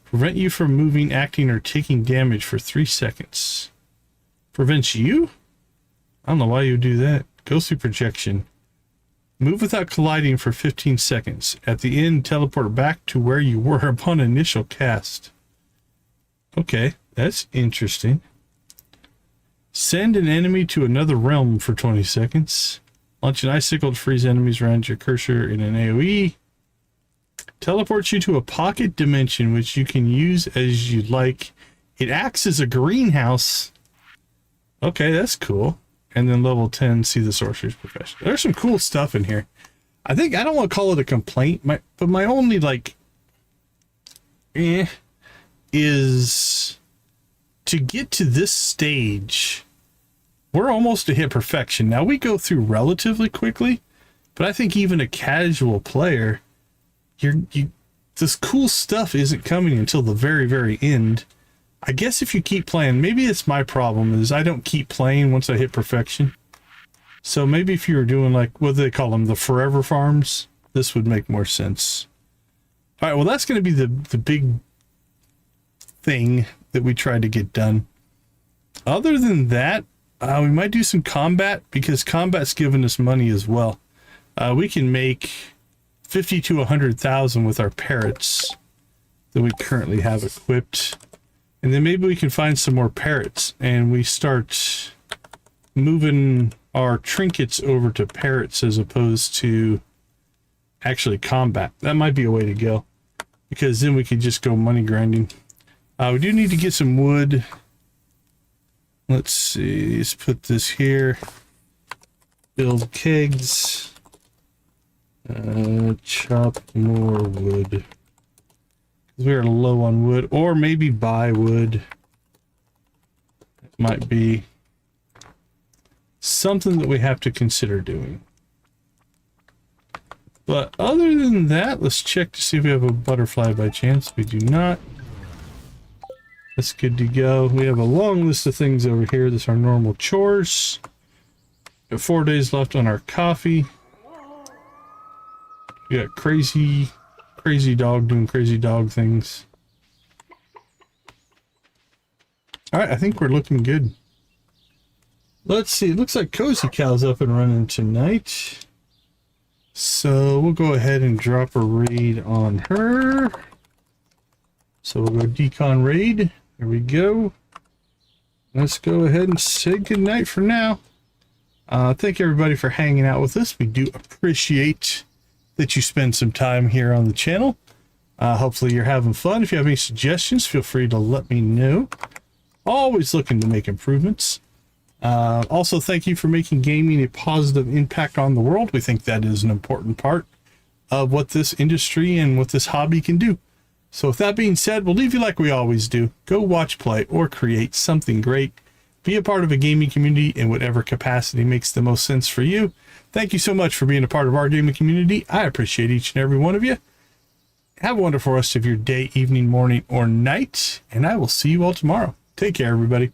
Prevent you from moving, acting, or taking damage for 3 seconds. Prevents you? I don't know why you would do that. Ghostly projection. Move without colliding for 15 seconds. At the end, teleport back to where you were upon initial cast. Okay, that's interesting. Send an enemy to another realm for 20 seconds. Launch an icicle to freeze enemies around your cursor in an AoE. Teleports you to a pocket dimension which you can use as you like. It acts as a greenhouse. Okay, that's cool. And then level 10, see the sorcerer's profession. There's some cool stuff in here. I think, I don't want to call it a complaint, but my only, like, is to get to this stage, we're almost to hit perfection. Now, we go through relatively quickly, but I think even a casual player, this cool stuff isn't coming until the very, very end. I guess if you keep playing, maybe it's my problem is I don't keep playing once I hit perfection. So maybe if you were doing like, what do they call them? The forever farms, this would make more sense. All right. Well, that's going to be the big thing that we tried to get done. Other than that, we might do some combat because combat's giving us money as well. We can make 50 to 100,000 with our parrots that we currently have equipped. And then maybe we can find some more parrots and we start moving our trinkets over to parrots as opposed to actually combat. That might be a way to go, because then we could just go money grinding. We do need to get some wood. Let's see, let's put this here. Build kegs. Chop more wood. We are low on wood, or maybe buy wood. It might be something that we have to consider doing. But other than that, let's check to see if we have a butterfly by chance. We do not. That's good to go. We have a long list of things over here. This is our normal chores. We have 4 days left on our coffee. We got crazy dog doing crazy dog things. All right, I think we're looking good. Let's see. It looks like Cozy Cow's up and running tonight. So we'll go ahead and drop a raid on her. So we'll go decon raid. There we go. Let's go ahead and say goodnight for now. Thank everybody for hanging out with us. We do appreciate that you spend some time here on the channel. Hopefully you're having fun. If you have any suggestions, feel free to let me know. Always looking to make improvements. Also, thank you for making gaming a positive impact on the world. We think that is an important part of what this industry and what this hobby can do. So with that being said, we'll leave you like we always do. Go watch, play, or create something great. Be a part of a gaming community in whatever capacity makes the most sense for you. Thank you so much for being a part of our gaming community. I appreciate each and every one of you. Have a wonderful rest of your day, evening, morning, or night, and I will see you all tomorrow. Take care, everybody.